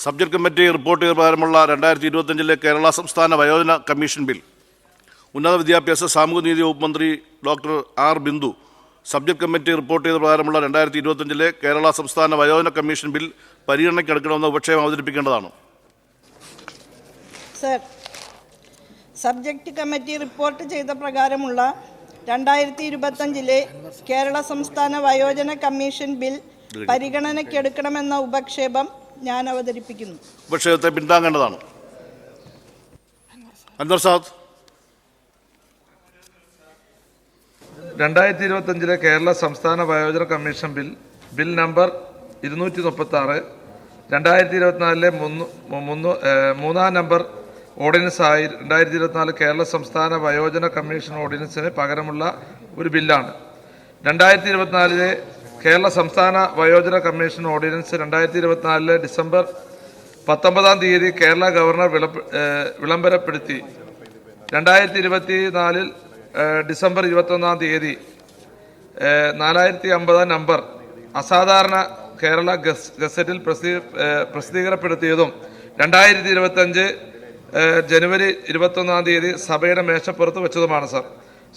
Subject committee report ചെയ്ത പ്രകാരമുള്ള 2025 കേരള സംസ്ഥാന വയോജന കമ്മീഷൻ ബിൽ ഉന്നത വിദ്യാഭ്യാസ സാമൂഹ്യനീതി വകുപ്പ് മന്ത്രി doctor R Bindu subject committee report ചെയ്ത പ്രകാരമുള്ള 2025 കേരള സംസ്ഥാന വയോജന കമ്മീഷൻ ബിൽ പരിഗണനയ്ക്കെടുക്കണമെന്ന ഉപക്ഷേപം അവതരിപ്പിക്കേണ്ടതാണ്. സർ, സബ്ജക്ട് കമ്മിറ്റി റിപ്പോർട്ട് ചെയ്ത പ്രകാരമുള്ള 2025 കേരള സംസ്ഥാന വയോജന കമ്മീഷൻ ബിൽ പരിഗണനയ്ക്കെടുക്കണമെന്ന ഉപക്ഷേപം ഞാൻ അവതരിപ്പിക്കുന്നു. ഉപക്ഷേപത്തെ പിന്താങ്ങേണ്ടതാണ്. അൻവർ സാദ്. 2025 കേരള സംസ്ഥാന വയോജന കമ്മീഷൻ ബിൽ നമ്പർ 236 2024 മൂന്നാം നമ്പർ ഓർഡിനൻസായി 2024 കേരള സംസ്ഥാന വയോജന കമ്മീഷൻ ഓർഡിനൻസിന് പകരമുള്ള ഒരു ബില്ലാണ്. 2024 കേരള സംസ്ഥാന വയോജന commission ordinance 2024 December 19 Kerala governor വിളംബരപ്പെടുത്തി. 2024 ഡിസംബർ 21 4050 നമ്പർ അസാധാരണ കേരള ഗസറ്റിൽ പ്രസിദ്ധീകരണപ്പെടുത്തിയതും 2025 ജനുവരി 21 സഭയുടെ മേശപ്പുറത്ത് വെച്ചതുമാണ്.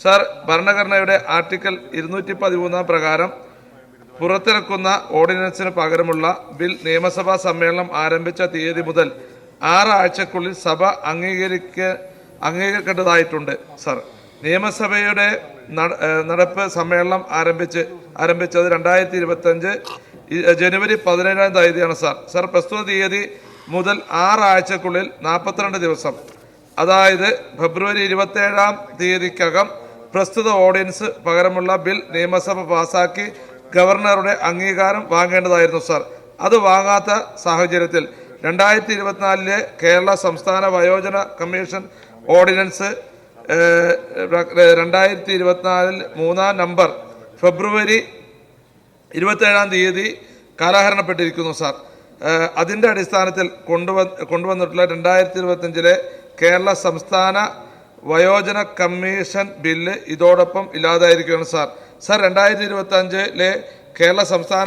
സർ, ഭരണഘടനയുടെ ആർട്ടിക്കിൾ 213 പ്രകാരം പുറത്തിറക്കുന്ന ഓർഡിനൻസിന് പകരമുള്ള ബിൽ നിയമസഭാ സമ്മേളനം ആരംഭിച്ച തീയതി മുതൽ 6 ആഴ്ചക്കുള്ളിൽ സഭ അംഗീകരിക്കേണ്ടതായിട്ടുണ്ട്. സർ, നിയമസഭയുടെ നടപ്പ് സമ്മേളനം ആരംഭിച്ചത് 2025 ജനുവരി 17 തീയതിയാണ്. സർ, പ്രസ്തുത തീയതി മുതൽ 6 ആഴ്ചക്കുള്ളിൽ 42 ദിവസം, അതായത് ഫെബ്രുവരി 27 പ്രസ്തുത ഓർഡിനൻസ് പകരമുള്ള ബിൽ നിയമസഭ പാസാക്കി ഗവർണറുടെ അംഗീകാരം വാങ്ങേണ്ടതായിരുന്നു. അത് വാങ്ങാത്ത സാഹചര്യത്തിൽ 2024 കേരള സംസ്ഥാന വയോജന കമ്മീഷൻ ഓർഡിനൻസ് 2024 മൂന്നാം നമ്പർ ഫെബ്രുവരി 27 കാലഹരണപ്പെട്ടിരിക്കുന്നു. അതിൻ്റെ അടിസ്ഥാനത്തിൽ കൊണ്ടുവന്നിട്ടുള്ള 2025 കേരള സംസ്ഥാന വയോജന കമ്മീഷൻ ബില്ല് ഇതോടൊപ്പം ഇല്ലാതായിരിക്കുകയാണ്. 2025 കേരള സംസ്ഥാന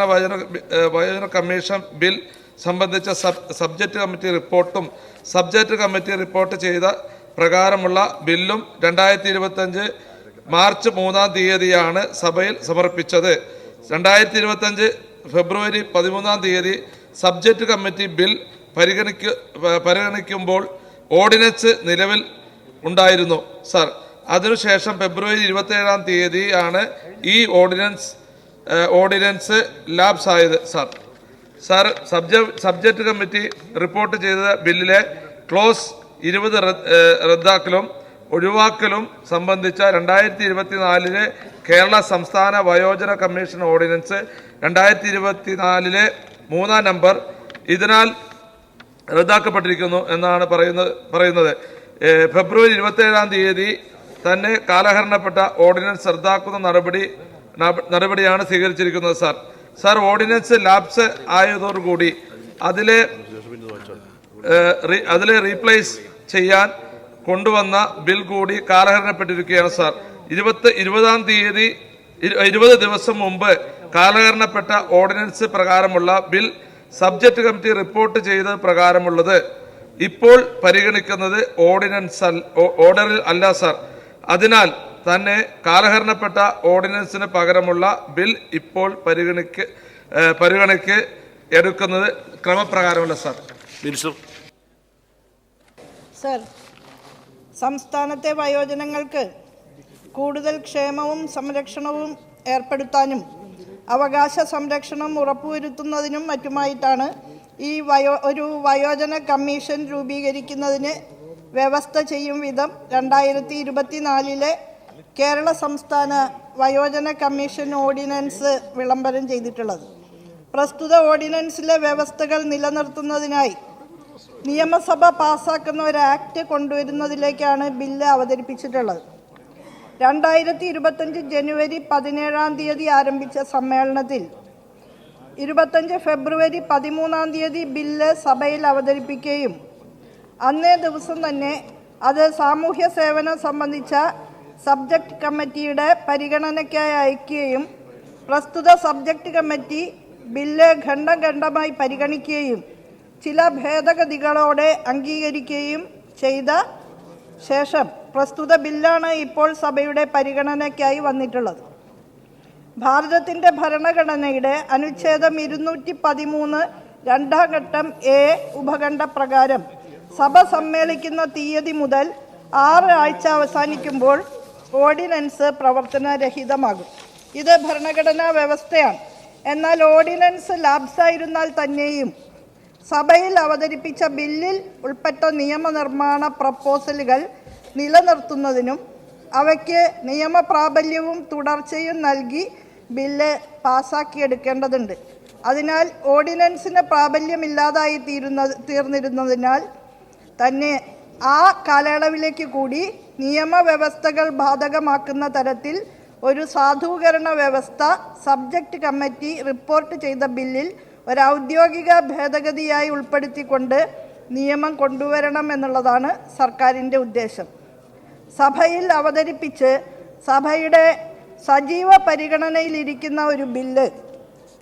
വയോജന കമ്മീഷൻ ബിൽ സംബന്ധിച്ച സബ്ജക്ട് കമ്മിറ്റി റിപ്പോർട്ടും സബ്ജക്ട് കമ്മിറ്റി റിപ്പോർട്ട് ചെയ്ത പ്രകാരമുള്ള ബില്ലും 2025 മാർച്ച് 3 സഭയിൽ സമർപ്പിച്ചത്. 2025 ഫെബ്രുവരി 13 സബ്ജക്ട് കമ്മിറ്റി ബിൽ പരിഗണിക്കുമ്പോൾ ഓർഡിനൻസ് നിലവിൽ ഉണ്ടായിരുന്നു. അതിനുശേഷം ഫെബ്രുവരി 27 ഈ ഓർഡിനൻസ് ലാപ്സ് ആയത്. സബ്ജക്ട് കമ്മിറ്റി റിപ്പോർട്ട് ചെയ്ത ബില്ലിലെ ക്ലോസ് 20 റദ്ദാക്കലും ഒഴിവാക്കലും സംബന്ധിച്ച 2024 കേരള സംസ്ഥാന വയോജന കമ്മീഷൻ ഓർഡിനൻസ് 2024 മൂന്നാം നമ്പർ ഇതിനാൽ റദ്ദാക്കപ്പെട്ടിരിക്കുന്നു എന്നാണ് പറയുന്നത്. ഫെബ്രുവരി 27 തന്നെ കാലഹരണപ്പെട്ട ഓർഡിനൻസ് റദ്ദാക്കുന്ന നടപടിയാണ് സ്വീകരിച്ചിരിക്കുന്നത്. ഓർഡിനൻസ് ലാപ്സ് ആയതോടുകൂടി അതിലെ റീപ്ലേസ് ചെയ്യാൻ കൊണ്ടുവന്ന ബിൽ കൂടി കാലഹരണപ്പെട്ടിരിക്കുകയാണ്. 20 ദിവസം മുമ്പ് കാലഹരണപ്പെട്ട ഓർഡിനൻസ് പ്രകാരമുള്ള ബിൽ സബ്ജക്ട് കമ്മിറ്റി റിപ്പോർട്ട് ചെയ്ത പ്രകാരമുള്ളത് ഇപ്പോൾ പരിഗണിക്കുന്നത് ഓർഡറിൽ അല്ല. അതിനാൽ തന്നെ കാലഹരണപ്പെട്ട ഓർഡിനൻസിന് പകരമുള്ള ബിൽ ഇപ്പോൾ പരിഗണനയ്ക്ക് എടുക്കുന്നത് ക്രമപ്രകാരമല്ല. സംസ്ഥാനത്തെ വയോജനങ്ങൾക്ക് കൂടുതൽ ക്ഷേമവും സംരക്ഷണവും ഏർപ്പെടുത്താനും അവകാശ സംരക്ഷണം ഉറപ്പുവരുത്തുന്നതിനും മറ്റുമായിട്ടാണ് ഒരു വയോജന കമ്മീഷൻ രൂപീകരിക്കുന്നതിന് വ്യവസ്ഥ ചെയ്യും വിധം 2024 കേരള സംസ്ഥാന വയോജന കമ്മീഷൻ ഓർഡിനൻസ് വിളംബരം ചെയ്തിട്ടുള്ളത്. പ്രസ്തുത ഓർഡിനൻസിലെ വ്യവസ്ഥകൾ നിലനിർത്തുന്നതിനായി നിയമസഭ പാസാക്കുന്ന ഒരു ആക്ട് കൊണ്ടുവരുന്നതിലേക്കാണ് ബില്ല് അവതരിപ്പിച്ചിട്ടുള്ളത്. 2025 ജനുവരി 17 ആരംഭിച്ച സമ്മേളനത്തിൽ 25 ഫെബ്രുവരി 13 ബില്ല് സഭയിൽ അവതരിപ്പിക്കുകയും അന്നേ ദിവസം തന്നെ അത് സാമൂഹ്യ സേവനം സംബന്ധിച്ച സബ്ജക്ട് കമ്മിറ്റിയുടെ പരിഗണനയ്ക്കായി അയക്കുകയും പ്രസ്തുത സബ്ജക്ട് കമ്മിറ്റി ബില്ല് ഖണ്ഡമായി പരിഗണിക്കുകയും ചില ഭേദഗതികളോടെ അംഗീകരിക്കുകയും ചെയ്ത ശേഷം പ്രസ്തുത ബില്ലാണ് ഇപ്പോൾ സഭയുടെ പരിഗണനയ്ക്കായി വന്നിട്ടുള്ളത്. ഭാരതത്തിൻ്റെ ഭരണഘടനയുടെ അനുച്ഛേദം 213 രണ്ടാം ഘട്ടം എ ഉപഖണ്ഡ പ്രകാരം സഭ സമ്മേളിക്കുന്ന തീയതി മുതൽ 6 ആഴ്ച അവസാനിക്കുമ്പോൾ ഓർഡിനൻസ് പ്രവർത്തനരഹിതമാകും. ഇത് ഭരണഘടനാ വ്യവസ്ഥയാണ്. എന്നാൽ ഓർഡിനൻസ് ലാപ്സായിരുന്നാൽ തന്നെയും സഭയിൽ അവതരിപ്പിച്ച ബില്ലിൽ ഉൾപ്പെട്ട നിയമനിർമ്മാണ പ്രപ്പോസലുകൾ നിലനിർത്തുന്നതിനും അവയ്ക്ക് നിയമപ്രാബല്യവും തുടർച്ചയും നൽകി ബില്ല് പാസാക്കിയെടുക്കേണ്ടതുണ്ട്. അതിനാൽ ഓർഡിനൻസിന് പ്രാബല്യമില്ലാതായി തീർന്നിരുന്നതിനാൽ തന്നെ ആ കാലയളവിലേക്ക് കൂടി നിയമവ്യവസ്ഥകൾ ബാധകമാക്കുന്ന തരത്തിൽ ഒരു സാധൂകരണ വ്യവസ്ഥ സബ്ജക്റ്റ് കമ്മിറ്റി റിപ്പോർട്ട് ചെയ്ത ബില്ലിൽ ഒരു ഔദ്യോഗിക ഭേദഗതിയായി ഉൾപ്പെടുത്തിക്കൊണ്ട് നിയമം കൊണ്ടുവരണമെന്നുള്ളതാണ് സർക്കാരിൻ്റെ ഉദ്ദേശം. സഭയിൽ അവതരിപ്പിച്ച് സഭയുടെ സജീവ പരിഗണനയിലിരിക്കുന്ന ഒരു ബില്ല്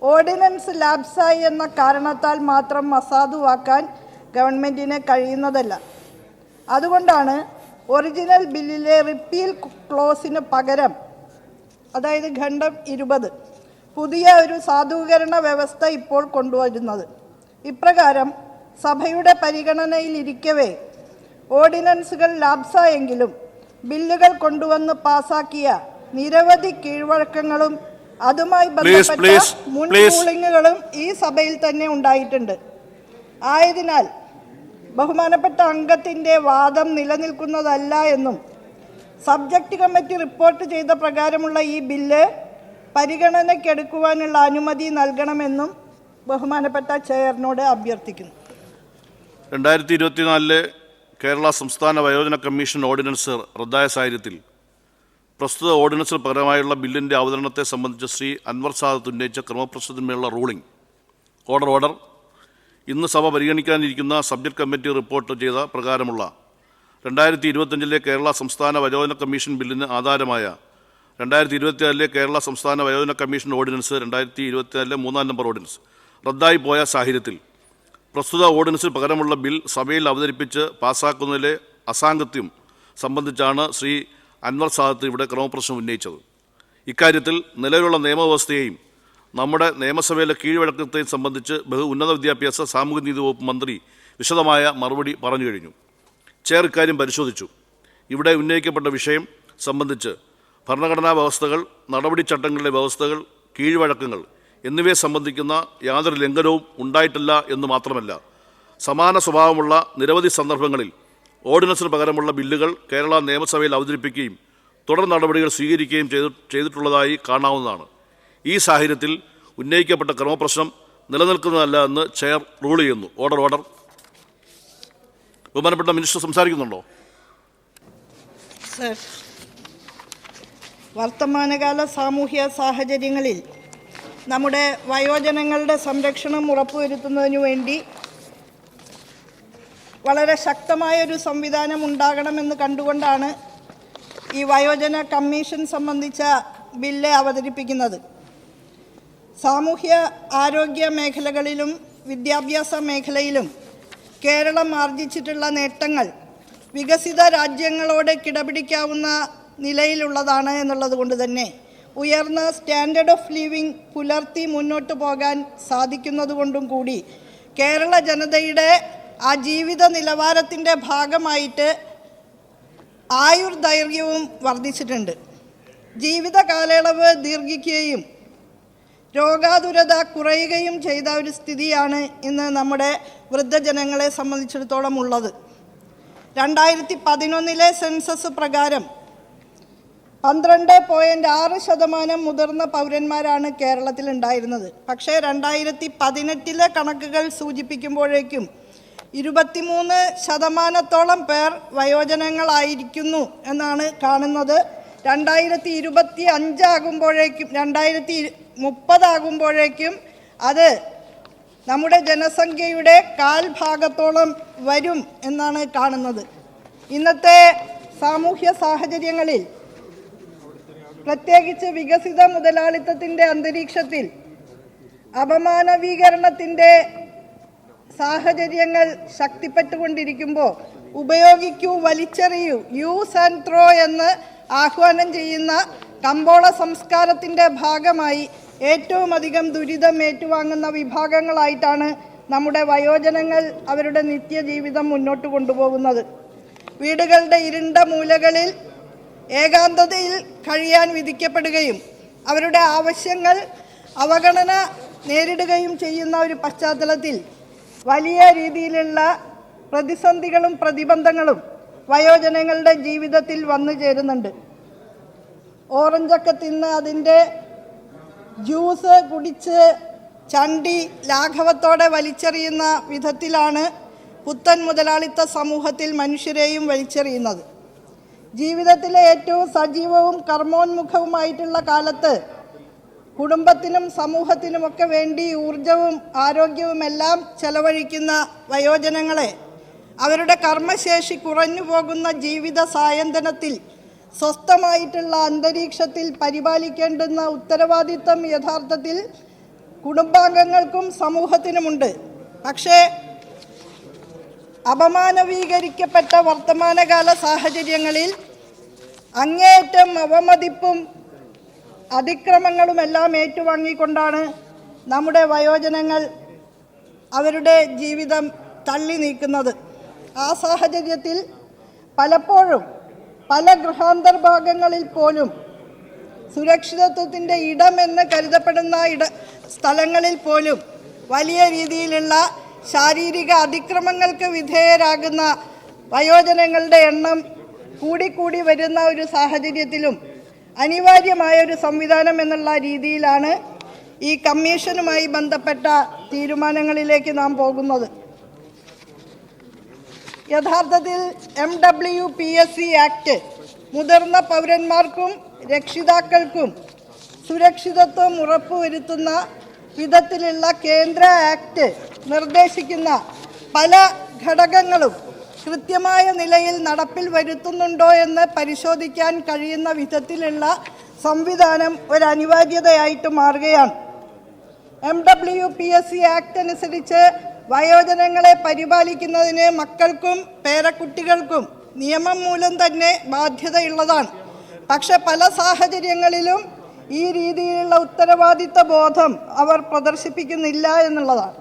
ഓർഡിനൻസ് ലാപ്സായി എന്ന കാരണത്താൽ മാത്രം അസാധുവാക്കാൻ ഗവൺമെൻറ്റിന് കഴിയുന്നതല്ല. അതുകൊണ്ടാണ് ഒറിജിനൽ ബില്ലിലെ റിപ്പീൽ ക്ലോസിന് പകരം, അതായത് ഖണ്ഡം 20, പുതിയ ഒരു സാധൂകരണ വ്യവസ്ഥ ഇപ്പോൾ കൊണ്ടുവരുന്നത്. ഇപ്രകാരം സഭയുടെ പരിഗണനയിലിരിക്കവേ ഓർഡിനൻസുകൾ ലാപ്സായെങ്കിലും ബില്ലുകൾ കൊണ്ടുവന്ന് പാസാക്കിയ നിരവധി കീഴ്വഴക്കങ്ങളും അതുമായി ബന്ധപ്പെട്ട മുൻ റൂളിങ്ങുകളും ഈ സഭയിൽ തന്നെ ഉണ്ടായിട്ടുണ്ട്. ആയതിനാൽ ബഹുമാനപ്പെട്ട അംഗത്തിൻ്റെ വാദം നിലനിൽക്കുന്നതല്ല എന്നും സബ്ജക്റ്റ് കമ്മിറ്റി റിപ്പോർട്ട് ചെയ്ത പ്രകാരമുള്ള ഈ ബില്ല് പരിഗണനയ്ക്കെടുക്കുവാനുള്ള അനുമതി നൽകണമെന്നും ബഹുമാനപ്പെട്ട ചെയറിനോട് അഭ്യർത്ഥിക്കുന്നു. 2024 കേരള സംസ്ഥാന വയോജന കമ്മീഷൻ ഓർഡിനൻസ് റദ്ദായ സാഹചര്യത്തിൽ പ്രസ്തുത ഓർഡിനൻസിന് പകരമായുള്ള ബില്ലിൻ്റെ അവതരണത്തെ സംബന്ധിച്ച് ശ്രീ അൻവർ സാദത്ത് ഉന്നയിച്ച ക്രമപ്രശ്നത്തിന്മേലുള്ള റൂളിംഗ് ഓർഡർ ഇന്ന് സഭ പരിഗണിക്കാനിരിക്കുന്ന സബ്ജക്റ്റ് കമ്മിറ്റി റിപ്പോർട്ട് ചെയ്ത പ്രകാരമുള്ള 2025 കേരള സംസ്ഥാന വയോജന കമ്മീഷൻ ബില്ലിന് ആധാരമായ 2024 കേരള സംസ്ഥാന വയോജന കമ്മീഷൻ ഓർഡിനൻസ് 2024 3-ാം നമ്പർ ഓർഡിനൻസ് റദ്ദായി പോയ സാഹചര്യത്തിൽ പ്രസ്തുത ഓർഡിനൻസിന് പകരമുള്ള ബിൽ സഭയിൽ അവതരിപ്പിച്ച് പാസ്സാക്കുന്നതിലെ അസാംഗത്യം സംബന്ധിച്ചാണ് ശ്രീ അൻവർ സാദത്ത് ഇവിടെ ക്രമപ്രശ്നം ഉന്നയിച്ചത്. ഇക്കാര്യത്തിൽ നിലവിലുള്ള നിയമവ്യവസ്ഥയെയും നമ്മുടെ നിയമസഭയിലെ കീഴ്വഴക്കത്തെയും സംബന്ധിച്ച് ഉന്നത വിദ്യാഭ്യാസ സാമൂഹ്യനീതി വകുപ്പ് മന്ത്രി വിശദമായ മറുപടി പറഞ്ഞു കഴിഞ്ഞു. ചെയർ ഇക്കാര്യം പരിശോധിച്ചു. ഇവിടെ ഉന്നയിക്കപ്പെട്ട വിഷയം സംബന്ധിച്ച് ഭരണഘടനാ വ്യവസ്ഥകൾ, നടപടിച്ചട്ടങ്ങളിലെ വ്യവസ്ഥകൾ, കീഴ്വഴക്കങ്ങൾ എന്നിവയെ സംബന്ധിക്കുന്ന യാതൊരു ലംഘനവും ഉണ്ടായിട്ടില്ല എന്ന് മാത്രമല്ല, സമാന സ്വഭാവമുള്ള നിരവധി സന്ദർഭങ്ങളിൽ ഓർഡിനൻസിന് പകരമുള്ള ബില്ലുകൾ കേരള നിയമസഭയിൽ അവതരിപ്പിക്കുകയും തുടർ നടപടികൾ സ്വീകരിക്കുകയും ചെയ്തിട്ടുള്ളതായി കാണാവുന്നതാണ്. ഈ സാഹചര്യത്തിൽ ഉന്നയിക്കപ്പെട്ട ക്രമപ്രശ്നം നിലനിൽക്കുന്നതല്ല എന്ന് ചെയർ റൂൾ ചെയ്യുന്നു. ഓർഡർ. ബഹുമാനപ്പെട്ട മിനിസ്റ്റർ സംസാരിക്കുന്നുണ്ടോ? സർ, വർത്തമാനകാല സാമൂഹ്യ സാഹചര്യങ്ങളിൽ നമ്മുടെ വയോജനങ്ങളുടെ സംരക്ഷണം ഉറപ്പുവരുത്തുന്നതിനു വേണ്ടി വളരെ ശക്തമായൊരു സംവിധാനം ഉണ്ടാകണമെന്ന് കണ്ടുകൊണ്ടാണ് ഈ വയോജന കമ്മീഷൻ സംബന്ധിച്ച ബില്ല് അവതരിപ്പിക്കുന്നത്. സാമൂഹ്യ ആരോഗ്യ മേഖലകളിലും വിദ്യാഭ്യാസ മേഖലയിലും കേരളം ആർജിച്ചിട്ടുള്ള നേട്ടങ്ങൾ വികസിത രാജ്യങ്ങളോട് കിടപിടിക്കാവുന്ന നിലയിലുള്ളതാണ് എന്നുള്ളത് കൊണ്ട് തന്നെ ഉയർന്ന സ്റ്റാൻഡേർഡ് ഓഫ് ലിവിങ് പുലർത്തി മുന്നോട്ട് പോകാൻ സാധിക്കുന്നതുകൊണ്ടും കൂടി കേരള ജനതയുടെ ആ ജീവിത നിലവാരത്തിൻ്റെ ഭാഗമായിട്ട് ആയുർദൈർഘ്യവും വർദ്ധിച്ചിട്ടുണ്ട്. ജീവിത കാലയളവ് ദീർഘിക്കുകയും രോഗാതുരത കുറയുകയും ചെയ്ത ഒരു സ്ഥിതിയാണ് ഇന്ന് നമ്മുടെ വൃദ്ധജനങ്ങളെ സംബന്ധിച്ചിടത്തോളം ഉള്ളത്. 2011 സെൻസസ് പ്രകാരം 12.6% മുതിർന്ന പൗരന്മാരാണ് കേരളത്തിൽ ഉണ്ടായിരുന്നത്. പക്ഷേ 2018 കണക്കുകൾ സൂചിപ്പിക്കുമ്പോഴേക്കും 23% പേർ വയോജനങ്ങളായിരിക്കുന്നു എന്നാണ് കാണുന്നത്. 2025 ആകുമ്പോഴേക്കും 2030 ആകുമ്പോഴേക്കും അത് നമ്മുടെ ജനസംഖ്യയുടെ 1/4 വരും എന്നാണ് കാണുന്നത്. ഇന്നത്തെ സാമൂഹ്യ സാഹചര്യങ്ങളിൽ പ്രത്യേകിച്ച് വികസിത മുതലാളിത്തത്തിൻ്റെ അന്തരീക്ഷത്തിൽ അപമാനവീകരണത്തിൻ്റെ സാഹചര്യങ്ങൾ ശക്തിപ്പെട്ടുകൊണ്ടിരിക്കുമ്പോൾ ഉപയോഗിക്കൂ, വലിച്ചെറിയൂ, യൂസ് ആൻഡ് ത്രോ എന്ന് ആഹ്വാനം ചെയ്യുന്ന കമ്പോള സംസ്കാരത്തിൻ്റെ ഭാഗമായി ഏറ്റവും അധികം ദുരിതം ഏറ്റുവാങ്ങുന്ന വിഭാഗങ്ങളായിട്ടാണ് നമ്മുടെ വയോജനങ്ങൾ അവരുടെ നിത്യജീവിതം മുന്നോട്ട് കൊണ്ടുപോകുന്നത്. വീടുകളുടെ ഇരുണ്ട മൂലകളിൽ ഏകാന്തതയിൽ കഴിയാൻ വിധിക്കപ്പെടുകയും അവരുടെ ആവശ്യങ്ങൾ അവഗണന നേരിടുകയും ചെയ്യുന്ന ഒരു പശ്ചാത്തലത്തിൽ വലിയ രീതിയിലുള്ള പ്രതിസന്ധികളും പ്രതിബന്ധങ്ങളും വയോജനങ്ങളുടെ ജീവിതത്തിൽ വന്നു ചേരുന്നുണ്ട്. ഓറഞ്ചൊക്കെ തിന്ന് അതിൻ്റെ ജ്യൂസ് കുടിച്ച് ചണ്ടി ലാഘവത്തോടെ വലിച്ചെറിയുന്ന വിധത്തിലാണ് പുത്തൻ മുതലാളിത്ത സമൂഹത്തിൽ മനുഷ്യരെയും വലിച്ചെറിയുന്നത്. ജീവിതത്തിലെ ഏറ്റവും സജീവവും കർമ്മോന്മുഖവുമായിട്ടുള്ള കാലത്ത് കുടുംബത്തിനും സമൂഹത്തിനുമൊക്കെ വേണ്ടി ഊർജവും ആരോഗ്യവുമെല്ലാം ചെലവഴിക്കുന്ന വയോജനങ്ങളെ അവരുടെ കർമ്മശേഷി കുറഞ്ഞു പോകുന്ന ജീവിത സായന്തനത്തിൽ സ്വസ്ഥമായിട്ടുള്ള അന്തരീക്ഷത്തിൽ പരിപാലിക്കേണ്ടുന്ന ഉത്തരവാദിത്തം യഥാർത്ഥത്തിൽ കുടുംബാംഗങ്ങൾക്കും സമൂഹത്തിനുമുണ്ട്. പക്ഷേ അപമാനവീകരിക്കപ്പെട്ട വർത്തമാനകാല സാഹചര്യങ്ങളിൽ അങ്ങേയറ്റം അവമതിപ്പും അതിക്രമങ്ങളുമെല്ലാം ഏറ്റുവാങ്ങിക്കൊണ്ടാണ് നമ്മുടെ വയോജനങ്ങൾ അവരുടെ ജീവിതം തള്ളി നീക്കുന്നത്. ആ സാഹചര്യത്തിൽ പലപ്പോഴും പല ഗൃഹാന്തർഭാഗങ്ങളിൽ പോലും സുരക്ഷിതത്വത്തിൻ്റെ ഇടമെന്ന് കരുതപ്പെടുന്ന സ്ഥലങ്ങളിൽ പോലും വലിയ രീതിയിലുള്ള ശാരീരിക അതിക്രമങ്ങൾക്ക് വിധേയരാകുന്ന വയോജനങ്ങളുടെ എണ്ണം കൂടിക്കൂടി വരുന്ന ഒരു സാഹചര്യത്തിലും അനിവാര്യമായ ഒരു സംവിധാനം എന്നുള്ള രീതിയിലാണ് ഈ കമ്മീഷനുമായി ബന്ധപ്പെട്ട തീരുമാനങ്ങളിലേക്ക് നാം പോകുന്നത്. യഥാർത്ഥത്തിൽ MWPSC ആക്ട് മുതിർന്ന പൗരന്മാർക്കും രക്ഷിതാക്കൾക്കും സുരക്ഷിതത്വം ഉറപ്പുവരുത്തുന്ന വിധത്തിലുള്ള കേന്ദ്ര ആക്ട് നിർദ്ദേശിക്കുന്ന പല ഘടകങ്ങളും കൃത്യമായ നിലയിൽ നടപ്പിൽ വരുത്തുന്നുണ്ടോ എന്ന് പരിശോധിക്കാൻ കഴിയുന്ന വിധത്തിലുള്ള സംവിധാനം ഒരു അനിവാര്യതയായിട്ട് മാറുകയാണ്. MWPSC ആക്ട് അനുസരിച്ച് വയോജനങ്ങളെ പരിപാലിക്കുന്നതിന് മക്കൾക്കും പേരക്കുട്ടികൾക്കും നിയമം മൂലം തന്നെ ബാധ്യതയുള്ളതാണ്. പക്ഷെ പല സാഹചര്യങ്ങളിലും ഈ രീതിയിലുള്ള ഉത്തരവാദിത്ത ബോധം അവർ പ്രദർശിപ്പിക്കുന്നില്ല എന്നുള്ളതാണ്.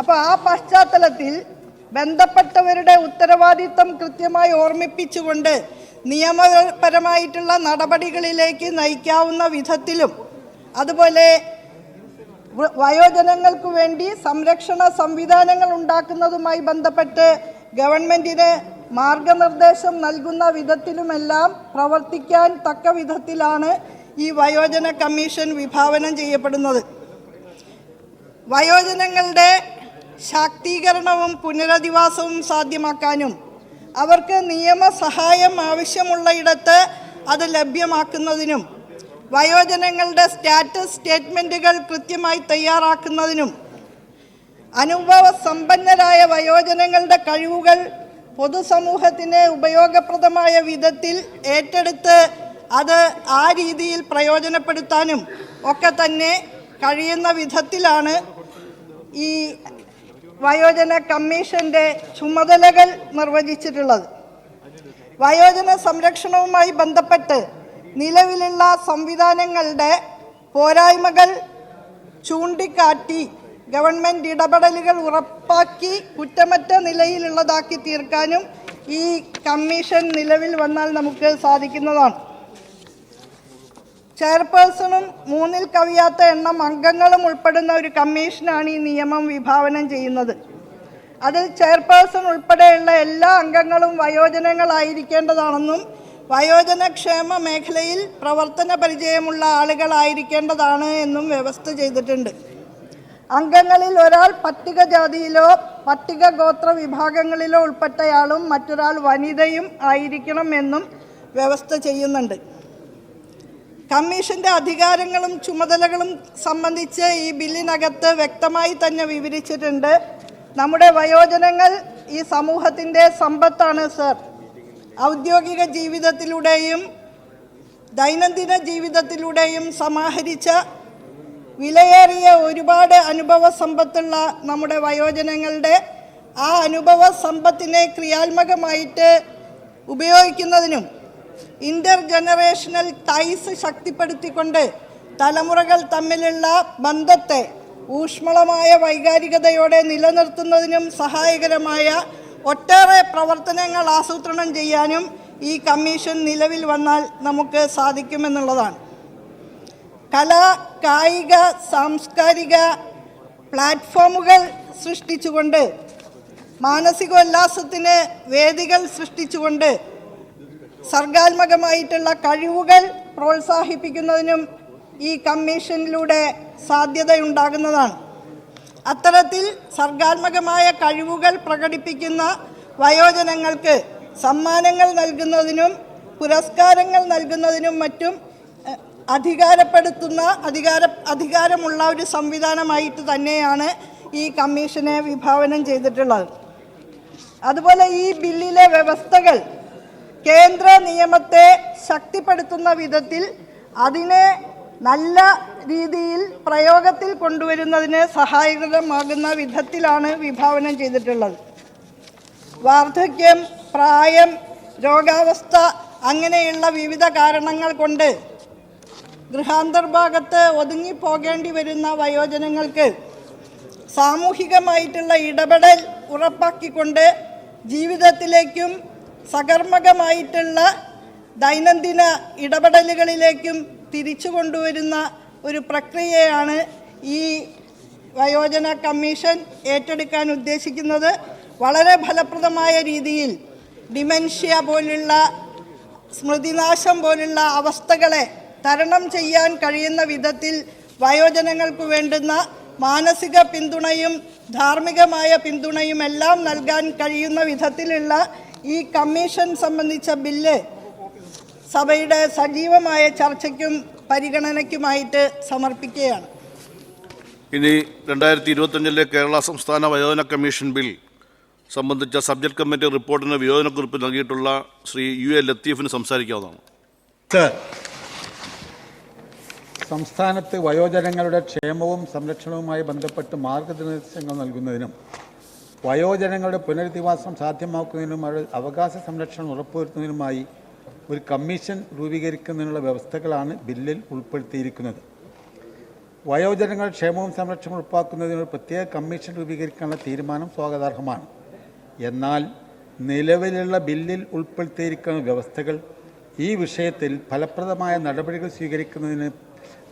അപ്പോൾ ആ പശ്ചാത്തലത്തിൽ ബന്ധപ്പെട്ടവരുടെ ഉത്തരവാദിത്തം കൃത്യമായി ഓർമ്മിപ്പിച്ചുകൊണ്ട് നിയമപരമായിട്ടുള്ള നടപടികളിലേക്ക് നയിക്കാവുന്ന വിധത്തിലും അതുപോലെ വയോജനങ്ങൾക്ക് വേണ്ടി സംരക്ഷണ സംവിധാനങ്ങൾ ഉണ്ടാക്കുന്നതുമായി ബന്ധപ്പെട്ട് ഗവൺമെൻറ്റിന് മാർഗനിർദ്ദേശം നൽകുന്ന വിധത്തിലുമെല്ലാം പ്രവർത്തിക്കാൻ തക്ക വിധത്തിലാണ് ഈ വയോജന കമ്മീഷൻ വിഭാവനം ചെയ്യപ്പെടുന്നത്. വയോജനങ്ങളുടെ ശാക്തീകരണവും പുനരധിവാസവും സാധ്യമാക്കാനും അവർക്ക് നിയമസഹായം ആവശ്യമുള്ളയിടത്ത് അത് ലഭ്യമാക്കുന്നതിനും വയോജനങ്ങളുടെ സ്റ്റാറ്റസ് സ്റ്റേറ്റ്മെൻറ്റുകൾ കൃത്യമായി തയ്യാറാക്കുന്നതിനും അനുഭവ സമ്പന്നരായ വയോജനങ്ങളുടെ കഴിവുകൾ പൊതുസമൂഹത്തിന് ഉപയോഗപ്രദമായ വിധത്തിൽ ഏറ്റെടുത്ത് അത് ആ രീതിയിൽ പ്രയോജനപ്പെടുത്താനും ഒക്കെ തന്നെ കഴിയുന്ന വിധത്തിലാണ് ഈ വയോജന കമ്മീഷൻ്റെ ചുമതലകൾ നിർവചിച്ചിട്ടുള്ളത്. വയോജന സംരക്ഷണവുമായി ബന്ധപ്പെട്ട് നിലവിലുള്ള സംവിധാനങ്ങളുടെ പോരായ്മകൾ ചൂണ്ടിക്കാട്ടി ഗവൺമെൻറ് ഇടപെടലുകൾ ഉറപ്പാക്കി കുറ്റമറ്റ നിലയിലുള്ളതാക്കി തീർക്കാനും ഈ കമ്മീഷൻ നിലവിൽ വന്നാൽ നമുക്ക് സാധിക്കുന്നതാണ്. ചെയർപേഴ്സണും 3ൽ കവിയാത്ത എണ്ണം അംഗങ്ങളും ഉൾപ്പെടുന്ന ഒരു കമ്മീഷനാണ് ഈ നിയമം വിഭാവനം ചെയ്യുന്നത്. അതിൽ ചെയർപേഴ്സൺ ഉൾപ്പെടെയുള്ള എല്ലാ അംഗങ്ങളും വയോജനങ്ങളായിരിക്കേണ്ടതാണെന്നും വയോജനക്ഷേമ മേഖലയിൽ പ്രവർത്തന പരിചയമുള്ള ആളുകളായിരിക്കേണ്ടതാണ് എന്നും വ്യവസ്ഥ ചെയ്തിട്ടുണ്ട്. അംഗങ്ങളിൽ ഒരാൾ പട്ടികജാതിയിലോ പട്ടിക ഗോത്ര വിഭാഗങ്ങളിലോ ഉൾപ്പെട്ടയാളും മറ്റൊരാൾ വനിതയും ആയിരിക്കണം എന്നും വ്യവസ്ഥ ചെയ്യുന്നുണ്ട്. കമ്മീഷൻ്റെ അധികാരങ്ങളും ചുമതലകളും സംബന്ധിച്ച് ഈ ബില്ലിനകത്ത് വ്യക്തമായി തന്നെ വിവരിച്ചിട്ടുണ്ട്. നമ്മുടെ വയോജനങ്ങൾ ഈ സമൂഹത്തിൻ്റെ സമ്പത്താണ് സർ. ഔദ്യോഗിക ജീവിതത്തിലൂടെയും ദൈനംദിന ജീവിതത്തിലൂടെയും സമാഹരിച്ച വിലയേറിയ ഒരുപാട് അനുഭവ സമ്പത്തുള്ള നമ്മുടെ വയോജനങ്ങളുടെ ആ അനുഭവ സമ്പത്തിനെ ക്രിയാത്മകമായിട്ട് ഉപയോഗിക്കുന്നതിനും ഇൻ്റർ ജനറേഷണൽ ടൈസ് ശക്തിപ്പെടുത്തിക്കൊണ്ട് തലമുറകൾ തമ്മിലുള്ള ബന്ധത്തെ ഊഷ്മളമായ വൈകാരികതയോടെ നിലനിർത്തുന്നതിനും സഹായകരമായ ഒട്ടേറെ പ്രവർത്തനങ്ങൾ ആസൂത്രണം ചെയ്യാനും ഈ കമ്മീഷൻ നിലവിൽ വന്നാൽ നമുക്ക് സാധിക്കുമെന്നുള്ളതാണ്. കലാ, കായിക, സാംസ്കാരിക പ്ലാറ്റ്ഫോമുകൾ സൃഷ്ടിച്ചുകൊണ്ട്, മാനസികോല്ലാസത്തിന് വേദികൾ സൃഷ്ടിച്ചുകൊണ്ട് സർഗാത്മകമായിട്ടുള്ള കഴിവുകൾ പ്രോത്സാഹിപ്പിക്കുന്നതിനും ഈ കമ്മീഷനിലൂടെ സാധ്യതയുണ്ടാകുന്നതാണ്. അത്തരത്തിൽ സർഗാത്മകമായ കഴിവുകൾ പ്രകടിപ്പിക്കുന്ന വയോജനങ്ങൾക്ക് സമ്മാനങ്ങൾ നൽകുന്നതിനും പുരസ്കാരങ്ങൾ നൽകുന്നതിനും മറ്റും അധികാരമുള്ള ഒരു സംവിധാനമായിട്ട് തന്നെയാണ് ഈ കമ്മീഷനെ വിഭാവനം ചെയ്തിട്ടുള്ളത്. അതുപോലെ ഈ ബില്ലിലെ വ്യവസ്ഥകൾ കേന്ദ്ര നിയമത്തെ ശക്തിപ്പെടുത്തുന്ന വിധത്തിൽ അതിനെ നല്ല രീതിയിൽ പ്രയോഗത്തിൽ കൊണ്ടുവരുന്നതിന് സഹായകരമാകുന്ന വിധത്തിലാണ് വിഭാവനം ചെയ്തിട്ടുള്ളത്. വാർദ്ധക്യം, പ്രായം, രോഗാവസ്ഥ അങ്ങനെയുള്ള വിവിധ കാരണങ്ങൾ കൊണ്ട് ഗൃഹാന്തർഭാഗത്ത് ഒതുങ്ങിപ്പോകേണ്ടി വരുന്ന വയോജനങ്ങൾക്ക് സാമൂഹികമായിട്ടുള്ള ഇടപെടൽ ഉറപ്പാക്കിക്കൊണ്ട് ജീവിതത്തിലേക്കും സകർമ്മകമായിട്ടുള്ള ദൈനംദിന ഇടപെടലുകളിലേക്കും തിരിച്ചു കൊണ്ടുവരുന്ന ഒരു പ്രക്രിയയാണ് ഈ വയോജന കമ്മീഷൻ ഏറ്റെടുക്കാൻ ഉദ്ദേശിക്കുന്നത്. വളരെ ഫലപ്രദമായ രീതിയിൽ ഡിമെൻഷ്യ പോലുള്ള, സ്മൃതിനാശം പോലുള്ള അവസ്ഥകളെ തരണം ചെയ്യാൻ കഴിയുന്ന വിധത്തിൽ വയോജനങ്ങൾക്ക് വേണ്ടുന്ന മാനസിക പിന്തുണയും ധാർമ്മികമായ പിന്തുണയും എല്ലാം നൽകാൻ കഴിയുന്ന വിധത്തിലുള്ള ഈ കമ്മീഷൻ സംബന്ധിച്ച ബില്ല് സഭയുടെ സജീവമായ ചർച്ചയ്ക്കും പരിഗണനയ്ക്കുമായിട്ട് സമർപ്പിക്കുകയാണ്. ഇനി 2025 കേരള സംസ്ഥാന വയോജന കമ്മീഷൻ ബിൽ സംബന്ധിച്ച സബ്ജക്ട് കമ്മിറ്റി റിപ്പോർട്ടിന് വിയോജനക്കുറിപ്പ് നൽകിയിട്ടുള്ള ശ്രീ UA ലത്തീഫിന് സംസാരിക്കാവുന്നതാണ്. സർ, സംസ്ഥാനത്ത് വയോജനങ്ങളുടെ ക്ഷേമവും സംരക്ഷണവുമായി ബന്ധപ്പെട്ട് മാർഗനിർദ്ദേശങ്ങൾ നൽകുന്നതിനും വയോജനങ്ങളുടെ പുനരധിവാസം സാധ്യമാക്കുന്നതിനും അവരുടെ അവകാശ സംരക്ഷണം ഉറപ്പുവരുത്തുന്നതിനുമായി ഒരു കമ്മീഷൻ രൂപീകരിക്കുന്നതിനുള്ള വ്യവസ്ഥകളാണ് ബില്ലിൽ ഉൾപ്പെടുത്തിയിരിക്കുന്നത്. വയോജനങ്ങളുടെ ക്ഷേമവും സംരക്ഷണവും ഉറപ്പാക്കുന്നതിനൊരു പ്രത്യേക കമ്മീഷൻ രൂപീകരിക്കാനുള്ള തീരുമാനം സ്വാഗതാർഹമാണ്. എന്നാൽ നിലവിലുള്ള ബില്ലിൽ ഉൾപ്പെടുത്തിയിരിക്കുന്ന വ്യവസ്ഥകൾ ഈ വിഷയത്തിൽ ഫലപ്രദമായ നടപടികൾ സ്വീകരിക്കുന്നതിന്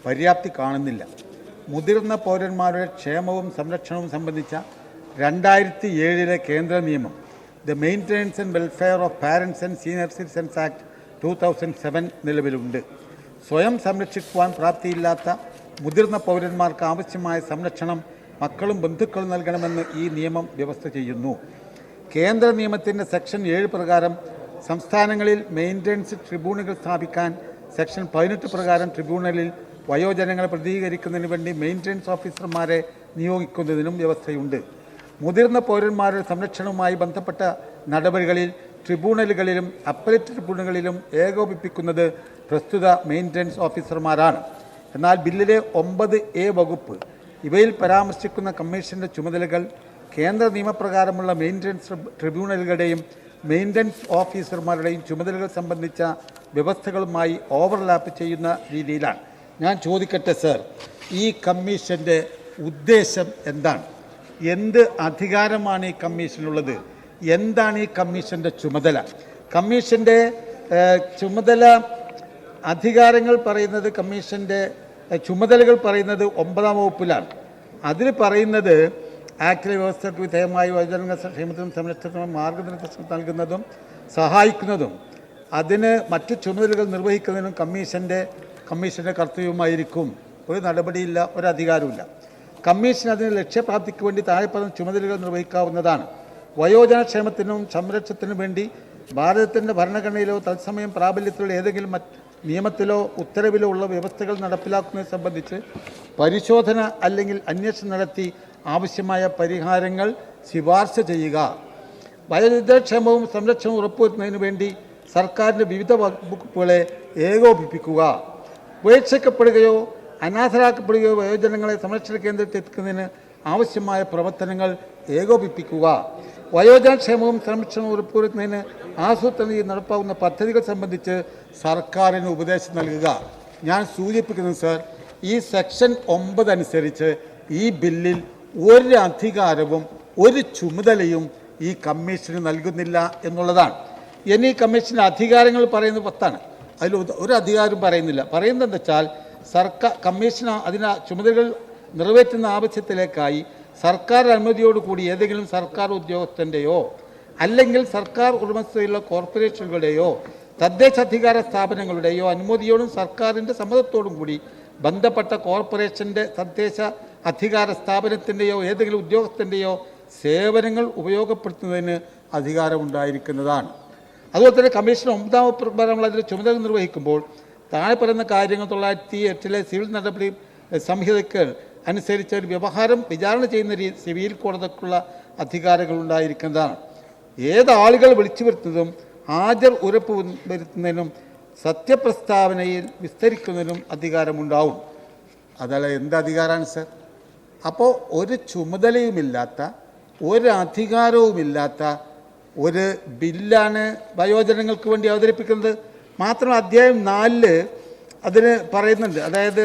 പര്യാപ്തി കാണുന്നില്ല. മുതിർന്ന പൗരന്മാരുടെ ക്ഷേമവും സംരക്ഷണവും സംബന്ധിച്ച 2007 കേന്ദ്ര നിയമം the maintenance and welfare of parents and senior citizens act 2007 നിലവിലുണ്ട്. സ്വയം സംരക്ഷിക്കുവാൻ പ്രാപ്തിയില്ലാത്ത മുതിർന്ന പൗരന്മാർക്ക് ആവശ്യമായ സംരക്ഷണം മക്കളും ബന്ധുക്കളും നൽകണമെന്ന് ഈ നിയമം വ്യവസ്ഥ ചെയ്യുന്നു. കേന്ദ്ര നിയമത്തിൻ്റെ സെക്ഷൻ 7 പ്രകാരം സംസ്ഥാനങ്ങളിൽ മെയിൻ്റനൻസ് ട്രിബ്യൂണലുകൾ സ്ഥാപിക്കാൻ സെക്ഷൻ 18 പ്രകാരം ട്രിബ്യൂണലിൽ വയോജനങ്ങളെ പ്രതികരിക്കുന്നതിന് വേണ്ടി മെയിൻ്റനൻസ് ഓഫീസർമാരെ നിയോഗിക്കുന്നതിനും വ്യവസ്ഥയുണ്ട്. മുതിർന്ന പൗരന്മാരുടെ സംരക്ഷണവുമായി ബന്ധപ്പെട്ട നടപടികളിൽ ട്രിബ്യൂണലുകളിലും അപ്പലേറ്റ് ട്രിബ്യൂണലുകളിലും ഏകോപിപ്പിക്കുന്നത് പ്രസ്തുത മെയിൻ്റനൻസ് ഓഫീസർമാരാണ്. എന്നാൽ ബില്ലിലെ 9A വകുപ്പ് ഇവയിൽ പരാമർശിക്കുന്ന കമ്മീഷൻ്റെ ചുമതലകൾ കേന്ദ്ര നിയമപ്രകാരമുള്ള മെയിൻ്റനൻസ് ട്രിബ്യൂണലുകളുടെയും മെയിൻ്റനൻസ് ഓഫീസർമാരുടെയും ചുമതലകൾ സംബന്ധിച്ച വ്യവസ്ഥകളുമായി ഓവർലാപ്പ് ചെയ്യുന്ന രീതിയിലാണ്. ഞാൻ ചോദിക്കട്ടെ സർ, ഈ കമ്മീഷൻ്റെ ഉദ്ദേശം എന്താണ്? എന്ത് അധികാരമാണ് ഈ കമ്മീഷനുള്ളത്? എന്താണ് ഈ കമ്മീഷൻ്റെ ചുമതല? കമ്മീഷൻ്റെ ചുമതല അധികാരങ്ങൾ പറയുന്നത്, കമ്മീഷൻ്റെ ചുമതലകൾ പറയുന്നത് 9-ാം വകുപ്പിലാണ്. അതിൽ പറയുന്നത് ആക്ടിലെ വ്യവസ്ഥയ്ക്ക് വിധേയമായി വയോജനങ്ങളുടെ ക്ഷേമത്തിനും സംരക്ഷണത്തിനും മാർഗനിർദ്ദേശം നൽകുന്നതും സഹായിക്കുന്നതും അതിന് മറ്റു ചുമതലകൾ നിർവഹിക്കുന്നതിനും കമ്മീഷൻ്റെ കർത്തവ്യമായിരിക്കും. ഒരു നടപടിയില്ല, ഒരു അധികാരമില്ല. കമ്മീഷൻ അതിന് ലക്ഷ്യപ്രാപ്തിക്ക് വേണ്ടി താഴെപ്പറയുന്ന ചുമതലകൾ നിർവഹിക്കാവുന്നതാണ്. വയോജന ക്ഷേമത്തിനും സംരക്ഷണത്തിനും വേണ്ടി ഭാരതത്തിൻ്റെ ഭരണഘടനയിലോ തത്സമയം പ്രാബല്യത്തിലുള്ള ഏതെങ്കിലും നിയമത്തിലോ ഉത്തരവിലോ ഉള്ള വ്യവസ്ഥകൾ നടപ്പിലാക്കുന്നത് സംബന്ധിച്ച് പരിശോധന അല്ലെങ്കിൽ അന്വേഷണം നടത്തി ആവശ്യമായ പരിഹാരങ്ങൾ ശുപാർശ ചെയ്യുക. വയോജനക്ഷേമവും സംരക്ഷണവും ഉറപ്പുവരുത്തുന്നതിന് വേണ്ടി സർക്കാരിൻ്റെ വിവിധ വകുപ്പുകളെ ഏകോപിപ്പിക്കുക. ഉപേക്ഷിക്കപ്പെടുകയോ അനാഥരാക്കപ്പെടുകയോ വയോജനങ്ങളെ സംരക്ഷണ കേന്ദ്രത്തിൽ എത്തിക്കുന്നതിന് ആവശ്യമായ പ്രവർത്തനങ്ങൾ ഏകോപിപ്പിക്കുക, വയോജനക്ഷേമവും സംരക്ഷണവും ഉറപ്പുവരുത്തുന്നതിന് ആസൂത്രണം ചെയ്ത് നടപ്പാക്കുന്ന പദ്ധതികൾ സംബന്ധിച്ച് സർക്കാരിന് ഉപദേശം നൽകുക. ഞാൻ സൂചിപ്പിക്കുന്നത് സർ, ഈ സെക്ഷൻ 9 അനുസരിച്ച് ഈ ബില്ലിൽ ഒരു അധികാരവും ഒരു ചുമതലയും ഈ കമ്മീഷന് നൽകുന്നില്ല എന്നുള്ളതാണ്. ഇനി കമ്മീഷൻ്റെ അധികാരങ്ങൾ പറയുന്നത് 10ആണ്. അതിൽ ഒരു അധികാരം പറയുന്നില്ല. പറയുന്നത് എന്താ വെച്ചാൽ കമ്മീഷൻ അതിന് ചുമതലകൾ നിറവേറ്റുന്ന ആവശ്യത്തിലേക്കായി സർക്കാർ അനുമതിയോടുകൂടി ഏതെങ്കിലും സർക്കാർ ഉദ്യോഗസ്ഥൻ്റെയോ അല്ലെങ്കിൽ സർക്കാർ ഉടമസ്ഥതയിലുള്ള കോർപ്പറേഷനുകളുടെയോ തദ്ദേശാധികാര സ്ഥാപനങ്ങളുടെയോ അനുമതിയോടും സർക്കാരിൻ്റെ സമ്മതത്തോടും കൂടി ബന്ധപ്പെട്ട കോർപ്പറേഷൻ്റെ തദ്ദേശ അധികാര സ്ഥാപനത്തിൻ്റെയോ ഏതെങ്കിലും ഉദ്യോഗസ്ഥൻ്റെയോ സേവനങ്ങൾ ഉപയോഗപ്പെടുത്തുന്നതിന് അധികാരമുണ്ടായിരിക്കുന്നതാണ്. അതുപോലെ തന്നെ കമ്മീഷൻ 9ാം പ്രകാരമുള്ള അതിൻ്റെ ചുമതല നിർവഹിക്കുമ്പോൾ താഴെ പറയുന്ന കാര്യങ്ങൾ 1908 സിവിൽ നടപടി സംഹിതയ്ക്ക് അനുസരിച്ച് ഒരു വ്യവഹാരം വിചാരണ ചെയ്യുന്ന സിവിൽ കോടതിക്കുള്ള അധികാരങ്ങൾ ഉണ്ടായിരിക്കുന്നതാണ്. ഏതാളുകൾ വിളിച്ചു വരുത്തുന്നതും ഹാജർ ഉറപ്പ് വരുത്തുന്നതിനും സത്യപ്രസ്താവനയിൽ വിസ്തരിക്കുന്നതിനും അധികാരമുണ്ടാവും. അതല്ല എന്ത് അധികാരമാണ് സർ? അപ്പോൾ ഒരു ചുമതലയുമില്ലാത്ത ഒരു അധികാരവുമില്ലാത്ത ഒരു ബില്ലാണ് വയോജനങ്ങൾക്ക് വേണ്ടി അവതരിപ്പിക്കുന്നത്. മാത്രമല്ല അധ്യായം 4 അതിന് പറയുന്നുണ്ട്, അതായത്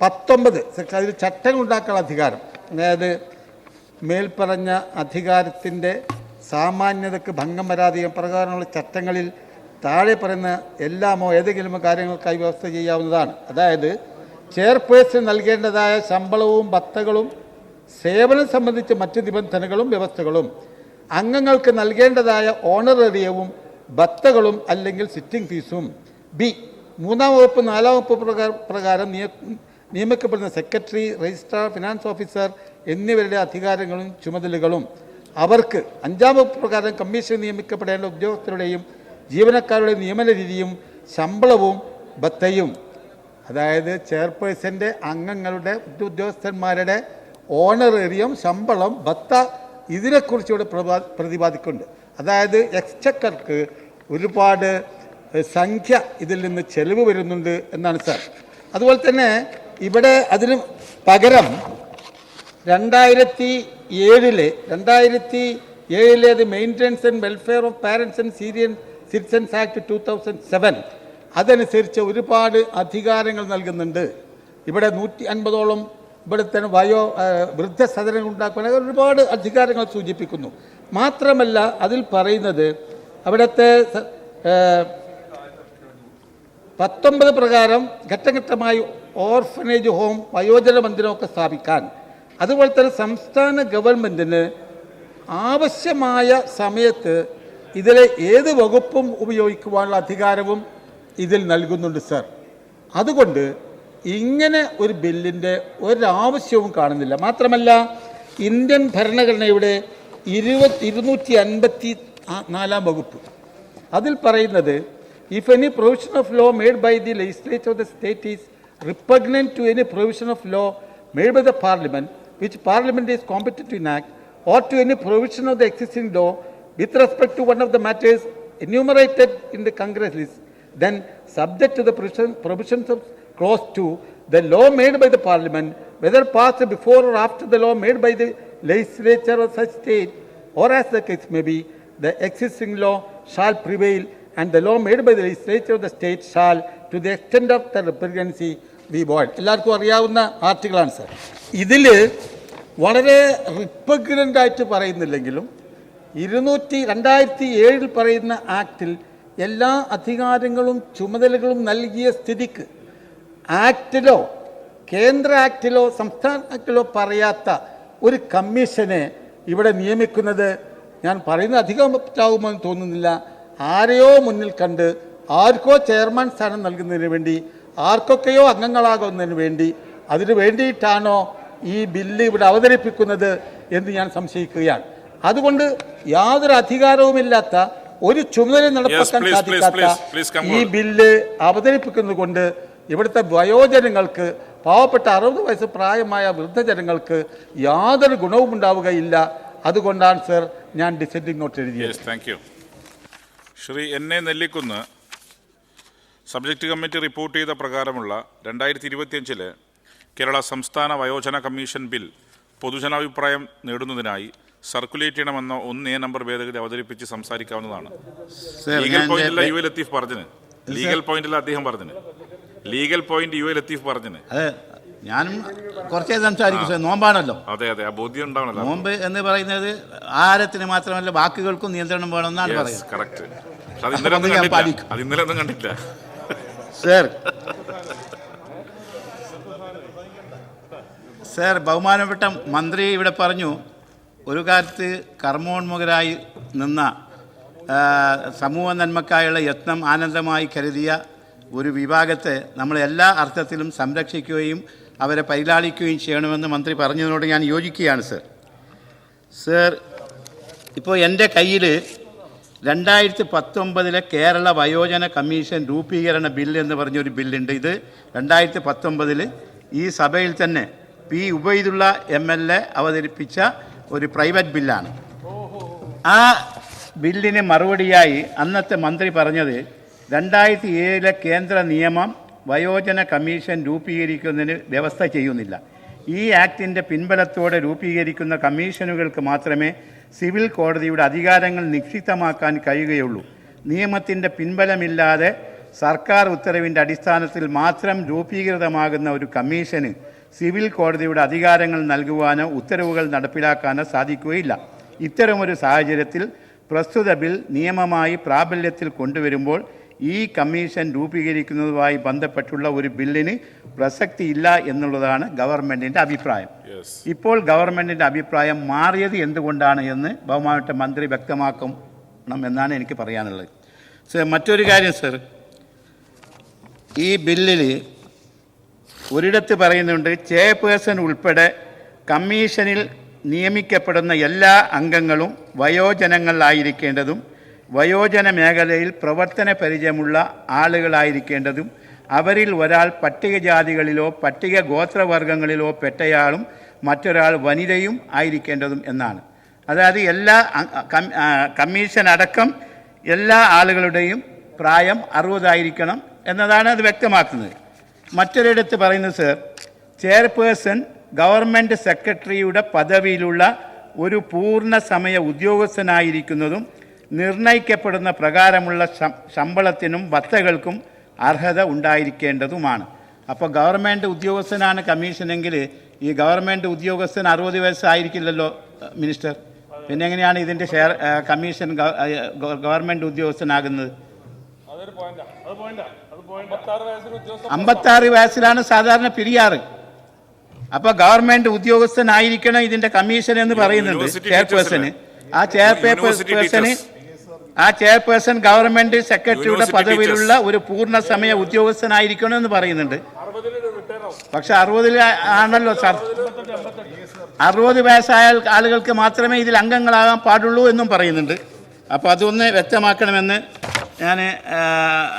19 സെക്ഷൻ അതിൽ ചട്ടങ്ങൾ ഉണ്ടാക്കാനുള്ള അധികാരം, അതായത് മേൽപ്പറഞ്ഞ അധികാരത്തിൻ്റെ സാമാന്യതയ്ക്ക് ഭംഗം വരാതെ പ്രകാരമുള്ള ചട്ടങ്ങളിൽ താഴെ പറയുന്ന എല്ലാമോ ഏതെങ്കിലും കാര്യങ്ങൾക്കായി വ്യവസ്ഥ ചെയ്യാവുന്നതാണ്. അതായത് ചെയർപേഴ്സൺ നൽകേണ്ടതായ ശമ്പളവും ഭത്തകളും സേവനം സംബന്ധിച്ച മറ്റ് നിബന്ധനകളും വ്യവസ്ഥകളും അംഗങ്ങൾക്ക് നൽകേണ്ടതായ ഓണറേറിയവും ഭത്തകളും അല്ലെങ്കിൽ സിറ്റിംഗ് ഫീസും. ബി 3ാം വകുപ്പ് 4ാം വകുപ്പ് പ്രകാരം നിയമിക്കപ്പെടുന്ന സെക്രട്ടറി, രജിസ്ട്രാർ, ഫിനാൻസ് ഓഫീസർ എന്നിവരുടെ അധികാരങ്ങളും ചുമതലകളും അവർക്ക് 5ാം വകുപ്പ് പ്രകാരം കമ്മീഷൻ നിയമിക്കപ്പെടേണ്ട ഉദ്യോഗസ്ഥരുടെയും ജീവനക്കാരുടെ നിയമന രീതിയും ശമ്പളവും ഭത്തയും, അതായത് ചെയർപേഴ്സൻ്റെ അംഗങ്ങളുടെ ഉദ്യോഗസ്ഥന്മാരുടെ ഓണറേറിയം, ശമ്പളം, ഭത്ത ഇതിനെക്കുറിച്ചുകൂടെ പ്രതിപാദിക്കുന്നുണ്ട്. അതായത് എക്സ്ചക്കർക്ക് ഒരുപാട് സംഖ്യ ഇതിൽ നിന്ന് ചെലവ് വരുന്നുണ്ട് എന്നാണ് സാർ. അതുപോലെ തന്നെ ഇവിടെ അതിന് പകരം 2007 maintenance and welfare of parents and senior citizens act 2007 അതനുസരിച്ച് ഒരുപാട് അധികാരങ്ങൾ നൽകുന്നുണ്ട്. ഇവിടെ 150ഓളം ഇവിടെ തന്നെ വൃദ്ധസദനങ്ങൾ ഉണ്ടാക്കുന്ന ഒരുപാട് അധികാരങ്ങൾ സൂചിപ്പിക്കുന്നു. മാത്രമല്ല അതിൽ പറയുന്നത് അവിടുത്തെ 19 പ്രകാരം ഘട്ടഘട്ടമായി ഓർഫനേജ് ഹോം, വയോജന മന്ദിരമൊക്കെ സ്ഥാപിക്കാൻ, അതുപോലെ തന്നെ സംസ്ഥാന ഗവൺമെൻറ്റിന് ആവശ്യമായ സമയത്ത് ഇതിലെ ഏത് വകുപ്പും ഉപയോഗിക്കുവാനുള്ള അധികാരവും ഇതിൽ നൽകുന്നുണ്ട് സർ. അതുകൊണ്ട് ഇങ്ങനെ ഒരു ബില്ലിൻ്റെ ഒരാവശ്യവും കാണുന്നില്ല. മാത്രമല്ല ഇന്ത്യൻ ഭരണഘടനയുടെ 254ാം വകുപ്പ് അതിൽ പറയുന്നത്, if any provision of law made by the legislature of the state is repugnant to any provision of law made by the parliament which parliament is competent to enact, or to any provision of the existing law with respect to one of the matters enumerated in the Congress list, then subject to the provisions of clause 2, the law made by the parliament, whether passed before or after the law made by the legislature of such state, or as the case may be, the existing law shall prevail, and the law made by the legislature of the state shall, to the extent of the repugnancy, be void. എല്ലാവർക്കും അറിയാവുന്ന ആർട്ടിക്കിളാണ് sir. ഇതിൽ വളരെ റിപ്പഗ്നൻ്റ് ആയിട്ട് പറയുന്നില്ലെങ്കിലും 2007 പറയുന്ന ആക്ടിൽ എല്ലാ അധികാരങ്ങളും ചുമതലകളും നൽകിയ സ്ഥിതിക്ക് ആക്ടിലോ കേന്ദ്ര ആക്ടിലോ സംസ്ഥാന ആക്ടിലോ പറയാത്ത ഒരു കമ്മീഷനെ ഇവിടെ നിയമിക്കുന്നത് ഞാൻ പറയുന്നത് അധികം പറ്റാവുമെന്ന് തോന്നുന്നില്ല. ആരെയോ മുന്നിൽ കണ്ട് ആർക്കോ ചെയർമാൻ സ്ഥാനം നൽകുന്നതിന് വേണ്ടി, ആർക്കൊക്കെയോ അംഗങ്ങളാകുന്നതിന് വേണ്ടി, അതിനു വേണ്ടിയിട്ടാണോ ഈ ബില്ല് ഇവിടെ അവതരിപ്പിക്കുന്നത് എന്ന് ഞാൻ സംശയിക്കുകയാണ്. അതുകൊണ്ട് യാതൊരു അധികാരവുമില്ലാത്ത ഒരു ചുമതല നടപ്പാക്കാൻ സാധിക്കാത്ത ഈ ബില്ല് അവതരിപ്പിക്കുന്നത് കൊണ്ട് ഇവിടുത്തെ വയോജനങ്ങൾക്ക്, പാവപ്പെട്ട 60 വയസ്സ് പ്രായമായ വൃദ്ധജനങ്ങൾക്ക് യാതൊരു ഗുണവും ഉണ്ടാവുകയില്ല. അതുകൊണ്ടാണ് സർ ഞാൻ ഡിസെൻഡിംഗ് നോട്ട് എഴുതിയത്. Thank you. Shri N A. Nellikkunnu subject committee report ചെയ്ത പ്രകാരമുള്ള 2025 കേരള സംസ്ഥാന വയോജന കമ്മീഷൻ ബിൽ പൊതുജനാഭിപ്രായം നേടുന്നതിനായി സർക്കുലേറ്റ് ചെയ്യണമെന്ന 1A നമ്പർ ഭേദഗതി അവതരിപ്പിച്ച് സംസാരിക്കാവുന്നതാണ്. ലീഗൽ പോയിന്റില്ല യു എ ലത്തീഫ് പറഞ്ഞിന്. ലീഗൽ പോയിന്റില്ല അദ്ദേഹം പറഞ്ഞിന്. Legal point U A Latheef പറഞ്ഞിന്. അതെ, ഞാനും കുറച്ചേ സംസാരിക്കും സാർ. നോമ്പാണല്ലോ. അതെ അതെ, ആ ബോധ്യം ഉണ്ടാവണല്ലോ. നോമ്പ് എന്ന് പറയുന്നത് ആഹാരത്തിന് മാത്രമല്ല വാക്കുകൾക്കും നിയന്ത്രണം വേണമെന്നാണ് പറയുന്നത്. കറക്റ്റ്. അത് ഇന്നലെ ഒന്നും കണ്ടില്ല സർ. ബഹുമാനപ്പെട്ട മന്ത്രി ഇവിടെ പറഞ്ഞു, ഒരു കാലത്ത് കർമ്മോന്മുഖരായി നിന്ന സമൂഹ നന്മക്കായുള്ള യത്നം ആനന്ദമായി കരുതിയ ഒരു വിഭാഗത്തെ നമ്മൾ എല്ലാ അർത്ഥത്തിലും സംരക്ഷിക്കുകയും അവരെ പരിലാളിക്കുകയും ചെയ്യണമെന്ന് മന്ത്രി പറഞ്ഞതിനോട് ഞാൻ യോജിക്കുകയാണ് സർ. ഇപ്പോൾ എൻ്റെ കയ്യിൽ 2019 കേരള വയോജന കമ്മീഷൻ രൂപീകരണ ബില്ല് എന്ന് പറഞ്ഞൊരു ബില്ലുണ്ട്. ഇത് 2019 ഈ സഭയിൽ തന്നെ പി ഉബൈദുള്ള MLA അവതരിപ്പിച്ച ഒരു പ്രൈവറ്റ് ബില്ലാണ്. ആ ബില്ലിന് മറുപടിയായി അന്നത്തെ മന്ത്രി പറഞ്ഞത് 2007 കേന്ദ്ര നിയമം വയോജന കമ്മീഷൻ രൂപീകരിക്കുന്നതിന് വ്യവസ്ഥ ചെയ്യുന്നില്ല. ഈ ആക്ടിൻ്റെ പിൻബലത്തോടെ രൂപീകരിക്കുന്ന കമ്മീഷനുകൾക്ക് മാത്രമേ സിവിൽ കോടതിയുടെ അധികാരങ്ങൾ നിക്ഷിപ്തമാക്കാൻ കഴിയുകയുള്ളൂ. നിയമത്തിൻ്റെ പിൻബലമില്ലാതെ സർക്കാർ ഉത്തരവിൻ്റെ അടിസ്ഥാനത്തിൽ മാത്രം രൂപീകൃതമാകുന്ന ഒരു കമ്മീഷന് സിവിൽ കോടതിയുടെ അധികാരങ്ങൾ നൽകുവാനോ ഉത്തരവുകൾ നടപ്പിലാക്കാനോ സാധിക്കുകയില്ല. ഇത്തരമൊരു സാഹചര്യത്തിൽ പ്രസ്തുത ബിൽ നിയമമായി പ്രാബല്യത്തിൽ കൊണ്ടുവരുമ്പോൾ ഈ കമ്മീഷൻ രൂപീകരിക്കുന്നതുമായി ബന്ധപ്പെട്ടുള്ള ഒരു ബില്ലിന് പ്രസക്തിയില്ല എന്നുള്ളതാണ് ഗവൺമെൻറ്റിൻ്റെ അഭിപ്രായം. ഇപ്പോൾ ഗവൺമെൻറ്റിൻ്റെ അഭിപ്രായം മാറിയത് എന്തുകൊണ്ടാണ് എന്ന് ബഹുമാനപ്പെട്ട മന്ത്രി വ്യക്തമാക്കണം എന്നാണ് എനിക്ക് പറയാനുള്ളത്. സർ, മറ്റൊരു കാര്യം സർ, ഈ ബില്ലിൽ ഒരിടത്ത് പറയുന്നുണ്ട്, ചെയർപേഴ്സൺ ഉൾപ്പെടെ കമ്മീഷനിൽ നിയമിക്കപ്പെടുന്ന എല്ലാ അംഗങ്ങളും വയോജനങ്ങളായിരിക്കേണ്ടതും വയോജന മേഖലയിൽ പ്രവർത്തന പരിചയമുള്ള ആളുകളായിരിക്കേണ്ടതും അവരിൽ ഒരാൾ പട്ടികജാതികളിലോ പട്ടിക ഗോത്രവർഗങ്ങളിലോ പെട്ടയാളും മറ്റൊരാൾ വനിതയും ആയിരിക്കേണ്ടതും എന്നാണ്. അതായത് എല്ലാ കമ്മീഷൻ അടക്കം എല്ലാ ആളുകളുടെയും പ്രായം 60 ആയിരിക്കണം എന്നതാണ് അത് വ്യക്തമാക്കുന്നത്. മറ്റൊരിടത്ത് പറയുന്നത് സർ, ചെയർപേഴ്സൺ ഗവൺമെൻറ് സെക്രട്ടറിയുടെ പദവിയിലുള്ള ഒരു പൂർണ്ണ സമയ ഉദ്യോഗസ്ഥനായിരിക്കുന്നതും നിർണയിക്കപ്പെടുന്ന പ്രകാരമുള്ള ശമ്പളത്തിനും ഭത്തകൾക്കും അർഹത ഉണ്ടായിരിക്കേണ്ടതുമാണ്. അപ്പോൾ ഗവൺമെൻറ് ഉദ്യോഗസ്ഥനാണ് കമ്മീഷനെങ്കിൽ ഈ ഗവൺമെൻറ് ഉദ്യോഗസ്ഥൻ 60 വയസ്സായിരിക്കില്ലല്ലോ മിനിസ്റ്റർ. പിന്നെ എങ്ങനെയാണ് ഇതിൻ്റെ കമ്മീഷൻ ഗവൺമെൻറ് ഉദ്യോഗസ്ഥനാകുന്നത്? 56 വയസ്സിലാണ് സാധാരണ പിരിയാറ്. അപ്പോൾ ഗവൺമെൻറ് ഉദ്യോഗസ്ഥനായിരിക്കണം ഇതിൻ്റെ കമ്മീഷൻ എന്ന് പറയുന്നുണ്ട് ചെയർപേഴ്സണ്. ആ ചെയർപേഴ്സൺ ഗവൺമെൻറ് സെക്രട്ടറിയുടെ പദവിയിലുള്ള ഒരു പൂർണ്ണ സമയ ഉദ്യോഗസ്ഥനായിരിക്കണം എന്ന് പറയുന്നുണ്ട്. പക്ഷെ 60 ആണല്ലോ സാർ. 60 വയസ്സായ ആളുകൾക്ക് മാത്രമേ ഇതിൽ അംഗങ്ങളാകാൻ പാടുള്ളൂ എന്നും പറയുന്നുണ്ട്. അപ്പോൾ അതൊന്ന് വ്യക്തമാക്കണമെന്ന് ഞാൻ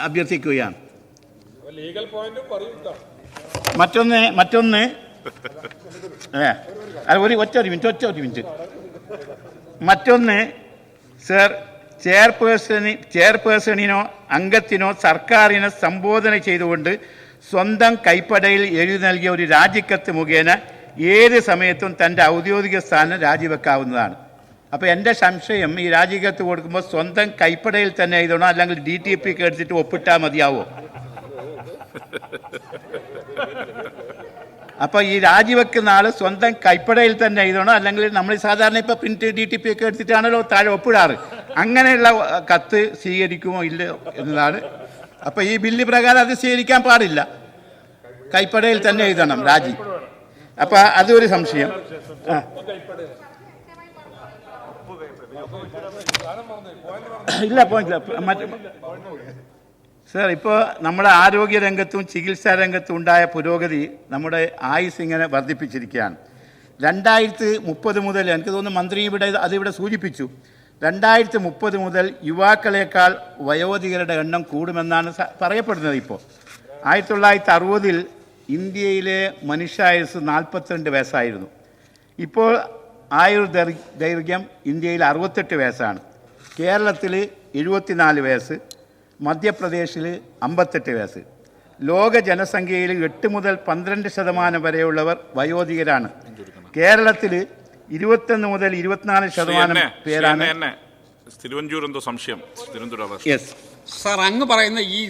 അഭ്യർത്ഥിക്കുകയാണ്. മറ്റൊന്ന് ഒറ്റ മിനിറ്റ് മറ്റൊന്ന് സർ, ചെയർപേഴ്സണിനോ അംഗത്തിനോ സർക്കാരിനെ സംബോധന ചെയ്തുകൊണ്ട് സ്വന്തം കൈപ്പടയിൽ എഴുതി നൽകിയ ഒരു രാജിക്കത്ത് മുഖേന ഏത് സമയത്തും തൻ്റെ ഔദ്യോഗിക സ്ഥാനം രാജിവെക്കാവുന്നതാണ്. അപ്പോൾ എൻ്റെ സംശയം, ഈ രാജിക്കത്ത് കൊടുക്കുമ്പോൾ സ്വന്തം കൈപ്പടയിൽ തന്നെ എഴുതണോ അല്ലെങ്കിൽ DTP എടുത്തിട്ട് ഒപ്പിട്ടാൽ മതിയാവോ? അപ്പോൾ ഈ രാജിവെക്കുന്ന ആൾ സ്വന്തം കൈപ്പടയിൽ തന്നെ എഴുതണോ അല്ലെങ്കിൽ നമ്മൾ സാധാരണ ഇപ്പോൾ പ്രിന്റ് DTP എടുത്തിട്ടാണല്ലോ താഴെ ഒപ്പിടാറ്. അങ്ങനെയുള്ള കത്ത് സ്വീകരിക്കുമോ ഇല്ലയോ എന്നതാണ്. അപ്പോൾ ഈ ബില്ല് പ്രകാരം അത് സ്വീകരിക്കാൻ പാടില്ല, കൈപ്പടയിൽ തന്നെ എഴുതണം രാജി. അപ്പോൾ അതൊരു സംശയം. ഇല്ല സർ, ഇപ്പോൾ നമ്മുടെ ആരോഗ്യ രംഗത്തും ചികിത്സാ രംഗത്തും ഉണ്ടായ പുരോഗതി നമ്മുടെ ആയുസ് ഇങ്ങനെ വർദ്ധിപ്പിച്ചിരിക്കുകയാണ്. 2030 മുതൽ, എനിക്ക് തോന്നുന്നു മന്ത്രി അതിവിടെ സൂചിപ്പിച്ചു, 2030 മുതൽ യുവാക്കളേക്കാൾ വയോധികരുടെ എണ്ണം കൂടുമെന്നാണ് പറയപ്പെടുന്നത്. ഇപ്പോൾ 1960 ഇന്ത്യയിലെ മനുഷ്യായുസ് 42 വയസ്സായിരുന്നു. ഇപ്പോൾ ആയുർദൈർഘ്യം ഇന്ത്യയിൽ 68 വയസ്സാണ്. കേരളത്തിൽ 74 വയസ്സ്, മധ്യപ്രദേശിൽ 58 വയസ്സ്. ലോക ജനസംഖ്യയിൽ 8 മുതൽ 12% വരെയുള്ളവർ വയോധികരാണ്. കേരളത്തിൽ 21 മുതൽ 24% പേരാണ്. തിരുവഞ്ചൂർ എന്തോ സംശയം. യെസ് സാർ, അങ്ങ് പറയുന്ന ഈ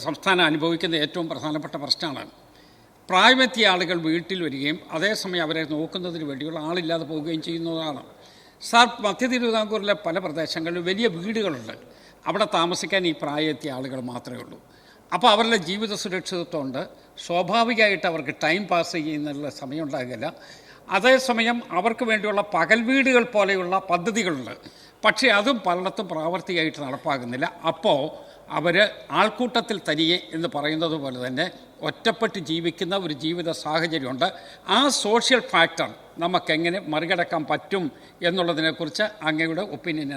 സംസ്ഥാനം അനുഭവിക്കുന്ന ഏറ്റവും പ്രധാനപ്പെട്ട പ്രശ്നമാണ് പ്രായമെത്തിയ ആളുകൾ വീട്ടിൽ വരികയും അതേസമയം അവരെ നോക്കുന്നതിന് വേണ്ടിയുള്ള ആളില്ലാതെ പോവുകയും ചെയ്യുന്നതാണ്. സാർ, മധ്യ തിരുവിതാംകൂറിലെ പല പ്രദേശങ്ങളിലും വലിയ വീടുകളുണ്ട്. അവിടെ താമസിക്കാൻ ഈ പ്രായമെത്തിയ ആളുകൾ മാത്രമേ ഉള്ളൂ. അപ്പോൾ അവരുടെ ജീവിത സുരക്ഷിതത്വം ഉണ്ട്. സ്വാഭാവികമായിട്ട് അവർക്ക് ടൈം പാസ് ചെയ്യുന്നതിനുള്ള സമയം ഉണ്ടാകില്ല. അതേസമയം അവർക്ക് വേണ്ടിയുള്ള പകൽ വീടുകൾ പോലെയുള്ള പദ്ധതികളുണ്ട്. പക്ഷേ അതും പലയിടത്തും പ്രാവർത്തികമായിട്ട് നടപ്പാകുന്നില്ല. അപ്പോൾ അവർ ആൾക്കൂട്ടത്തിൽ തനിയെ എന്ന് പറയുന്നത് പോലെ തന്നെ ഒറ്റപ്പെട്ട് ജീവിക്കുന്ന ഒരു ജീവിത സാഹചര്യമുണ്ട്. ആ സോഷ്യൽ ഫാക്ടർ നമുക്കെങ്ങനെ മറികടക്കാൻ പറ്റും എന്നുള്ളതിനെക്കുറിച്ച് അങ്ങയുടെ ഒപ്പീനിയൻ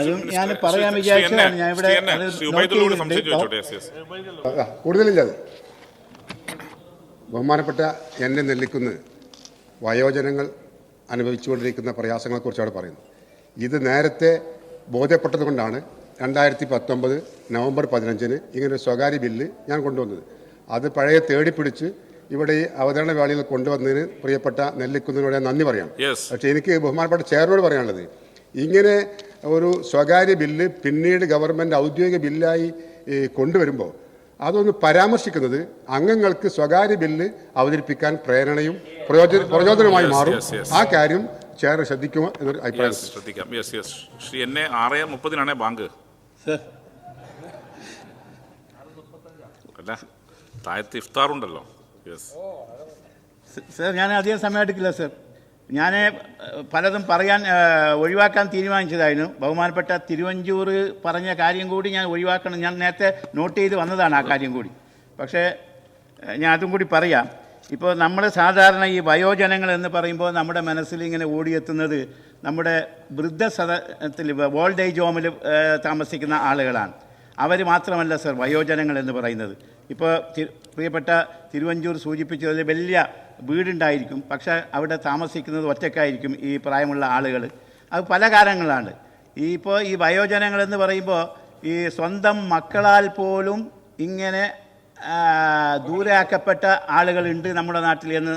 അതും ഞാൻ പറയാൻ വിചാരിച്ചതാണ്. ഞാൻ ഇവിടെ കൂടുതലില്ല. ബഹുമാനപ്പെട്ട എന്നെ നെല്ലിക്കുന്ന് വയോജനങ്ങൾ അനുഭവിച്ചുകൊണ്ടിരിക്കുന്ന പ്രയാസങ്ങളെക്കുറിച്ചാണ് പറയുന്നത്. ഇത് നേരത്തെ ബോധ്യപ്പെട്ടതുകൊണ്ടാണ് 2019 നവംബർ 15 ഇങ്ങനൊരു സ്വകാര്യ ബില്ല് ഞാൻ കൊണ്ടുവന്നത്. അത് പഴയ തേടിപ്പിടിച്ച് ഇവിടെ ഈ അവതരണ വേളയിൽ കൊണ്ടുവന്നതിന് പ്രിയപ്പെട്ട നെല്ലിക്കുന്നിനോട് ഞാൻ നന്ദി പറയാം. പക്ഷേ എനിക്ക് ബഹുമാനപ്പെട്ട ചെയറിനോട് പറയാനുള്ളത്, ഇങ്ങനെ ഒരു സ്വകാര്യ ബില്ല് പിന്നീട് ഗവൺമെൻറ് ഔദ്യോഗിക ബില്ലായി കൊണ്ടുവരുമ്പോൾ അതൊന്ന് പരാമർശിക്കുന്നത് അംഗങ്ങൾക്ക് സ്വകാര്യ ബില്ല് അവതരിപ്പിക്കാൻ പ്രേരണയും പ്രചോദനമായി മാറും. ആ കാര്യം ചെയർ ശ്രദ്ധിക്കുമോ എന്നൊരു അഭിപ്രായം. ശ്രദ്ധിക്കാം. ശ്രീ എന്നെ 6:30 ബാങ്ക് അല്ല, താഴത്ത് ഇഫ്താറുണ്ടല്ലോ. സർ, ഞാൻ അധികം സമയം എടുക്കില്ല സർ. ഞാൻ പലതും പറയാൻ ഒഴിവാക്കാൻ തീരുമാനിച്ചതായിരുന്നു. ബഹുമാനപ്പെട്ട തിരുവഞ്ചൂർ പറഞ്ഞ കാര്യം കൂടി ഞാൻ ഒഴിവാക്കണം. ഞാൻ നേരത്തെ നോട്ട് ചെയ്ത് വന്നതാണ് ആ കാര്യം കൂടി. പക്ഷേ ഞാൻ അതും കൂടി പറയാം. ഇപ്പോൾ നമ്മൾ സാധാരണ ഈ വയോജനങ്ങൾ എന്ന് പറയുമ്പോൾ നമ്മുടെ മനസ്സിൽ ഇങ്ങനെ ഓടിയെത്തുന്നത് നമ്മുടെ വൃദ്ധസദനത്തിൽ ഓൾഡ് ഏജ് ഹോമിൽ താമസിക്കുന്ന ആളുകളാണ്. അവർ മാത്രമല്ല സർ വയോജനങ്ങൾ എന്ന് പറയുന്നത്. ഇപ്പോൾ പ്രിയപ്പെട്ട തിരുവഞ്ചൂർ സൂചിപ്പിച്ചതിൽ വലിയ വീടുണ്ടായിരിക്കും, പക്ഷേ അവിടെ താമസിക്കുന്നത് ഒറ്റയ്ക്കായിരിക്കും ഈ പ്രായമുള്ള ആളുകൾ. അത് പല കാരണങ്ങളാണ്. ഇപ്പോൾ ഈ വയോജനങ്ങളെന്ന് പറയുമ്പോൾ ഈ സ്വന്തം മക്കളാൽ പോലും ഇങ്ങനെ ദൂരെയാക്കപ്പെട്ട ആളുകളുണ്ട് നമ്മുടെ നാട്ടിൽ എന്ന്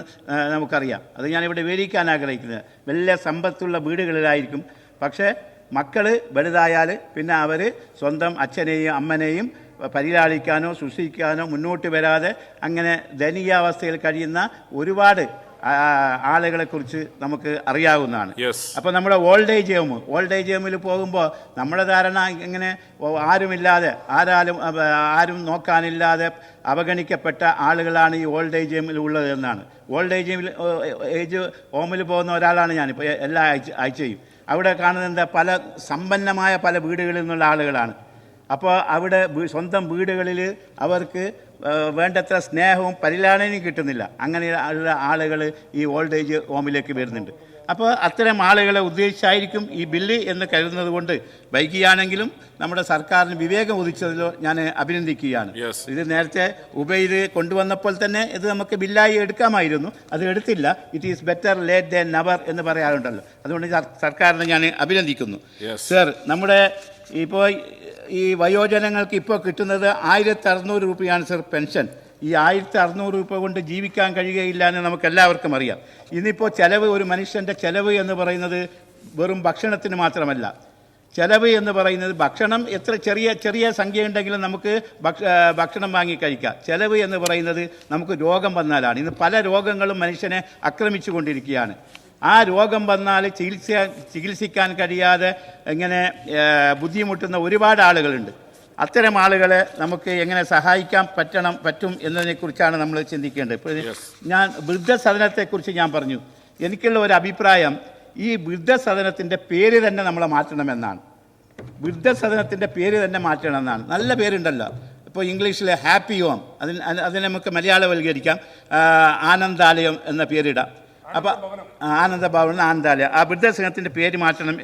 നമുക്കറിയാം. അത് ഞാനിവിടെ വിവരിക്കാൻ ആഗ്രഹിക്കുന്നത്. വലിയ സമ്പത്തുള്ള വീടുകളിലായിരിക്കും, പക്ഷേ മക്കൾ വലുതായാൽ പിന്നെ അവർ സ്വന്തം അച്ഛനെയും അമ്മനെയും പരിലാളിക്കാനോ ശുശ്രൂഷിക്കാനോ മുന്നോട്ട് വരാതെ അങ്ങനെ ദയനീയാവസ്ഥയിൽ കഴിയുന്ന ഒരുപാട് ആളുകളെക്കുറിച്ച് നമുക്ക് അറിയാവുന്നതാണ്. അപ്പോൾ നമ്മുടെ ഓൾഡ് ഏജ് ഹോമിൽ പോകുമ്പോൾ നമ്മുടെ ധാരണ ഇങ്ങനെ ആരുമില്ലാതെ ആരും നോക്കാനില്ലാതെ അവഗണിക്കപ്പെട്ട ആളുകളാണ് ഈ ഓൾഡ് ഏജ് ഹോമിൽ ഉള്ളത് എന്നാണ്. ഓൾഡ് ഏജ് ഹോമിൽ പോകുന്ന ഒരാളാണ് ഞാനിപ്പോൾ എല്ലാ ആഴ്ചയും. അവിടെ കാണുന്നത് പല സമ്പന്നമായ പല വീടുകളിൽ നിന്നുള്ള ആളുകളാണ്. അപ്പോൾ അവിടെ സ്വന്തം വീടുകളിൽ അവർക്ക് വേണ്ടത്ര സ്നേഹവും പരിലാളനയും കിട്ടുന്നില്ല. അങ്ങനെയുള്ള ആളുകൾ ഈ ഓൾഡ് ഏജ് ഹോമിലേക്ക് വരുന്നുണ്ട്. അപ്പോൾ അത്തരം ആളുകളെ ഉദ്ദേശിച്ചായിരിക്കും ഈ ബില്ല് എന്ന് കരുതുന്നത് കൊണ്ട് വൈകിയാണെങ്കിലും നമ്മുടെ സർക്കാരിന് വിവേകം ഉദിച്ചതിലോ ഞാൻ അഭിനന്ദിക്കുകയാണ്. ഇത് നേരത്തെ ഉപയിൽ കൊണ്ടുവന്നപ്പോൾ തന്നെ ഇത് നമുക്ക് ബില്ലായി എടുക്കാമായിരുന്നു, അത് എടുത്തില്ല. It is better late than never എന്ന് പറയാറുണ്ടല്ലോ. അതുകൊണ്ട് സർക്കാരിനെ ഞാൻ അഭിനന്ദിക്കുന്നു. സർ, നമ്മുടെ ഇപ്പോൾ ഈ വയോജനങ്ങൾക്ക് ഇപ്പോൾ കിട്ടുന്നത് 1600 രൂപയാണ് സർ പെൻഷൻ. ഈ 1600 രൂപ കൊണ്ട് ജീവിക്കാൻ കഴിയുകയില്ല എന്ന് നമുക്ക് എല്ലാവർക്കും അറിയാം. ഇന്നിപ്പോൾ ചിലവ്, ഒരു മനുഷ്യൻ്റെ ചിലവ് എന്ന് പറയുന്നത് വെറും ഭക്ഷണത്തിന് മാത്രമല്ല. ചിലവ് എന്ന് പറയുന്നത് ഭക്ഷണം എത്ര ചെറിയ സംഖ്യ ഉണ്ടെങ്കിലും നമുക്ക് ഭക്ഷണം വാങ്ങി കഴിക്കാം. ചിലവ് എന്ന് പറയുന്നത് നമുക്ക് രോഗം വന്നാലാണ്. ഇന്ന് പല രോഗങ്ങളും മനുഷ്യനെ ആക്രമിച്ചു കൊണ്ടിരിക്കുകയാണ്. ആ രോഗം വന്നാൽ ചികിത്സിക്കാൻ കഴിയാതെ ഇങ്ങനെ ബുദ്ധിമുട്ടുന്ന ഒരുപാട് ആളുകളുണ്ട്. അത്തരം ആളുകളെ നമുക്ക് എങ്ങനെ സഹായിക്കാൻ പറ്റും എന്നതിനെക്കുറിച്ചാണ് നമ്മൾ ചിന്തിക്കേണ്ടത്. ഇപ്പോൾ ഞാൻ വൃദ്ധസദനത്തെക്കുറിച്ച് ഞാൻ പറഞ്ഞു. എനിക്കുള്ള ഒരു അഭിപ്രായം, ഈ വൃദ്ധസദനത്തിൻ്റെ പേര് തന്നെ നമ്മൾ മാറ്റണമെന്നാണ്. വൃദ്ധസദനത്തിൻ്റെ പേര് തന്നെ മാറ്റണമെന്നാണ്. നല്ല പേരുണ്ടല്ലോ. ഇപ്പോൾ ഇംഗ്ലീഷിൽ ഹാപ്പി ഹോം, അതിന് നമുക്ക് മലയാളവൽക്കരിക്കാം, ആനന്ദാലയം എന്ന പേരിടാം. അപ്പോൾ ആനന്ദഭവൻ, ആനന്ദാലയം, ആ വൃദ്ധസദനത്തിൻ്റെ പേര് മാറ്റണം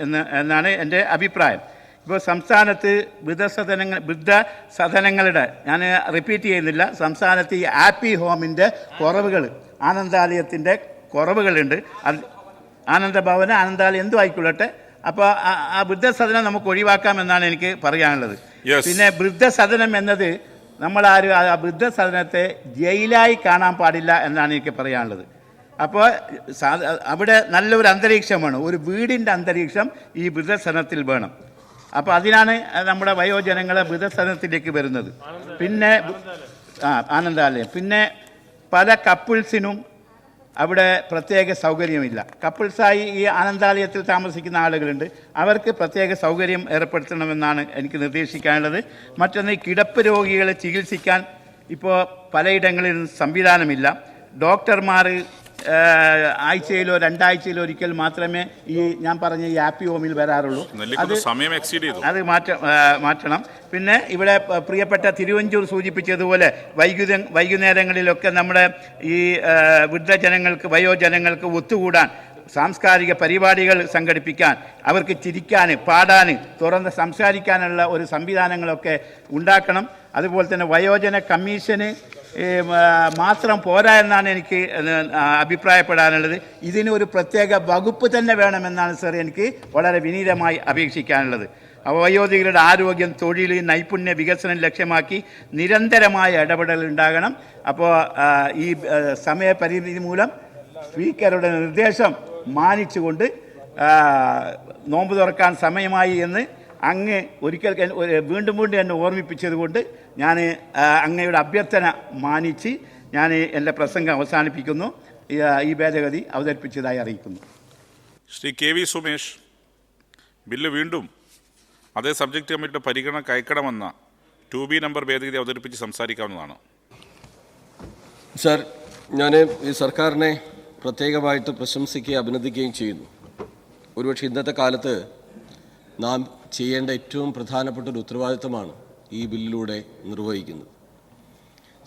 എന്നാണ് എൻ്റെ അഭിപ്രായം. ഇപ്പോൾ സംസ്ഥാനത്ത് വൃദ്ധസദനങ്ങളുടെ, ഞാൻ റിപ്പീറ്റ് ചെയ്യുന്നില്ല, സംസ്ഥാനത്ത് ഈ ഹാപ്പി ഹോമിൻ്റെ കുറവുകൾ, ആനന്ദാലയത്തിൻ്റെ കുറവുകളുണ്ട്. ആനന്ദഭവൻ, ആനന്ദാലയം എന്തും ആയിക്കൊള്ളട്ടെ. അപ്പോൾ ആ വൃദ്ധസദനം നമുക്ക് ഒഴിവാക്കാമെന്നാണ് എനിക്ക് പറയാനുള്ളത്. പിന്നെ വൃദ്ധസദനം എന്നത് നമ്മളാരും ആ വൃദ്ധസദനത്തെ ജയിലായി കാണാൻ പാടില്ല എന്നാണ് എനിക്ക് പറയാനുള്ളത്. അപ്പോൾ അവിടെ നല്ലൊരു അന്തരീക്ഷം വേണം, ഒരു വീടിൻ്റെ അന്തരീക്ഷം ഈ വൃദ്ധസദനത്തിൽ വേണം. അപ്പോൾ അതിനാണ് നമ്മുടെ വയോജനങ്ങളെ വൃദ്ധസദനത്തിലേക്ക് വരുന്നത്. പിന്നെ ആനന്ദാലയം, പിന്നെ പല കപ്പിൾസിനും അവിടെ പ്രത്യേക സൗകര്യമില്ല. കപ്പിൾസായി ഈ ആനന്ദാലയത്തിൽ താമസിക്കുന്ന ആളുകളുണ്ട്, അവർക്ക് പ്രത്യേക സൗകര്യം ഏർപ്പെടുത്തണമെന്നാണ് എനിക്ക് നിർദ്ദേശിക്കാനുള്ളത്. മറ്റൊന്ന്, കിടപ്പ് രോഗികളെ ചികിത്സിക്കാൻ ഇപ്പോൾ പലയിടങ്ങളിലും സംവിധാനമില്ല. ഡോക്ടർമാർ ആഴ്ചയിലോ 2 ആഴ്ചയിലോ ഒരിക്കൽ മാത്രമേ ഈ ഞാൻ പറഞ്ഞ ഈ ആപ്പി ഹോമിൽ വരാറുള്ളൂ. അത് മാറ്റണം. പിന്നെ ഇവിടെ പ്രിയപ്പെട്ട തിരുവഞ്ചൂർ സൂചിപ്പിച്ചതുപോലെ വൈകുന്നേരങ്ങളിലൊക്കെ നമ്മുടെ ഈ വൃദ്ധജനങ്ങൾക്ക്, വയോജനങ്ങൾക്ക് ഒത്തുകൂടാൻ സാംസ്കാരിക പരിപാടികൾ സംഘടിപ്പിക്കാൻ, അവർക്ക് ചിരിക്കാൻ, പാടാൻ, തുറന്ന് സംസാരിക്കാനുള്ള ഒരു സംവിധാനങ്ങളൊക്കെ ഉണ്ടാക്കണം. അതുപോലെ തന്നെ വയോജന കമ്മീഷന് മാത്രം പോരാ എന്നാണ് എനിക്ക് അഭിപ്രായപ്പെടാനുള്ളത്. ഇതിന് ഒരു പ്രത്യേക വകുപ്പ് തന്നെ വേണമെന്നാണ് സർ എനിക്ക് വളരെ വിനീതമായി അപേക്ഷിക്കാനുള്ളത്. വയോധികരുടെ ആരോഗ്യം, തൊഴിൽ, നൈപുണ്യ വികസനം ലക്ഷ്യമാക്കി നിരന്തരമായ ഇടപെടൽ ഉണ്ടാകണം. അപ്പോൾ ഈ സമയപരിമിതി മൂലം സ്പീക്കറുടെ നിർദ്ദേശം മാനിച്ചുകൊണ്ട് നോമ്പ് തുറക്കാൻ സമയമായി എന്ന് അങ്ങ് ഒരിക്കൽ വീണ്ടും എന്നെ ഓർമ്മിപ്പിച്ചത് കൊണ്ട് ഞാൻ അങ്ങയുടെ അഭ്യർത്ഥന മാനിച്ച് ഞാൻ എൻ്റെ പ്രസംഗം അവസാനിപ്പിക്കുന്നു. ഈ ഭേദഗതി അവതരിപ്പിച്ചതായി അറിയിക്കുന്നു. ശ്രീ KV സുമേഷ്, ബില്ല് വീണ്ടും അതേ സബ്ജക്റ്റ് കമ്മിറ്റിയുടെ പരിഗണനയ്ക്ക് അയക്കണമെന്ന 2B നമ്പർ ഭേദഗതി അവതരിപ്പിച്ച് സംസാരിക്കാവുന്നതാണ്. സർ, ഞാൻ ഈ സർക്കാരിനെ പ്രത്യേകമായിട്ട് പ്രശംസിക്കുകയും അഭിനന്ദിക്കുകയും ചെയ്യുന്നു. ഒരുപക്ഷെ ഇന്നത്തെ കാലത്ത് നാം ചെയ്യേണ്ട ഏറ്റവും പ്രധാനപ്പെട്ട ഒരു ഉത്തരവാദിത്തമാണ് ഈ ബില്ലിലൂടെ നിർവഹിക്കുന്നത്.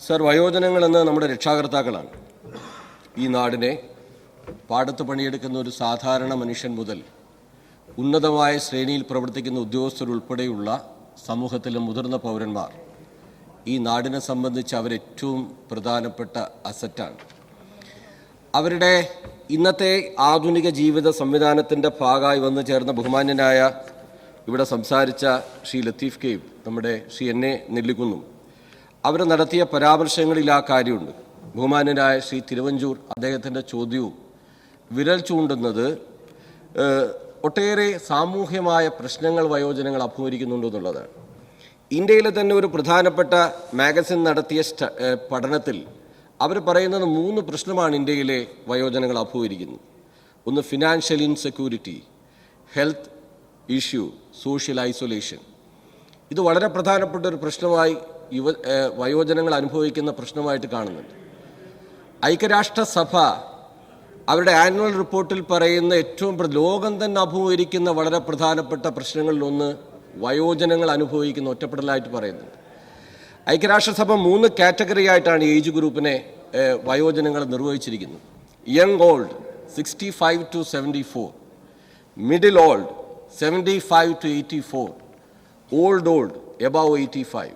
സർ, വയോജനങ്ങളെന്ന് നമ്മുടെ രക്ഷാകർത്താക്കളാണ്. ഈ നാടിനെ പാടത്ത് പണിയെടുക്കുന്ന ഒരു സാധാരണ മനുഷ്യൻ മുതൽ ഉന്നതമായ ശ്രേണിയിൽ പ്രവർത്തിക്കുന്ന ഉദ്യോഗസ്ഥരുൾപ്പെടെയുള്ള സമൂഹത്തിലെ മുതിർന്ന പൗരന്മാർ ഈ നാടിനെ സംബന്ധിച്ച് അവരേറ്റവും പ്രധാനപ്പെട്ട അസറ്റാണ്. അവരുടെ ഇന്നത്തെ ആധുനിക ജീവിത സംവിധാനത്തിൻ്റെ ഭാഗമായി വന്നു ചേർന്ന ബഹുമാന്യനായ ഇവിടെ സംസാരിച്ച ശ്രീ ലത്തീഫ് കെയും നമ്മുടെ ശ്രീ NA നെല്ലിക്കുന്നും അവർ നടത്തിയ പരാമർശങ്ങളിൽ ആ കാര്യമുണ്ട്. ബഹുമാന്യനായ ശ്രീ തിരുവഞ്ചൂർ അദ്ദേഹത്തിൻ്റെ ചോദ്യവും വിരൽ ചൂണ്ടുന്നത് ഒട്ടേറെ സാമൂഹ്യമായ പ്രശ്നങ്ങൾ വയോജനങ്ങൾ അഭിമുഖീകരിക്കുന്നുണ്ടെന്നുള്ളതാണ്. ഇന്ത്യയിലെ തന്നെ ഒരു പ്രധാനപ്പെട്ട മാഗസിൻ നടത്തിയ പഠനത്തിൽ അവർ പറയുന്നത് 3 പ്രശ്നമാണ് ഇന്ത്യയിലെ വയോജനങ്ങൾ അഭിമുഖീകരിക്കുന്നത്. ഒന്ന് financial insecurity, health issue, social isolation. ഇത് വളരെ പ്രധാനപ്പെട്ട ഒരു പ്രശ്നമായി വയോജനങ്ങൾ അനുഭവിക്കുന്ന പ്രശ്നമായിട്ട് കാണുന്നുണ്ട്. ഐക്യരാഷ്ട്രസഭ അവരുടെ ആനുവൽ റിപ്പോർട്ടിൽ പറയുന്ന ഏറ്റവും ലോകം തന്നെ അഭിമുഖീകരിക്കുന്ന വളരെ പ്രധാനപ്പെട്ട പ്രശ്നങ്ങളിലൊന്ന് വയോജനങ്ങൾ അനുഭവിക്കുന്ന ഒറ്റപ്പെടലായിട്ട് പറയുന്നുണ്ട്. ഐക്യരാഷ്ട്രസഭ 3 കാറ്റഗറി ആയിട്ടാണ് ഏജ് ഗ്രൂപ്പിനെ വയോജനങ്ങൾ നിർവഹിച്ചിരിക്കുന്നത്. Young old 65 to 74, middle old 75 to 84, old above 85.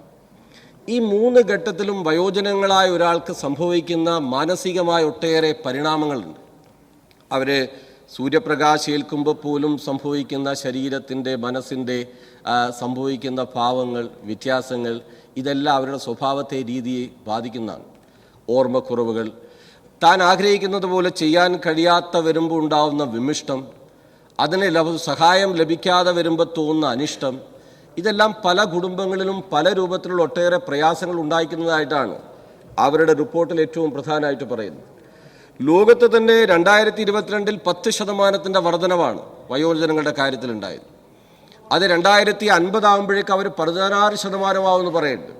ഈ 3 ഘട്ടത്തിലും വയോജനങ്ങളായ ഒരാൾക്ക് സംഭവിക്കുന്ന മാനസികമായ ഒട്ടേറെ പരിണാമങ്ങളുണ്ട്. അവർ സൂര്യപ്രകാശം ഏൽക്കുമ്പോൾ പോലും സംഭവിക്കുന്ന ശരീരത്തിൻ്റെ, മനസ്സിൻ്റെ സംഭവിക്കുന്ന ഭാവങ്ങൾ, വ്യത്യാസങ്ങൾ, ഇതെല്ലാം അവരുടെ സ്വഭാവത്തെ, രീതിയെ ബാധിക്കുന്നതാണ്. ഓർമ്മക്കുറവുകൾ, താൻ ആഗ്രഹിക്കുന്നത് പോലെ ചെയ്യാൻ കഴിയാത്ത വരുമ്പോൾ ഉണ്ടാകുന്ന വിമിഷ്ടം, അതിന് സഹായം ലഭിക്കാതെ വരുമ്പോൾ തോന്നുന്ന അനിഷ്ടം, ഇതെല്ലാം പല കുടുംബങ്ങളിലും പല രൂപത്തിലുള്ള ഒട്ടേറെ പ്രയാസങ്ങൾ ഉണ്ടായിരിക്കുന്നതായിട്ടാണ് അവരുടെ റിപ്പോർട്ടിൽ ഏറ്റവും പ്രധാനമായിട്ട് പറയുന്നത്. ലോകത്ത് തന്നെ 2022 10% വർധനവാണ് വയോജനങ്ങളുടെ കാര്യത്തിലുണ്ടായത്. അത് 2050 ആകുമ്പോഴേക്ക് അവർ 16% പറയുന്നുണ്ട്.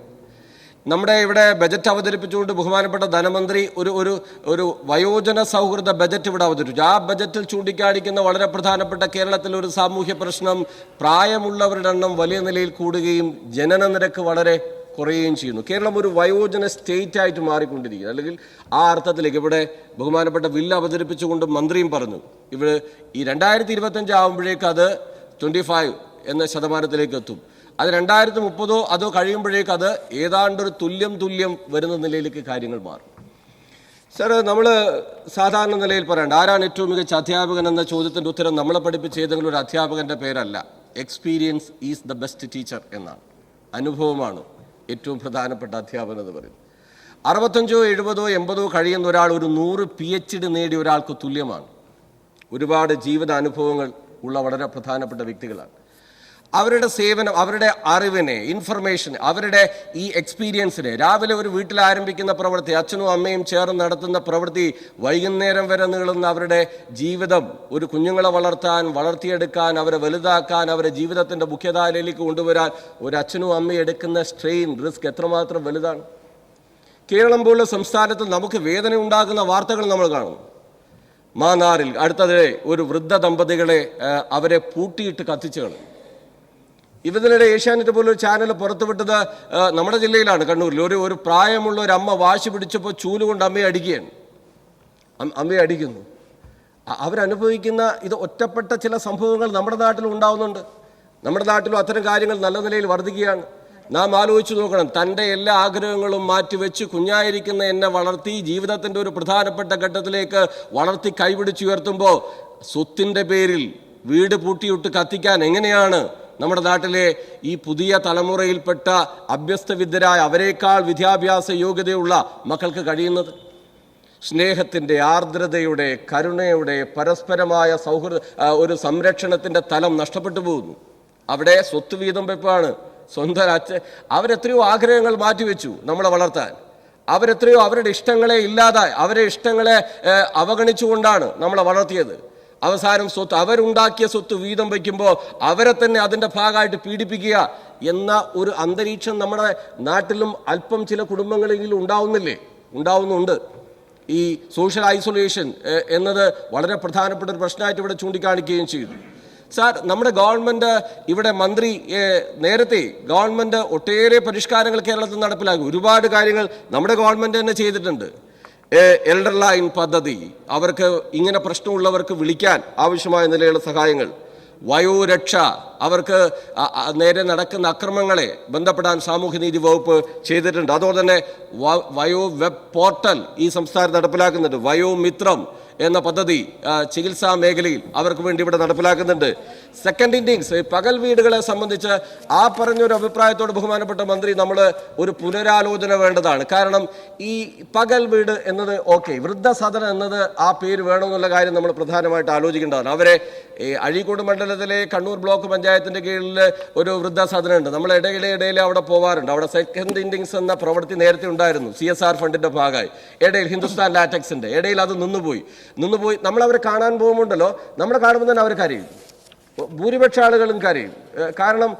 നമ്മുടെ ഇവിടെ ബജറ്റ് അവതരിപ്പിച്ചുകൊണ്ട് ബഹുമാനപ്പെട്ട ധനമന്ത്രി ഒരു വയോജന സൗഹൃദ ബജറ്റ് ഇവിടെ അവതരിപ്പിച്ചു. ആ ബജറ്റിൽ ചൂണ്ടിക്കാണിക്കുന്ന വളരെ പ്രധാനപ്പെട്ട കേരളത്തിലെ ഒരു സാമൂഹ്യ പ്രശ്നം, പ്രായമുള്ളവരുടെ എണ്ണം വലിയ നിലയിൽ കൂടുകയും ജനന നിരക്ക് വളരെ കുറയുകയും ചെയ്യുന്നു. കേരളം ഒരു വയോജന സ്റ്റേറ്റ് ആയിട്ട് മാറിക്കൊണ്ടിരിക്കുക. അല്ലെങ്കിൽ ആ അർത്ഥത്തിലേക്ക് ഇവിടെ ബഹുമാനപ്പെട്ട ബില്ല് അവതരിപ്പിച്ചുകൊണ്ട് മന്ത്രിയും പറഞ്ഞു, ഇവിടെ ഈ 2025 ആകുമ്പോഴേക്ക് അത് 25 എന്ന ശതമാനത്തിലേക്ക് എത്തും. അത് 2030 അതോ കഴിയുമ്പോഴേക്ക് അത് ഏതാണ്ടൊരു തുല്യം വരുന്ന നിലയിലേക്ക് കാര്യങ്ങൾ മാറും. സാർ, നമ്മൾ സാധാരണ നിലയിൽ പറയണ്ട ആരാണ് ഏറ്റവും മികച്ച അധ്യാപകൻ എന്ന ചോദ്യത്തിൻ്റെ ഉത്തരം നമ്മളെ പഠിപ്പിച്ച ഏതെങ്കിലും ഒരു അധ്യാപകൻ്റെ പേരല്ല. Experience is the best teacher എന്നാണ്. അനുഭവമാണ് ഏറ്റവും പ്രധാനപ്പെട്ട അധ്യാപനം എന്ന് പറയുന്നത്. 65, 70, 80 കഴിയുന്ന ഒരാൾ ഒരു 100 PhD നേടിയ ഒരാൾക്ക് തുല്യമാണ്. ഒരുപാട് ജീവിത അനുഭവങ്ങൾ ഉള്ള വളരെ പ്രധാനപ്പെട്ട വ്യക്തികളാണ്. അവരുടെ സേവനം, അവരുടെ അറിവിനെ, ഇൻഫർമേഷൻ, അവരുടെ ഈ എക്സ്പീരിയൻസിനെ, രാവിലെ ഒരു വീട്ടിൽ ആരംഭിക്കുന്ന പ്രവൃത്തി, അച്ഛനും അമ്മയും ചേർന്ന് നടത്തുന്ന പ്രവൃത്തി, വൈകുന്നേരം വരെ നീളുന്ന അവരുടെ ജീവിതം, ഒരു കുഞ്ഞുങ്ങളെ വളർത്തിയെടുക്കാൻ, അവരെ വലുതാക്കാൻ, അവരെ ജീവിതത്തിൻ്റെ മുഖ്യധാരയിലേക്ക് കൊണ്ടുവരാൻ ഒരു അച്ഛനും അമ്മയും എടുക്കുന്ന സ്ട്രെയിൻ, റിസ്ക് എത്രമാത്രം വലുതാണ്. കേരളം പോലുള്ള സംസ്ഥാനത്ത് നമുക്ക് വേദന ഉണ്ടാകുന്ന വാർത്തകൾ നമ്മൾ കാണുന്നു. മാന്നാറിൽ അടുത്തതിടെ ഒരു വൃദ്ധ ദമ്പതികളെ അവരെ പൂട്ടിയിട്ട് കത്തിച്ചു കളഞ്ഞു. ഇതിനിടെ ഏഷ്യാനെറ്റ് പോലൊരു ചാനൽ പുറത്തുവിട്ടത് നമ്മുടെ ജില്ലയിലാണ്, കണ്ണൂരിൽ. ഒരു പ്രായമുള്ള ഒരു അമ്മ വാശി പിടിച്ചപ്പോൾ ചൂലുകൊണ്ട് അമ്മയെ അടിക്കുകയാണ്. അമ്മയെ അടിക്കുന്നു. അവരനുഭവിക്കുന്ന ഇത് ഒറ്റപ്പെട്ട ചില സംഭവങ്ങൾ നമ്മുടെ നാട്ടിലും ഉണ്ടാവുന്നുണ്ട്. നമ്മുടെ നാട്ടിലും അത്തരം കാര്യങ്ങൾ നല്ല നിലയിൽ വർദ്ധിക്കുകയാണ്. നാം ആലോചിച്ച് നോക്കണം. തൻ്റെ എല്ലാ ആഗ്രഹങ്ങളും മാറ്റിവെച്ച് കുഞ്ഞായിരിക്കുന്ന എന്നെ വളർത്തി ജീവിതത്തിൻ്റെ ഒരു പ്രധാനപ്പെട്ട ഘട്ടത്തിലേക്ക് വളർത്തി കൈപിടിച്ചുയർത്തുമ്പോൾ സ്വത്തിൻ്റെ പേരിൽ വീട് പൂട്ടിയിട്ട് കത്തിക്കാൻ എങ്ങനെയാണ് നമ്മുടെ നാട്ടിലെ ഈ പുതിയ തലമുറയിൽപ്പെട്ട അഭ്യസ്തവിദ്യരായ, അവരെക്കാൾ വിദ്യാഭ്യാസ യോഗ്യതയുള്ള മക്കൾക്ക് കഴിയുന്നത്? സ്നേഹത്തിൻ്റെ, ആർദ്രതയുടെ, കരുണയുടെ, പരസ്പരമായ ഒരു സംരക്ഷണത്തിൻ്റെ തലം നഷ്ടപ്പെട്ടു പോകുന്നു. അവിടെ സ്വത്ത് വീതം വെപ്പാണ്. സ്വന്തം അച്ഛൻ അവരെത്രയോ ആഗ്രഹങ്ങൾ മാറ്റിവെച്ചു നമ്മളെ വളർത്താൻ. അവരെത്രയോ അവരുടെ ഇഷ്ടങ്ങളെ ഇല്ലാതായി, അവരെ ഇഷ്ടങ്ങളെ അവഗണിച്ചുകൊണ്ടാണ് നമ്മളെ വളർത്തിയത്. അവസാനം സ്വത്ത്, അവരുണ്ടാക്കിയ സ്വത്ത് വീതം വയ്ക്കുമ്പോൾ അവരെ തന്നെ അതിൻ്റെ ഭാഗമായിട്ട് പീഡിപ്പിക്കുക എന്ന ഒരു അന്തരീക്ഷം നമ്മുടെ നാട്ടിലും അല്പം ചില കുടുംബങ്ങളെങ്കിലും ഉണ്ടാവുന്നുണ്ട്. ഈ സോഷ്യൽ ഐസൊലേഷൻ എന്നത് വളരെ പ്രധാനപ്പെട്ട ഒരു പ്രശ്നമായിട്ട് ഇവിടെ ചൂണ്ടിക്കാണിക്കുകയും ചെയ്തു. സാർ, നമ്മുടെ ഗവൺമെൻറ്, ഇവിടെ മന്ത്രി നേരത്തെ ഗവൺമെൻറ് ഒട്ടേറെ പരിഷ്കാരങ്ങൾ കേരളത്തിൽ നടപ്പിലാക്കി. ഒരുപാട് കാര്യങ്ങൾ നമ്മുടെ ഗവൺമെൻറ് തന്നെ ചെയ്തിട്ടുണ്ട്. എൽഡർ ലൈൻ പദ്ധതി, അവർക്ക് ഇങ്ങനെ പ്രശ്നമുള്ളവർക്ക് വിളിക്കാൻ ആവശ്യമായ നിലയിലുള്ള സഹായങ്ങൾ, വയോരക്ഷ, അവർക്ക് നേരെ നടക്കുന്ന അക്രമങ്ങളെ ബന്ധപ്പെടാൻ സാമൂഹ്യനീതി വകുപ്പ് ചെയ്തിട്ടുണ്ട്. അതുപോലെ തന്നെ വയോ വെബ് പോർട്ടൽ ഈ സംസ്ഥാനം നടപ്പിലാക്കുന്നുണ്ട്. വയോമിത്രം എന്ന പദ്ധതി ചികിത്സാ മേഖലയിൽ അവർക്ക് വേണ്ടി ഇവിടെ നടപ്പിലാക്കുന്നുണ്ട്. സെക്കൻഡ് ഇന്നിങ്സ്, പകൽ വീടുകളെ സംബന്ധിച്ച് ആ പറഞ്ഞൊരു അഭിപ്രായത്തോട് ബഹുമാനപ്പെട്ട മന്ത്രി നമ്മൾ ഒരു പുനരാലോചന വേണ്ടതാണ്. കാരണം ഈ പകൽ വീട് എന്നത് വൃദ്ധസദനം എന്നത് ആ പേര് വേണമെന്നുള്ള കാര്യം നമ്മൾ പ്രധാനമായിട്ട് ആലോചിക്കേണ്ടതാണ്. അവരെ അഴീക്കോട് മണ്ഡലത്തിലെ കണ്ണൂർ ബ്ലോക്ക് പഞ്ചായത്തിൻ്റെ കീഴിൽ ഒരു വൃദ്ധസദനം ഉണ്ട്. നമ്മൾ ഇടയിൽ അവിടെ പോവാറുണ്ട്. അവിടെ സെക്കൻഡ് ഇന്നിങ്സ് എന്ന പ്രവൃത്തി നേരത്തെ ഉണ്ടായിരുന്നു, CSR ഫണ്ടിൻ്റെ ഭാഗമായി. ഇടയിൽ ഹിന്ദുസ്ഥാൻ ലാറ്റക്സിൻ്റെ ഇടയിൽ അത് നിന്നുപോയി. നമ്മളവരെ കാണാൻ പോകുമ്പോണ്ടല്ലോ, നമ്മളെ കാണുമ്പോൾ തന്നെ അവർ കരയും. ഭൂരിപക്ഷ ആളുകളും കരയും. കാരണം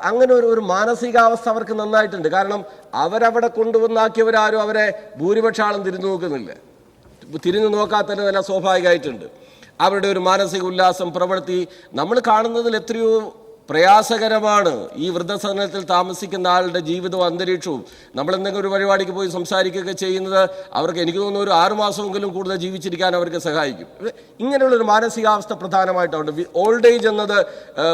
അങ്ങനെ ഒരു മാനസികാവസ്ഥ അവർക്ക് നന്നായിട്ടുണ്ട്. കാരണം അവരവിടെ കൊണ്ടുവന്നാക്കിയവരാരും അവരെ ഭൂരിപക്ഷ ആളും തിരിഞ്ഞു നോക്കാത്തതിന് നല്ല സ്വാഭാവികമായിട്ടുണ്ട്. അവരുടെ ഒരു മാനസിക ഉല്ലാസം, പ്രവൃത്തി നമ്മൾ കാണുന്നതിൽ എത്രയോ പ്രയാസകരമാണ് ഈ വൃദ്ധസദനത്തിൽ താമസിക്കുന്ന ആളുടെ ജീവിതവും അന്തരീക്ഷവും. നമ്മൾ എന്തെങ്കിലും ഒരു പരിപാടിക്ക് പോയി സംസാരിക്കുകയൊക്കെ ചെയ്യുന്നത് അവർക്ക്, എനിക്ക് തോന്നുന്നു, ഒരു 6 മാസമെങ്കിലും കൂടുതൽ ജീവിച്ചിരിക്കാൻ അവർക്ക് സഹായിക്കും. ഇങ്ങനെയുള്ളൊരു മാനസികാവസ്ഥ പ്രധാനമായിട്ടുണ്ട്. ഓൾഡ് ഏജ് എന്നത്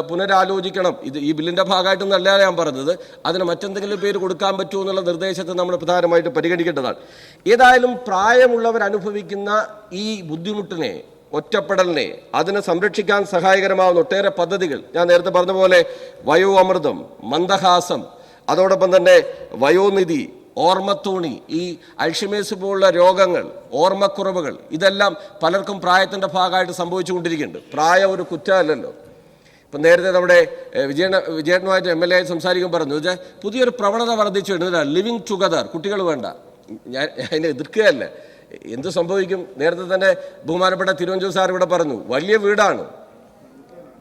പുനരാലോചിക്കണം. ഈ ബില്ലിൻ്റെ ഭാഗമായിട്ടൊന്നല്ല ഞാൻ പറഞ്ഞത്. അതിന് മറ്റെന്തെങ്കിലും പേര് കൊടുക്കാൻ പറ്റുമോ എന്നുള്ള നിർദ്ദേശത്തെ നമ്മൾ പ്രധാനമായിട്ട് പരിഗണിക്കേണ്ടതാണ്. ഏതായാലും പ്രായമുള്ളവർ അനുഭവിക്കുന്ന ഈ ബുദ്ധിമുട്ടിനെ, ഒറ്റപ്പെടലിനെ, അതിനെ സംരക്ഷിക്കാൻ സഹായകരമാവുന്ന ഒട്ടേറെ പദ്ധതികൾ, ഞാൻ നേരത്തെ പറഞ്ഞ പോലെ വയോ അമൃതം, മന്ദഹാസം, അതോടൊപ്പം തന്നെ വയോനിധി, ഓർമ്മത്തോണി, ഈ അൽഷിമേഴ്സ് പോലുള്ള രോഗങ്ങൾ, ഓർമ്മക്കുറവുകൾ, ഇതെല്ലാം പലർക്കും പ്രായത്തിൻ്റെ ഭാഗമായിട്ട് സംഭവിച്ചുകൊണ്ടിരിക്കുന്നുണ്ട്. പ്രായം ഒരു കുറ്റമല്ലല്ലോ. ഇപ്പം നേരത്തെ നമ്മുടെ വിജയനുമായിട്ട് MLA ആയി സംസാരിക്കുമ്പോൾ പറഞ്ഞു വെച്ചാൽ പുതിയൊരു പ്രവണത വർദ്ധിച്ചു വരുന്നത് ലിവിങ് ടുഗദർ, കുട്ടികൾ വേണ്ട. ഞാൻ അതിനെ എതിർക്കുകയല്ല. എന്ത് സംഭവിക്കും? നേരത്തെ തന്നെ ബഹുമാനപ്പെട്ട തിരുവഞ്ചൂർ സാർ ഇവിടെ പറഞ്ഞു, വലിയ വീടാണ്,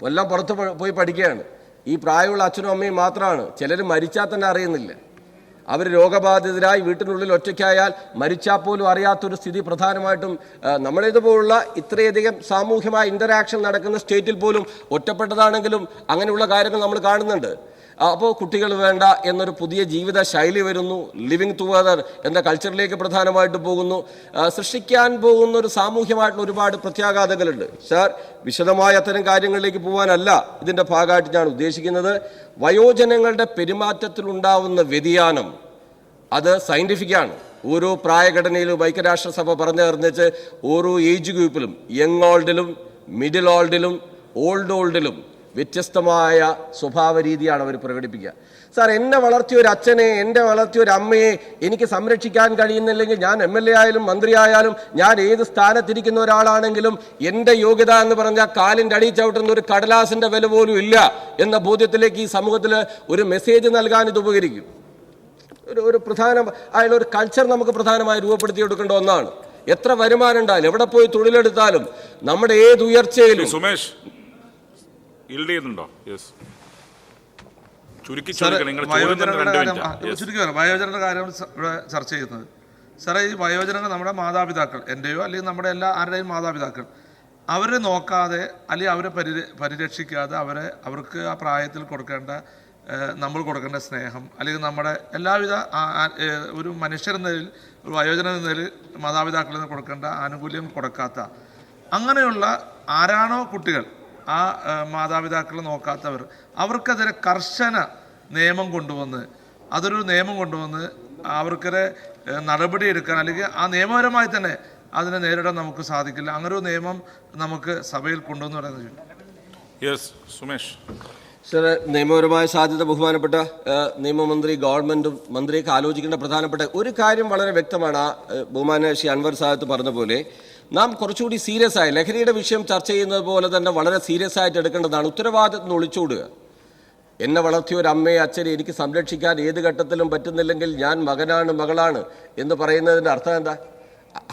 എല്ലാം പുറത്ത് പോയി പഠിക്കുകയാണ്. ഈ പ്രായമുള്ള അച്ഛനും അമ്മയും മാത്രമാണ്. ചിലർ മരിച്ചാൽ തന്നെ അറിയുന്നില്ല. അവർ രോഗബാധിതരായി വീട്ടിനുള്ളിൽ ഒറ്റയ്ക്കായാൽ മരിച്ചാൽ പോലും അറിയാത്തൊരു സ്ഥിതി പ്രധാനമായിട്ടും നമ്മളിതുപോലുള്ള ഇത്രയധികം സാമൂഹ്യമായ ഇൻ്ററാക്ഷൻ നടക്കുന്ന സ്റ്റേറ്റിൽ പോലും ഒറ്റപ്പെട്ടതാണെങ്കിലും അങ്ങനെയുള്ള കാര്യങ്ങൾ നമ്മൾ കാണുന്നുണ്ട്. അപ്പോൾ കുട്ടികൾ വേണ്ട എന്നൊരു പുതിയ ജീവിത ശൈലി വരുന്നു. ലിവിങ് ടുഗദർ എന്ന കൾച്ചറിലേക്ക് പ്രധാനമായിട്ട് പോകുന്നു. സൃഷ്ടിക്കാൻ പോകുന്ന ഒരു സാമൂഹ്യമായിട്ടുള്ള ഒരുപാട് പ്രത്യാഘാതങ്ങളുണ്ട്. സാർ, വിശദമായ അത്തരം കാര്യങ്ങളിലേക്ക് പോകാനല്ല ഇതിൻ്റെ ഭാഗമായിട്ട് ഞാൻ ഉദ്ദേശിക്കുന്നത്. വയോജനങ്ങളുടെ പെരുമാറ്റത്തിലുണ്ടാവുന്ന വ്യതിയാനം അത് സയൻറ്റിഫിക്കാണ്. ഓരോ പ്രായഘടനയിലും ഐക്യരാഷ്ട്രസഭ പറഞ്ഞറിഞ്ഞിട്ട് ഓരോ ഏജ് ഗ്രൂപ്പിലും, യങ് ഓൾഡിലും, മിഡിൽ ഓൾഡിലും, ഓൾഡിലും വ്യത്യസ്തമായ സ്വഭാവ രീതിയാണ് അവർ പ്രകടിപ്പിക്കുക. സാർ, എന്നെ വളർത്തിയ ഒരു അച്ഛനെ, എന്നെ വളർത്തിയ ഒരു അമ്മയെ എനിക്ക് സംരക്ഷിക്കാൻ കഴിയുന്നില്ലെങ്കിൽ ഞാൻ MLA ആയാലും മന്ത്രിയായാലും ഞാൻ ഏത് സ്ഥാനത്തിരിക്കുന്ന ഒരാളാണെങ്കിലും എൻ്റെ യോഗ്യത എന്ന് പറഞ്ഞാൽ കാലിൻ്റെ അടിയിൽ ചവിട്ടുന്ന ഒരു കടലാസിൻ്റെ വില പോലും ഇല്ല എന്ന ബോധ്യത്തിലേക്ക് ഈ സമൂഹത്തിൽ ഒരു മെസ്സേജ് നൽകാൻ ഇത് ഉപകരിക്കും. ഒരു പ്രധാന ആയുള്ള ഒരു കൾച്ചർ നമുക്ക് പ്രധാനമായി രൂപപ്പെടുത്തിയെടുക്കേണ്ട ഒന്നാണ്. എത്ര വരുമാനം ഉണ്ടായാലും എവിടെ പോയി തൊഴിലെടുത്താലും നമ്മുടെ ഏത് ഉയർച്ചയിലും സുമേഷ് വയോജനങ്ങളുടെ കാര്യം ഇവിടെ ചർച്ച ചെയ്യുന്നത്. സാറേ, ഈ വയോജനങ്ങൾ നമ്മുടെ മാതാപിതാക്കൾ, എൻ്റെയോ അല്ലെങ്കിൽ നമ്മുടെ ആരുടെയും മാതാപിതാക്കൾ, അവരെ നോക്കാതെ അല്ലെങ്കിൽ അവരെ പരിരക്ഷിക്കാതെ അവർക്ക് ആ പ്രായത്തിൽ നമ്മൾ കൊടുക്കേണ്ട സ്നേഹം അല്ലെങ്കിൽ നമ്മുടെ എല്ലാവിധ ഒരു മനുഷ്യരെന്ന നിലയിൽ, ഒരു വയോജന എന്ന നിലയിൽ മാതാപിതാക്കളിൽ നിന്ന് കൊടുക്കേണ്ട ആനുകൂല്യം കൊടുക്കാത്ത അങ്ങനെയുള്ള ആരാണോ കുട്ടികൾ, ആ മാതാപിതാക്കളെ നോക്കാത്തവർ, അവർക്കെതിരെ കർശന നിയമം കൊണ്ടുവന്ന് അവർക്കെതിരെ നടപടിയെടുക്കാൻ അല്ലെങ്കിൽ ആ നിയമപരമായി തന്നെ അതിനെ നേരിടാൻ നമുക്ക് സാധിക്കില്ല. അങ്ങനെ ഒരു നിയമം നമുക്ക് സഭയിൽ കൊണ്ടുവന്ന് പറയുന്നത്. സുമേഷ് സർ, നിയമപരമായ സാധ്യത ബഹുമാനപ്പെട്ട നിയമമന്ത്രി, ഗവൺമെൻറ്റും മന്ത്രിയൊക്കെ ആലോചിക്കേണ്ട പ്രധാനപ്പെട്ട ഒരു കാര്യം വളരെ വ്യക്തമാണ്. ബഹുമാന ശ്രീ അൻവർ സാദത്ത് പറഞ്ഞ പോലെ നാം കുറച്ചുകൂടി സീരിയസ് ആയി ലഹരിയുടെ വിഷയം ചർച്ച ചെയ്യുന്നത് പോലെ തന്നെ വളരെ സീരിയസ് ആയിട്ട് എടുക്കേണ്ടതാണ്. ഉത്തരവാദിത്തം ഒളിച്ചോടുക. എന്നെ വളർത്തിയ ഒരു അമ്മയെ, അച്ഛനെ എനിക്ക് സംരക്ഷിക്കാൻ ഏത് ഘട്ടത്തിലും പറ്റുന്നില്ലെങ്കിൽ ഞാൻ മകനാണ്, മകളാണ് എന്ന് പറയുന്നതിൻ്റെ അർത്ഥം എന്താ?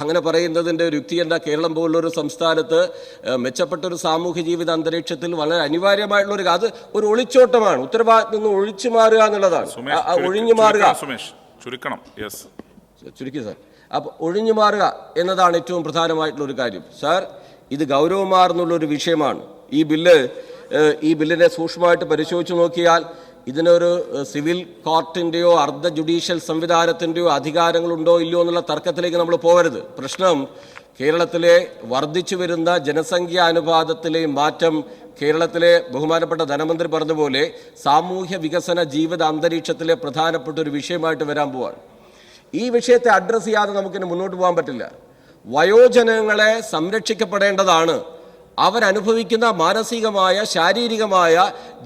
അങ്ങനെ പറയുന്നതിൻ്റെ ഒരു യുക്തി എന്താ? കേരളം പോലുള്ളൊരു സംസ്ഥാനത്ത് മെച്ചപ്പെട്ടൊരു സാമൂഹ്യ ജീവിത അന്തരീക്ഷത്തിൽ വളരെ അനിവാര്യമായിട്ടുള്ളൊരു അത് ഒരു ഒളിച്ചോട്ടമാണ്. ഉത്തരവാദിത്തത്തിൽ നിന്ന് ഒഴിച്ചു മാറുക എന്നുള്ളതാണ്. ഒഴിഞ്ഞു മാറുക. ചുരുക്കി സാർ. അപ്പോൾ ഒഴിഞ്ഞു മാറുക എന്നതാണ് ഏറ്റവും പ്രധാനമായിട്ടുള്ളൊരു കാര്യം. സാർ, ഇത് ഗൗരവമാർന്നുള്ളൊരു വിഷയമാണ്. ഈ ബില്ലിനെ സൂക്ഷ്മമായിട്ട് പരിശോധിച്ച് നോക്കിയാൽ ഇതിനൊരു സിവിൽ കോർട്ടിൻ്റെയോ അർദ്ധ ജുഡീഷ്യൽ സംവിധാനത്തിൻ്റെയോ അധികാരങ്ങളുണ്ടോ ഇല്ലയോ എന്നുള്ള തർക്കത്തിലേക്ക് നമ്മൾ പോകരുത്. പ്രശ്നം കേരളത്തിലെ വർദ്ധിച്ചു വരുന്ന ജനസംഖ്യാ അനുപാതത്തിലെ മാറ്റം, കേരളത്തിലെ ബഹുമാനപ്പെട്ട ധനമന്ത്രി പറഞ്ഞതുപോലെ സാമൂഹ്യ വികസന ജീവിത അന്തരീക്ഷത്തിലെ പ്രധാനപ്പെട്ട ഒരു വിഷയമായിട്ട് വരാൻ പോവാണ്. ഈ വിഷയത്തെ അഡ്രസ്സ് ചെയ്യാതെ നമുക്കിന് മുന്നോട്ട് പോകാൻ പറ്റില്ല. വയോജനങ്ങളെ സംരക്ഷിക്കപ്പെടേണ്ടതാണ്. അവരനുഭവിക്കുന്ന മാനസികമായ, ശാരീരികമായ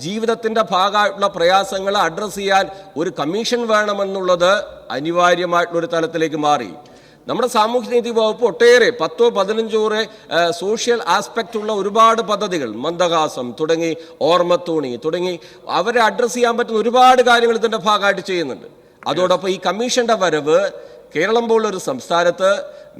ജീവിതത്തിൻ്റെ ഭാഗമായിട്ടുള്ള പ്രയാസങ്ങളെ അഡ്രസ്സ് ചെയ്യാൻ ഒരു കമ്മീഷൻ വേണമെന്നുള്ളത് അനിവാര്യമായിട്ടുള്ളൊരു തലത്തിലേക്ക് മാറി. നമ്മുടെ സാമൂഹ്യനീതി വകുപ്പ് ഒട്ടേറെ 10-15 സോഷ്യൽ ആസ്പെക്റ്റ് ഉള്ള ഒരുപാട് പദ്ധതികൾ, മന്ദഹാസം തുടങ്ങി, ഓർമ്മത്തോണി തുടങ്ങി അവരെ അഡ്രസ്സ് ചെയ്യാൻ പറ്റുന്ന ഒരുപാട് കാര്യങ്ങൾ ഇതിൻ്റെ ഭാഗമായിട്ട് ചെയ്യുന്നുണ്ട്. അതോടൊപ്പം ഈ കമ്മീഷന്റെ വരവ് കേരളം പോലുള്ളൊരു സംസ്ഥാനത്ത്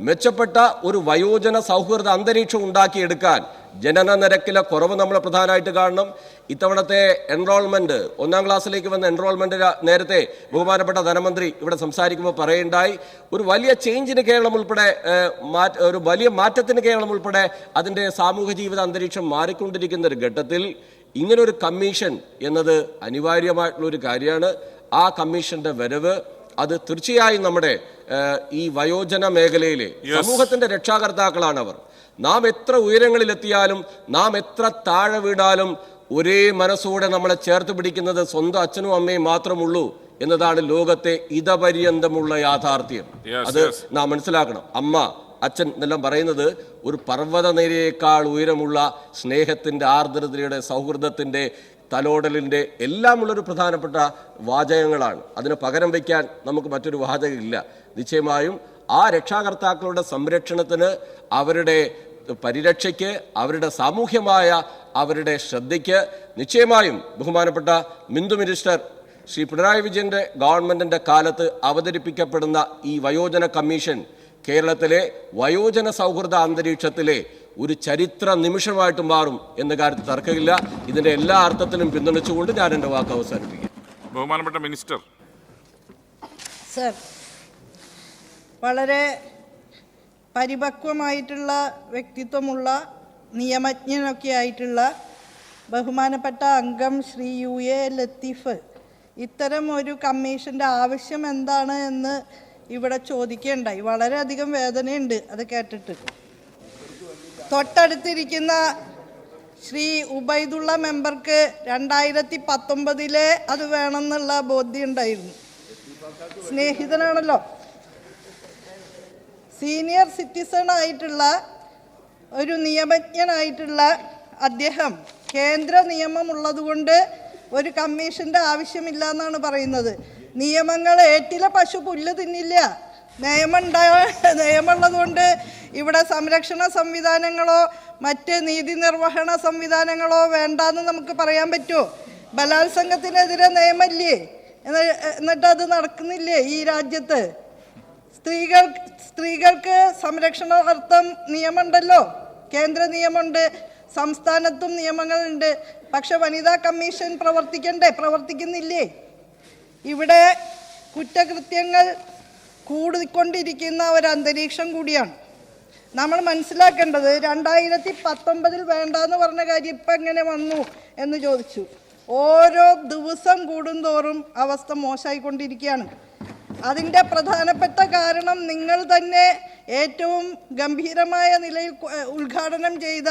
മെച്ചപ്പെട്ട ഒരു വയോജന സൗഹൃദ അന്തരീക്ഷം ഉണ്ടാക്കിയെടുക്കാൻ ജനന നിരക്കിലെ കുറവ് നമ്മൾ പ്രധാനമായിട്ട് കാണണം. ഇത്തവണത്തെ എൻറോൾമെൻറ്റ്, 1ാം ക്ലാസ്സിലേക്ക് വന്ന എൻറോൾമെൻറ്റ് നേരത്തെ ബഹുമാനപ്പെട്ട ധനമന്ത്രി ഇവിടെ സംസാരിക്കുമ്പോൾ പറയുണ്ടായി, ഒരു വലിയ ചേഞ്ചിന് കേരളം ഉൾപ്പെടെ, ഒരു വലിയ മാറ്റത്തിന് കേരളം ഉൾപ്പെടെ അതിൻ്റെ സാമൂഹ്യ ജീവിത അന്തരീക്ഷം മാറിക്കൊണ്ടിരിക്കുന്ന ഒരു ഘട്ടത്തിൽ ഇങ്ങനൊരു കമ്മീഷൻ എന്നത് അനിവാര്യമായിട്ടുള്ളൊരു കാര്യമാണ്. ആ കമ്മീഷന്റെ വരവ് അത് തീർച്ചയായും നമ്മുടെ ഈ വയോജന മേഖലയിലെ സമൂഹത്തിന്റെ രക്ഷാകർത്താക്കളാണ് അവർ. നാം എത്ര ഉയരങ്ങളിലെത്തിയാലും, നാം എത്ര താഴെ വീണാലും ഒരേ മനസ്സോടെ നമ്മളെ ചേർത്ത് പിടിക്കുന്നത് സ്വന്തം അച്ഛനും അമ്മയും മാത്രമുള്ളൂ എന്നതാണ് ലോകത്തെ ഇതപര്യന്തമുള്ള യാഥാർത്ഥ്യം. അത് നാം മനസ്സിലാക്കണം. അമ്മ, അച്ഛൻ എന്നെല്ലാം പറയുന്നത് ഒരു പർവ്വതനിരയേക്കാൾ ഉയരമുള്ള സ്നേഹത്തിൻ്റെ, ആർദ്രതയുടെ, സൗഹൃദത്തിൻ്റെ, തലോടലിൻ്റെ എല്ലാമുള്ളൊരു പ്രധാനപ്പെട്ട വാചകങ്ങളാണ്. അതിന് പകരം വയ്ക്കാൻ നമുക്ക് മറ്റൊരു വാചകമില്ല. നിശ്ചയമായും ആ രക്ഷാകർത്താക്കളുടെ സംരക്ഷണത്തിന്, അവരുടെ പരിരക്ഷയ്ക്ക്, അവരുടെ സാമൂഹ്യമായ അവരുടെ ശ്രദ്ധയ്ക്ക് നിശ്ചയമായും ബഹുമാനപ്പെട്ട മിന്ദു മിനിസ്റ്റർ ശ്രീ പിണറായി വിജയൻ്റെ ഗവൺമെൻറ്റിൻ്റെ കാലത്ത് അവതരിപ്പിക്കപ്പെടുന്ന ഈ വയോജന കമ്മീഷൻ കേരളത്തിലെ വയോജന സൗഹൃദ അന്തരീക്ഷത്തിലെ ഒരു ചരിത്ര നിമിഷമായിട്ട് മാറും എന്ന കാര്യത്തിൽ തർക്കമില്ല. ഇതിൻ്റെ എല്ലാ അർത്ഥത്തിലും പിന്തുണച്ചുകൊണ്ട് ഞാൻ എൻ്റെ വാക്ക് അവസാനിപ്പിക്കും. ബഹുമാനപ്പെട്ട മിനിസ്റ്റർ. സർ, വളരെ പരിപക്വമായിട്ടുള്ള വ്യക്തിത്വമുള്ള, നിയമജ്ഞനൊക്കെ ആയിട്ടുള്ള ബഹുമാനപ്പെട്ട അംഗം ശ്രീ UA ലത്തീഫ് ഇത്തരം ഒരു കമ്മീഷൻ്റെ ആവശ്യം എന്താണ് എന്ന് ഇവിടെ ചോദിക്കുകയുണ്ടായി. വളരെയധികം വേദനയുണ്ട് അത് കേട്ടിട്ട്. തൊട്ടടുത്തിരിക്കുന്ന ശ്രീ ഉബൈദുള്ള മെമ്പർക്ക് 2019 അത് വേണമെന്നുള്ള ബോധ്യമുണ്ടായിരുന്നു. സ്നേഹിതനാണല്ലോ. സീനിയർ സിറ്റിസൺ ആയിട്ടുള്ള ഒരു നിയമജ്ഞനായിട്ടുള്ള അദ്ദേഹം കേന്ദ്ര നിയമം ഉള്ളതുകൊണ്ട് ഒരു കമ്മീഷൻ്റെ ആവശ്യമില്ല എന്നാണ് പറയുന്നത്. നിയമങ്ങൾ ഏറ്റിലെ പശു പുല്ല് തിന്നില്ല. നിയമമുള്ളതുകൊണ്ട് ഇവിടെ സംരക്ഷണ സംവിധാനങ്ങളോ മറ്റ് നീതി നിർവഹണ സംവിധാനങ്ങളോ വേണ്ടാന്ന് നമുക്ക് പറയാൻ പറ്റുമോ? ബലാത്സംഗത്തിനെതിരെ നിയമമില്ലേ? എന്നിട്ട് അത് നടക്കുന്നില്ലേ ഈ രാജ്യത്ത്? സ്ത്രീകൾക്ക് സംരക്ഷണാർത്ഥം നിയമമുണ്ടല്ലോ, കേന്ദ്ര നിയമമുണ്ട്, സംസ്ഥാനത്തും നിയമങ്ങളുണ്ട്. പക്ഷെ വനിതാ കമ്മീഷൻ പ്രവർത്തിക്കണ്ടേ? പ്രവർത്തിക്കുന്നില്ലേ? ഇവിടെ കുറ്റകൃത്യങ്ങൾ കൂടിക്കൊണ്ടിരിക്കുന്ന ഒരു അന്തരീക്ഷം കൂടിയാണ്. നമ്മൾ മനസ്സിലാക്കേണ്ടത് 2019 വേണ്ടാന്ന് പറഞ്ഞ കാര്യം ഇപ്പം എങ്ങനെ വന്നു എന്ന് ചോദിച്ചു. ഓരോ ദിവസം കൂടുന്തോറും അവസ്ഥ മോശമായിക്കൊണ്ടിരിക്കുകയാണ്. അതിൻ്റെ പ്രധാനപ്പെട്ട കാരണം നിങ്ങൾ തന്നെ ഏറ്റവും ഗംഭീരമായ നിലയിൽ ഉദ്ഘാടനം ചെയ്ത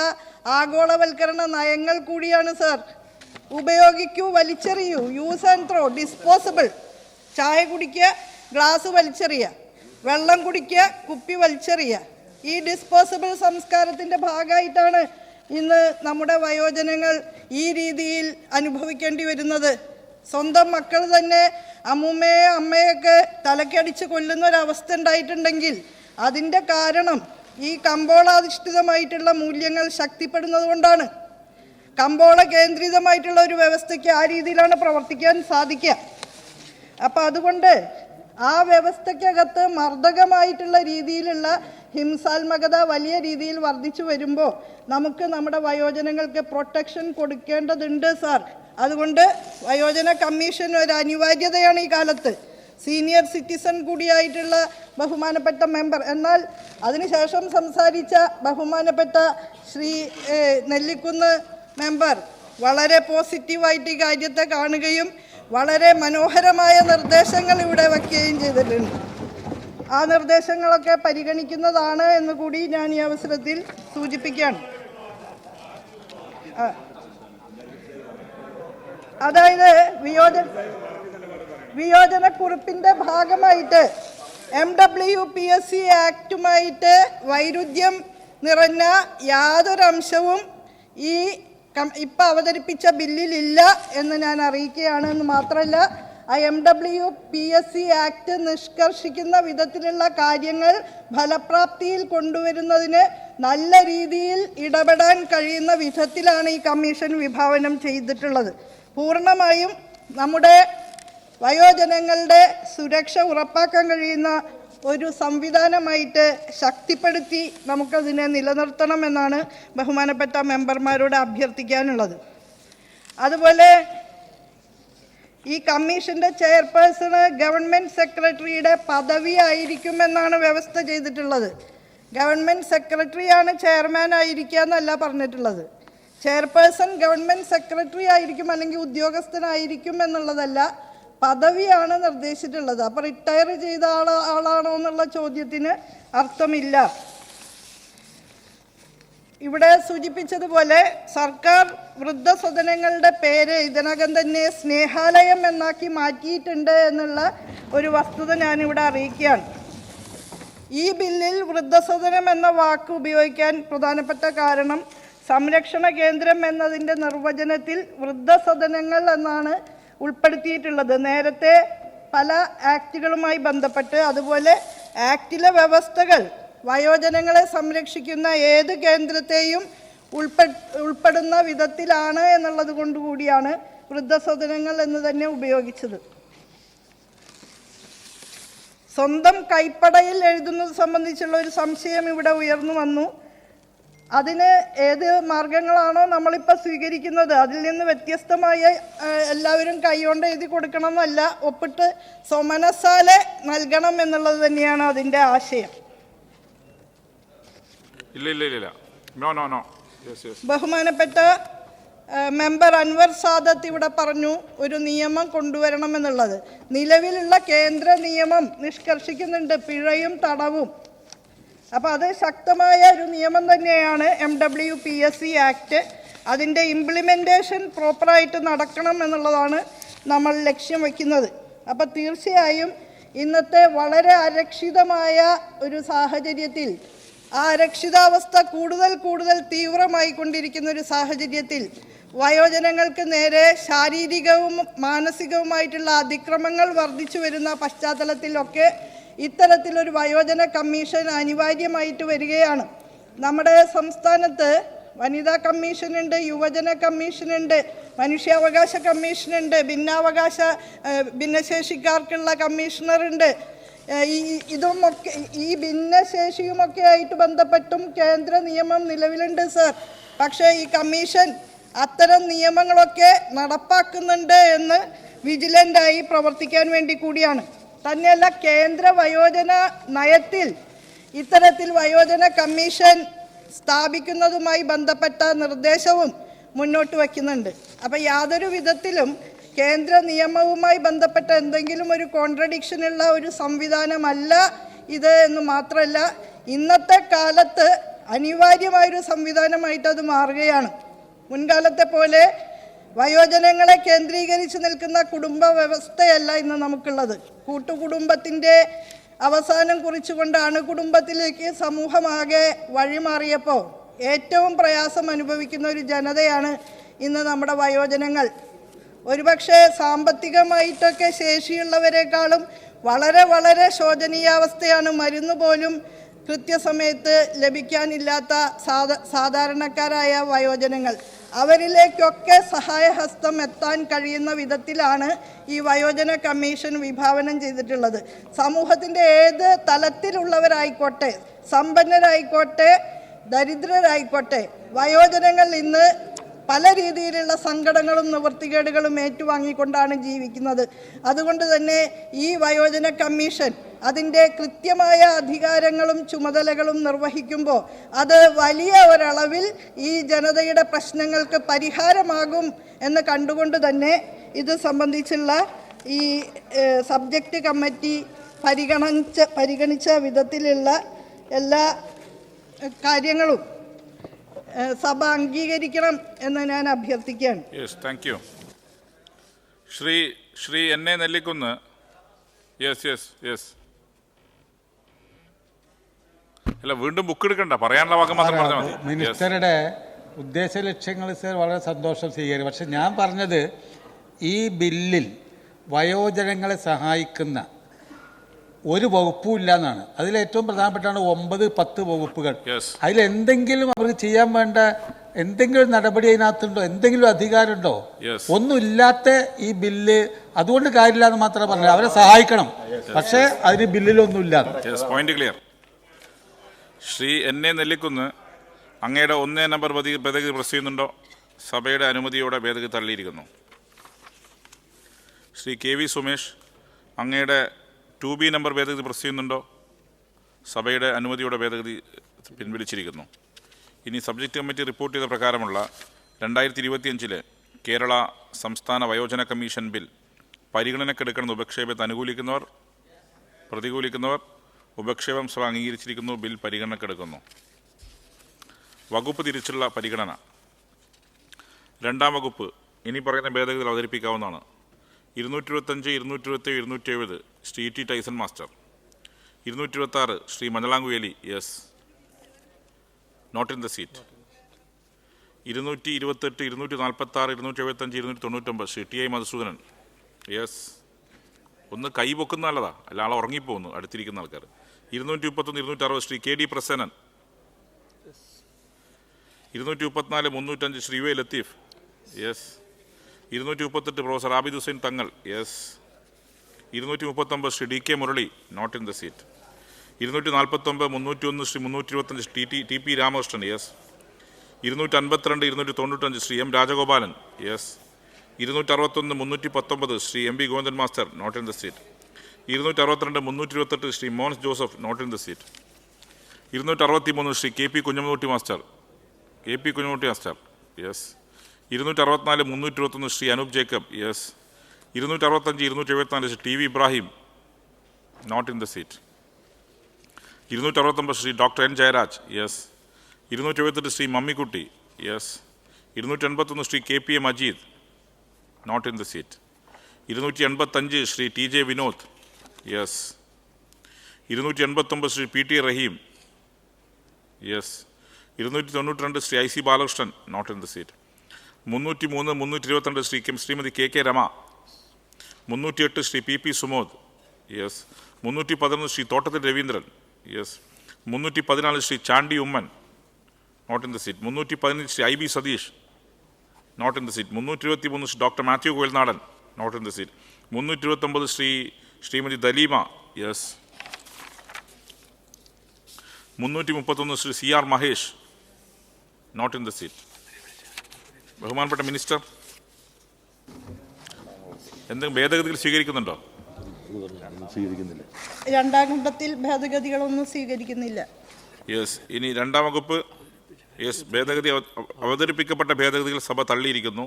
ആഗോളവൽക്കരണ നയങ്ങൾ കൂടിയാണ് സർ. ഉപയോഗിക്കൂ, വലിച്ചെറിയൂ, യൂസ് ആൻഡ് ത്രോ, ഡിസ്പോസിബിൾ. ചായ കുടിക്കുക, ഗ്ലാസ് വലിച്ചെറിയുക, വെള്ളം കുടിക്കുക, കുപ്പി വലിച്ചെറിയുക. ഈ ഡിസ്പോസിബിൾ സംസ്കാരത്തിൻ്റെ ഭാഗമായിട്ടാണ് ഇന്ന് നമ്മുടെ വയോജനങ്ങൾ ഈ രീതിയിൽ അനുഭവിക്കേണ്ടി വരുന്നത്. സ്വന്തം മക്കൾ തന്നെ അമ്മൂമ്മയെ അമ്മയൊക്കെ തലക്കടിച്ച് കൊല്ലുന്ന ഒരവസ്ഥ ഉണ്ടായിട്ടുണ്ടെങ്കിൽ അതിൻ്റെ കാരണം ഈ കമ്പോളാധിഷ്ഠിതമായിട്ടുള്ള മൂല്യങ്ങൾ ശക്തിപ്പെടുന്നത് കൊണ്ടാണ്. കമ്പോള കേന്ദ്രിതമായിട്ടുള്ള ഒരു വ്യവസ്ഥയ്ക്ക് ആ രീതിയിലാണ് പ്രവർത്തിക്കാൻ സാധിക്കുക. അപ്പം അതുകൊണ്ട് ആ വ്യവസ്ഥയ്ക്കകത്ത് മർദ്ദകമായിട്ടുള്ള രീതിയിലുള്ള ഹിംസാത്മകത വലിയ രീതിയിൽ വർദ്ധിച്ചു വരുമ്പോൾ നമുക്ക് നമ്മുടെ വയോജനങ്ങൾക്ക് പ്രൊട്ടക്ഷൻ കൊടുക്കേണ്ടതുണ്ട് സാർ. അതുകൊണ്ട് വയോജന കമ്മീഷൻ ഒരു അനിവാര്യതയാണ് ഈ കാലത്ത്. സീനിയർ സിറ്റിസൺ കൂടിയായിട്ടുള്ള ബഹുമാനപ്പെട്ട മെമ്പർ, എന്നാൽ അതിനുശേഷം സംസാരിച്ച ബഹുമാനപ്പെട്ട ശ്രീ നെല്ലിക്കുന്ന് മെമ്പർ വളരെ പോസിറ്റീവായിട്ട് ഈ കാര്യത്തെ കാണുകയും വളരെ മനോഹരമായ നിർദ്ദേശങ്ങൾ ഇവിടെ വയ്ക്കുകയും ചെയ്തിട്ടുണ്ട്. ആ നിർദ്ദേശങ്ങളൊക്കെ പരിഗണിക്കുന്നതാണ് എന്ന് കൂടി ഞാൻ ഈ അവസരത്തിൽ സൂചിപ്പിക്കുകയാണ്. അതായത് വിയോജനക്കുറിപ്പിൻ്റെ ഭാഗമായിട്ട് MWPSC ആക്ടുമായിട്ട് വൈരുദ്ധ്യം നിറഞ്ഞ യാതൊരംശവും ഈ ഇപ്പം അവതരിപ്പിച്ച ബില്ലിലില്ല എന്ന് ഞാൻ അറിയിക്കുകയാണ്. എന്ന് മാത്രമല്ല, ആ MWPSC ആക്ട് നിഷ്കർഷിക്കുന്ന വിധത്തിലുള്ള കാര്യങ്ങൾ ഫലപ്രാപ്തിയിൽ കൊണ്ടുവരുന്നതിന് നല്ല രീതിയിൽ ഇടപെടാൻ കഴിയുന്ന വിധത്തിലാണ് ഈ കമ്മീഷൻ വിഭാവനം ചെയ്തിട്ടുള്ളത്. പൂർണ്ണമായും നമ്മുടെ വയോജനങ്ങളുടെ സുരക്ഷ ഉറപ്പാക്കാൻ കഴിയുന്ന ഒരു സംവിധാനമായിട്ട് ശക്തിപ്പെടുത്തി നമുക്കതിനെ നിലനിർത്തണമെന്നാണ് ബഹുമാനപ്പെട്ട മെമ്പർമാരോട് അഭ്യർത്ഥിക്കാനുള്ളത്. അതുപോലെ ഈ കമ്മീഷൻ്റെ ചെയർപേഴ്സണ് ഗവൺമെൻറ് സെക്രട്ടറിയുടെ പദവി ആയിരിക്കുമെന്നാണ് വ്യവസ്ഥ ചെയ്തിട്ടുള്ളത്. ഗവൺമെൻറ് സെക്രട്ടറിയാണ് ചെയർമാൻ ആയിരിക്കുക എന്നല്ല പറഞ്ഞിട്ടുള്ളത്. ചെയർപേഴ്സൺ ഗവൺമെൻറ് സെക്രട്ടറി ആയിരിക്കും അല്ലെങ്കിൽ ഉദ്യോഗസ്ഥനായിരിക്കും എന്നുള്ളതല്ല, പദവിയാണ് നിർദ്ദേശിച്ചിട്ടുള്ളത്. അപ്പോൾ റിട്ടയർ ചെയ്ത ആളാണോ എന്നുള്ള ചോദ്യത്തിന് അർത്ഥമില്ല. ഇവിടെ സൂചിപ്പിച്ചതുപോലെ സർക്കാർ വൃദ്ധസദനങ്ങളുടെ പേര് ഇതിനകം തന്നെ സ്നേഹാലയം എന്നാക്കി മാറ്റിയിട്ടുണ്ട് എന്നുള്ള ഒരു വസ്തുത ഞാനിവിടെ അറിയിക്കുകയാണ്. ഈ ബില്ലിൽ വൃദ്ധസദനം എന്ന വാക്ക് ഉപയോഗിക്കാൻ പ്രധാനപ്പെട്ട കാരണം സംരക്ഷണ കേന്ദ്രം എന്നതിൻ്റെ നിർവചനത്തിൽ വൃദ്ധസദനങ്ങൾ എന്നാണ് ഉൾപ്പെടുത്തിയിട്ടുള്ളത്. നേരത്തെ പല ആക്റ്റുകളുമായി ബന്ധപ്പെട്ട് അതുപോലെ ആക്റ്റിലെ വ്യവസ്ഥകൾ വയോജനങ്ങളെ സംരക്ഷിക്കുന്ന ഏത് കേന്ദ്രത്തെയും ഉൾപ്പെടുന്ന വിധത്തിലാണ് എന്നുള്ളത് കൊണ്ടുകൂടിയാണ് വൃദ്ധസദനങ്ങൾ എന്ന് തന്നെ ഉപയോഗിച്ചത്. സ്വന്തം കൈപ്പടയിൽ എഴുതുന്നത് സംബന്ധിച്ചുള്ള ഒരു സംശയം ഇവിടെ ഉയർന്നു വന്നു. അതിന് ഏത് മാർഗങ്ങളാണോ നമ്മളിപ്പോൾ സ്വീകരിക്കുന്നത് അതിൽ നിന്ന് വ്യത്യസ്തമായ എല്ലാവരും കൈകൊണ്ട് എഴുതി കൊടുക്കണം എന്നല്ല, ഒപ്പിട്ട് സ്വമനസാലെ നൽകണം എന്നുള്ളത് തന്നെയാണ് അതിൻ്റെ ആശയം. ബഹുമാനപ്പെട്ട മെമ്പർ അൻവർ സാദത്ത് ഇവിടെ പറഞ്ഞു ഒരു നിയമം കൊണ്ടുവരണമെന്നുള്ളത്. നിലവിലുള്ള കേന്ദ്ര നിയമം നിഷ്കർഷിക്കുന്നുണ്ട് പിഴയും തടവും. അപ്പോൾ അത് ശക്തമായ ഒരു നിയമം തന്നെയാണ് MWPSC ആക്ട്. അതിൻ്റെ ഇംപ്ലിമെൻറ്റേഷൻ പ്രോപ്പറായിട്ട് നടക്കണം എന്നുള്ളതാണ് നമ്മൾ ലക്ഷ്യം വയ്ക്കുന്നത്. അപ്പോൾ തീർച്ചയായും ഇന്നത്തെ വളരെ അരക്ഷിതമായ ഒരു സാഹചര്യത്തിൽ, ആ അരക്ഷിതാവസ്ഥ കൂടുതൽ തീവ്രമായി കൊണ്ടിരിക്കുന്ന ഒരു സാഹചര്യത്തിൽ വയോജനങ്ങൾക്ക് നേരെ ശാരീരികവും മാനസികവുമായിട്ടുള്ള അതിക്രമങ്ങൾ വർദ്ധിച്ചു വരുന്ന പശ്ചാത്തലത്തിലൊക്കെ ഇത്തരത്തിലൊരു വയോജന കമ്മീഷൻ അനിവാര്യമായിട്ട് വരികയാണ്. നമ്മുടെ സംസ്ഥാനത്ത് വനിതാ കമ്മീഷനുണ്ട്, യുവജന കമ്മീഷനുണ്ട്, മനുഷ്യാവകാശ കമ്മീഷനുണ്ട്, ഭിന്നശേഷിക്കാർക്കുള്ള കമ്മീഷണറുണ്ട്. ഈ ഭിന്നശേഷിയുമൊക്കെ ആയിട്ട് ബന്ധപ്പെട്ടും കേന്ദ്ര നിയമം നിലവിലുണ്ട് സർ. പക്ഷേ ഈ കമ്മീഷൻ അത്തരം നിയമങ്ങളൊക്കെ നടപ്പാക്കുന്നുണ്ട് എന്ന് വിജിലൻ്റായി പ്രവർത്തിക്കാൻ വേണ്ടി കൂടിയാണ്. തന്നെയല്ല, കേന്ദ്ര വയോജന നയത്തിൽ ഇത്തരത്തിൽ വയോജന കമ്മീഷൻ സ്ഥാപിക്കുന്നതുമായി ബന്ധപ്പെട്ട നിർദ്ദേശവും മുന്നോട്ട് വയ്ക്കുന്നുണ്ട്. അപ്പോൾ യാതൊരു വിധത്തിലും കേന്ദ്ര നിയമവുമായി ബന്ധപ്പെട്ട എന്തെങ്കിലും ഒരു കോൺട്രഡിക്ഷനുള്ള ഒരു സംവിധാനമല്ല ഇത് എന്ന് മാത്രമല്ല, ഇന്നത്തെ കാലത്ത് അനിവാര്യമായൊരു സംവിധാനമായിട്ട് അത് മാറുകയാണ്. മുൻകാലത്തെ പോലെ വയോജനങ്ങളെ കേന്ദ്രീകരിച്ച് നിൽക്കുന്ന കുടുംബ വ്യവസ്ഥയല്ല ഇന്ന് നമുക്കുള്ളത്. കൂട്ടുകുടുംബത്തിൻ്റെ അവസാനം കുറിച്ചുകൊണ്ടാണ് കുടുംബത്തിലേക്ക് സമൂഹമാകെ വഴിമാറിയപ്പോൾ ഏറ്റവും പ്രയാസം അനുഭവിക്കുന്ന ഒരു ജനതയാണ് ഇന്ന് നമ്മുടെ വയോജനങ്ങൾ. ഒരുപക്ഷെ സാമ്പത്തികമായിട്ടൊക്കെ ശേഷിയുള്ളവരെക്കാളും വളരെ വളരെ ശോചനീയാവസ്ഥയാണ്. മരുന്ന് പോലും കൃത്യസമയത്ത് ലഭിക്കാനില്ലാത്ത സാധാരണക്കാരായ വയോജനങ്ങൾ. അവരിലേക്കൊക്കെ സഹായഹസ്തം എത്താൻ കഴിയുന്ന വിധത്തിലാണ് ഈ വയോജന കമ്മീഷൻ വിഭാവനം ചെയ്തിട്ടുള്ളത്. സമൂഹത്തിൻ്റെ ഏത് തലത്തിലുള്ളവരായിക്കോട്ടെ, സമ്പന്നരായിക്കോട്ടെ, ദരിദ്രരായിക്കോട്ടെ, വയോജനങ്ങൾ ഇന്ന് പല രീതിയിലുള്ള സങ്കടങ്ങളും നിവൃത്തികേടുകളും ഏറ്റുവാങ്ങിക്കൊണ്ടാണ് ജീവിക്കുന്നത്. അതുകൊണ്ട് തന്നെ ഈ വയോജന കമ്മീഷൻ അതിൻ്റെ കൃത്യമായ അധികാരങ്ങളും ചുമതലകളും നിർവഹിക്കുമ്പോൾ അത് വലിയ ഒരളവിൽ ഈ ജനതയുടെ പ്രശ്നങ്ങൾക്ക് പരിഹാരമാകും എന്ന് കണ്ടുകൊണ്ട് തന്നെ ഇത് സംബന്ധിച്ചുള്ള ഈ സബ്ജക്റ്റ് കമ്മിറ്റി പരിഗണിച്ച വിധത്തിലുള്ള എല്ലാ കാര്യങ്ങളും സഭ അംഗീകരിക്കണം എന്ന് ഞാൻ അഭ്യർത്ഥിക്കുകയാണ്. Yes, thank you. Shri N A Nellikunnu. Yes. അല്ല, വീണ്ടും ബുക്ക് എടുക്കണ്ട, പറയാനുള്ള വാക്ക് മാത്രം പറഞ്ഞാൽ മതി. മിനിസ്റ്ററുടെ ഉദ്ദേശ ലക്ഷ്യങ്ങൾ സർ വളരെ സന്തോഷം സ്വീകരിക്കും. പക്ഷെ ഞാൻ പറഞ്ഞത് ഈ ബില്ലിൽ വയോജനങ്ങളെ സഹായിക്കുന്ന ഒരു വകുപ്പും ഇല്ല എന്നാണ്. അതിലേറ്റവും പ്രധാനപ്പെട്ടാണ് 9-10 വകുപ്പുകൾ. അതിലെന്തെങ്കിലും അവർക്ക് ചെയ്യാൻ വേണ്ട എന്തെങ്കിലും നടപടി അതിനകത്തുണ്ടോ? എന്തെങ്കിലും അധികാരമുണ്ടോ? ഒന്നുമില്ലാത്ത ഈ ബില്ല് അതുകൊണ്ട് കാര്യമില്ല എന്ന് മാത്രമേ പറഞ്ഞു. അവരെ സഹായിക്കണം, പക്ഷേ അതിന് ബില്ലിലൊന്നുമില്ല. Point clear. Shri N A Nellikkunnu, അങ്ങയുടെ 1 നമ്പർ ഭേദഗതി പ്രസ് ചെയ്യുന്നുണ്ടോ? സഭയുടെ അനുമതിയോടെ ഭേദഗതി തള്ളിയിരിക്കുന്നു. ശ്രീ കെ വി സുമേഷ്, അങ്ങയുടെ 2B നമ്പർ ഭേദഗതി പ്രസ് ചെയ്യുന്നുണ്ടോ? സഭയുടെ അനുമതിയോടെ ഭേദഗതി പിൻവലിച്ചിരിക്കുന്നു. ഇനി സബ്ജക്റ്റ് കമ്മിറ്റി റിപ്പോർട്ട് ചെയ്ത പ്രകാരമുള്ള 2025 കേരള സംസ്ഥാന വയോജന കമ്മീഷൻ ബിൽ പരിഗണനക്കെടുക്കണമെന്ന് ഉപക്ഷേപത്തെ അനുകൂലിക്കുന്നവർ, പ്രതികൂലിക്കുന്നവർ, ഉപക്ഷേപം സഭ അംഗീകരിച്ചിരിക്കുന്നു. ബിൽ പരിഗണനക്കെടുക്കുന്നു. വകുപ്പ് തിരിച്ചുള്ള പരിഗണന. 2-ാം വകുപ്പ് ഇനി പറയുന്ന ഭേദഗതികൾ അവതരിപ്പിക്കാവുന്നതാണ്. 225, 227, 270 Shri T Tyson master. 226 Shri Manjalamkuveli. Yes, not in the seat. 228, 246, 275, 299 Shri T I Madhusoodanan. Yes. ഒന്ന് കൈ പൊക്കുന്ന നല്ലതാ, അല്ല ആളെ ഉറങ്ങിപ്പോകുന്നു അടുത്തിരിക്കുന്ന ആൾക്കാർ. 231, 260 Shri K D Prasannan. 234, 305 Shri Y Latheef. Yes. 238 professor Abid Hussain Thangal. Yes. 239 Shri D K Murali. Not in the seat. 249, 301 Shri 325 T P Ramakrishnan. Yes. 252, 295 Shri M Rajagopalan. Yes. 261, 319 Shri M B Govindan master. Not in the seat. 262, 328 Shri Mons Joseph. Not in the seat. 263 Shri K P Kunhammutty master. Yes. 264, 321 Shri Anoop Jacob. Yes. 265, 274 Shri T V Ibrahim. Not in the seat. 269 Shri doctor N Jayaraj. Yes. 278 Shri Mammikutty. Yes. 281 Shri K P A Majeed. Not in the seat. 285 Shri T J Vinod. Yes. 289 Shri P T Rahim. Yes. 292 Shri I C Balakrishnan. Not in the seat. 303, 322 Shrimati K K Rema. 308 Shri P P Sumod. Yes. 311 Shri Thottathil Raveendran. Yes. 314 Shri Chandy Oommen. Not in the seat. 315 Shri I B Satheesh. Not in the seat. 323 Shri doctor Mathew Kuzhalnadan. Not in the seat. 329 Shrimati Dalima. Yes. 331 Shri C R Mahesh. Not in the seat. ബഹുമാനപ്പെട്ട minister, എന്തെങ്കിലും ഭേദഗതികൾ സ്വീകരിക്കുന്നുണ്ടോ? രണ്ടാം ഘട്ടത്തിൽ ഭേദഗതികളൊന്നും സ്വീകരിക്കുന്നില്ല. Yes. ഇനി രണ്ടാം വകുപ്പ്. Yes. ഭേദഗതി അവതരിപ്പിക്കപ്പെട്ട ഭേദഗതികൾ സഭ തള്ളിയിരിക്കുന്നു.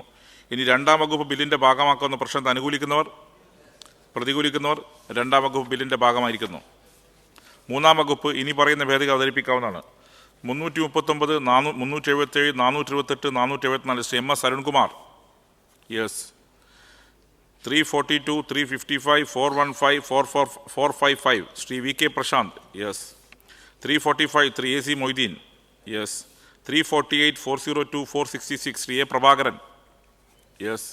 ഇനി രണ്ടാം വകുപ്പ് ബില്ലിൻ്റെ ഭാഗമാക്കാവുന്ന പ്രശ്നത്തെ അനുകൂലിക്കുന്നവർ, പ്രതികൂലിക്കുന്നവർ രണ്ടാം വകുപ്പ് ബില്ലിൻ്റെ ഭാഗമായിരിക്കുന്നു. മൂന്നാം വകുപ്പ് ഇനി പറയുന്ന ഭേദഗതി അവതരിപ്പിക്കാവുന്നതാണ്. 339, 377, 428, 474 Shri M S Arunkumar. Yes. 342, 355, 415, 455 Shri V K Prasanth. Yes. 345 Shri A C Moideen. Yes. 348, 402, 466 Shri A Prabhakaran. Yes.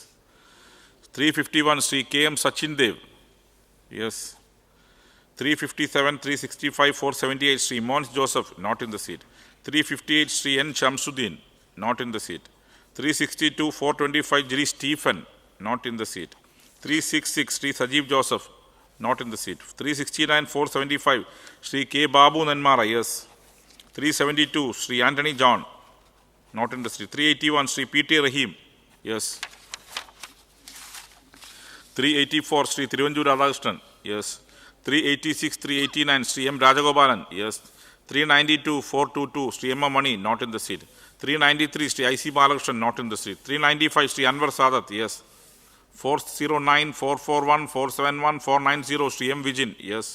351 Shri K M Sachin Dev. Yes. 357, 365, 478 Shri Mons Joseph. Not in the seat. 358 Shri N Shamsuddin. Not in the seat. 362, 425 ജിരി Stephen. Not in the seat. 366 Shri Sajeev Joseph. Not in the seat. 369, 475 Shri K Babu Nenmara. Yes. 372 Shri Antony John. Not in the seat. 381 Shri P T Rahim. Yes. 384 Shri Thiruvanchoor Radhakrishnan. Yes. 386, 389 Shri M Rajagopalan. Yes. 392, 422 Shri M M Mani. Not in the seat. 393 Shri I C Balakrishnan. Not in the seat. 395 Shri Anwar Sadath. Yes. 409, 441, 471, 490 Shri M Vijin. Yes.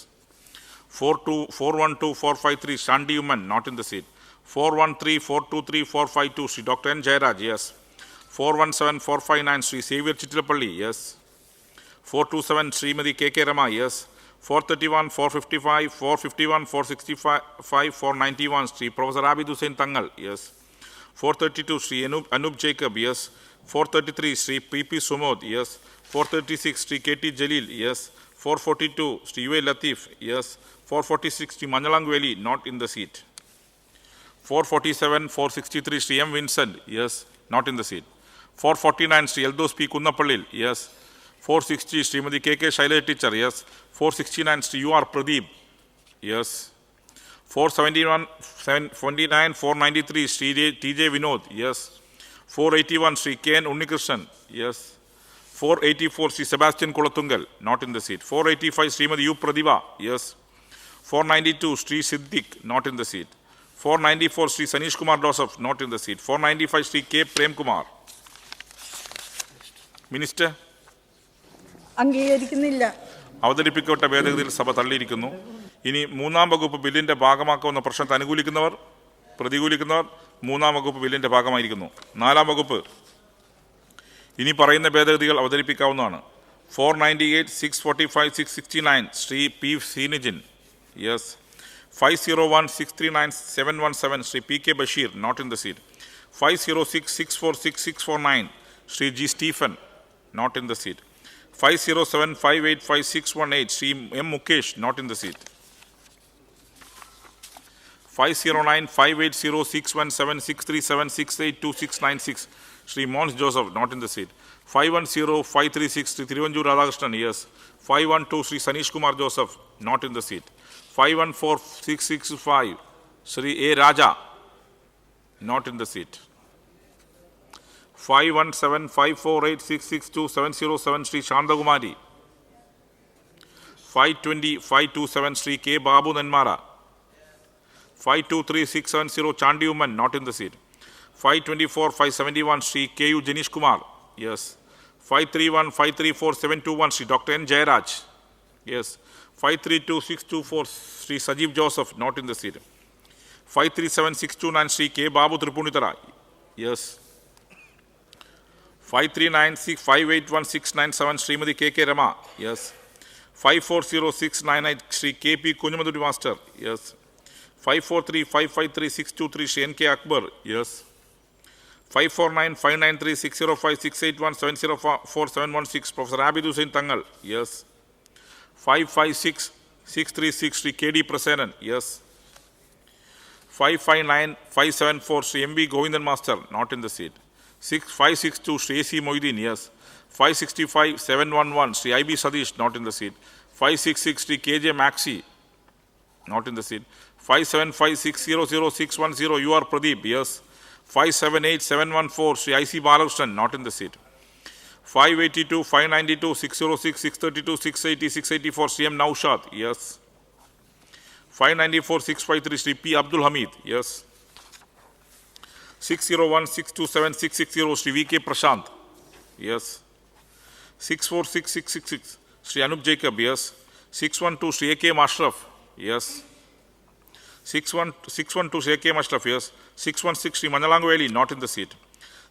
412, 453 Chandy Oommen. Not in the seat. 413, 423, 452 Shri doctor N Jayaraj. Yes. 417, 459 Shri Xavier Chittilappilly. Yes. 427 Shrimati K K Rema. Yes. 431, 455, 451, 465, 491 Shri professor Abid Hussain Thangal. Yes. 432 Shri Anoop Jacob. Yes. 433 Shri P P Sumod. Yes. 436 Shri K T Jaleel. Yes. 442 Shri U A Latheef. Yes. 446 Shri Manjalam not in the seat. 447, 463 Shri M Vincent. Yes. Not in the seat. 449 Shri Eldhose P Kunnappillil. Yes. 460 Shrimati K K Shailaja teacher. Yes. 469 Shri U R Pradeep. Yes. 471, 429, 493 Shri T J Vinod. Yes. 481 Shri K N Unnikrishnan. Yes. 484 Shri Sebastian Kulathunkal. Not in the seat. 485 Shrimati U Prathibha. Yes. 492 Shri Siddique. Not in the seat. 494 Shri Saneesh Kumar Joseph. Not in the seat. 495 Shri K Premkumar. Minister, അംഗീകരിക്കുന്നില്ല. അവതരിപ്പിക്കപ്പെട്ട ഭേദഗതിയിൽ സഭ തള്ളിയിരിക്കുന്നു. ഇനി മൂന്നാം വകുപ്പ് ബില്ലിൻ്റെ ഭാഗമാക്കാവുന്ന പ്രശ്നത്തെ അനുകൂലിക്കുന്നവർ, പ്രതികൂലിക്കുന്നവർ മൂന്നാം വകുപ്പ് ബില്ലിൻ്റെ ഭാഗമായിരിക്കുന്നു. നാലാം വകുപ്പ് ഇനി പറയുന്ന ഭേദഗതികൾ അവതരിപ്പിക്കാവുന്നതാണ്. 498, 645, 669 Shri P Sreenijin. Yes. 501, 639, 717 Shri P K Basheer. Not in the seat. 506, 646, 649 Shri G Stephen. Not in the seat. 507, 585, 618 Shri M Mukesh. Not in the seat. 509, 580, 617, 637, 682, 696 Shri Mons Joseph. Not in the seat. 510, 536 Shri Thiruvanchoor Radhakrishnan. Yes. 512 Shri Saneesh Kumar Joseph. Not in the seat. 514, 665 Shri A Raja. Not in the seat. 517, 548, 662, 707 Shri Shanthakumari. 520, 527 Shri K Babu Nenmara. 523, 670 Chandy Oommen. Not in the seat. 524, 571 Shri K U Janeesh Kumar. Yes. 531, 534, 721 Shri doctor N Jayaraj. Yes. 532, 624 Shri Sajeev Joseph. Not in the seat. 537, 629 Shri K Babu Tripunithura. Yes. 539, 581, 697 Shrimati K K Rema. Yes. 540, 698 Shri K P കുഞ്ഞുമധുരി master. Yes. 543, 553, 623 Shri N K Akbar. Yes. 549, 593, 605, 681, 704, 716, Professor Abid Hussain Tangal, yes. 556, 636, Sri K.D. Prasanan, yes. 559, 574, Sri M.B. Govindan Master, not in the seat. 562, Sri A.C. Moideen, yes. 565, 711, Sri I.B. Sadish, not in the seat. 566, Sri K.J. Maxi, not in the seat. 575, 600, 610, U.R. Pradeep, yes. 578, 714, Sri I.C. Balakrishnan, not in the seat. 582, 592, 606, 632, 680, 684, Sri M. Naushad, yes. 594, 653, Sri P. Abdul Hamid, yes. 601, 627, 660, Sri V.K. Prashant, yes. 646, 666, Sri Anup Jacob, yes. 612, Sri A.K. Ashraf, yes. 612, Sri A.K. Ashraf, yes. 616, Sri Manjalangu, not in the seat.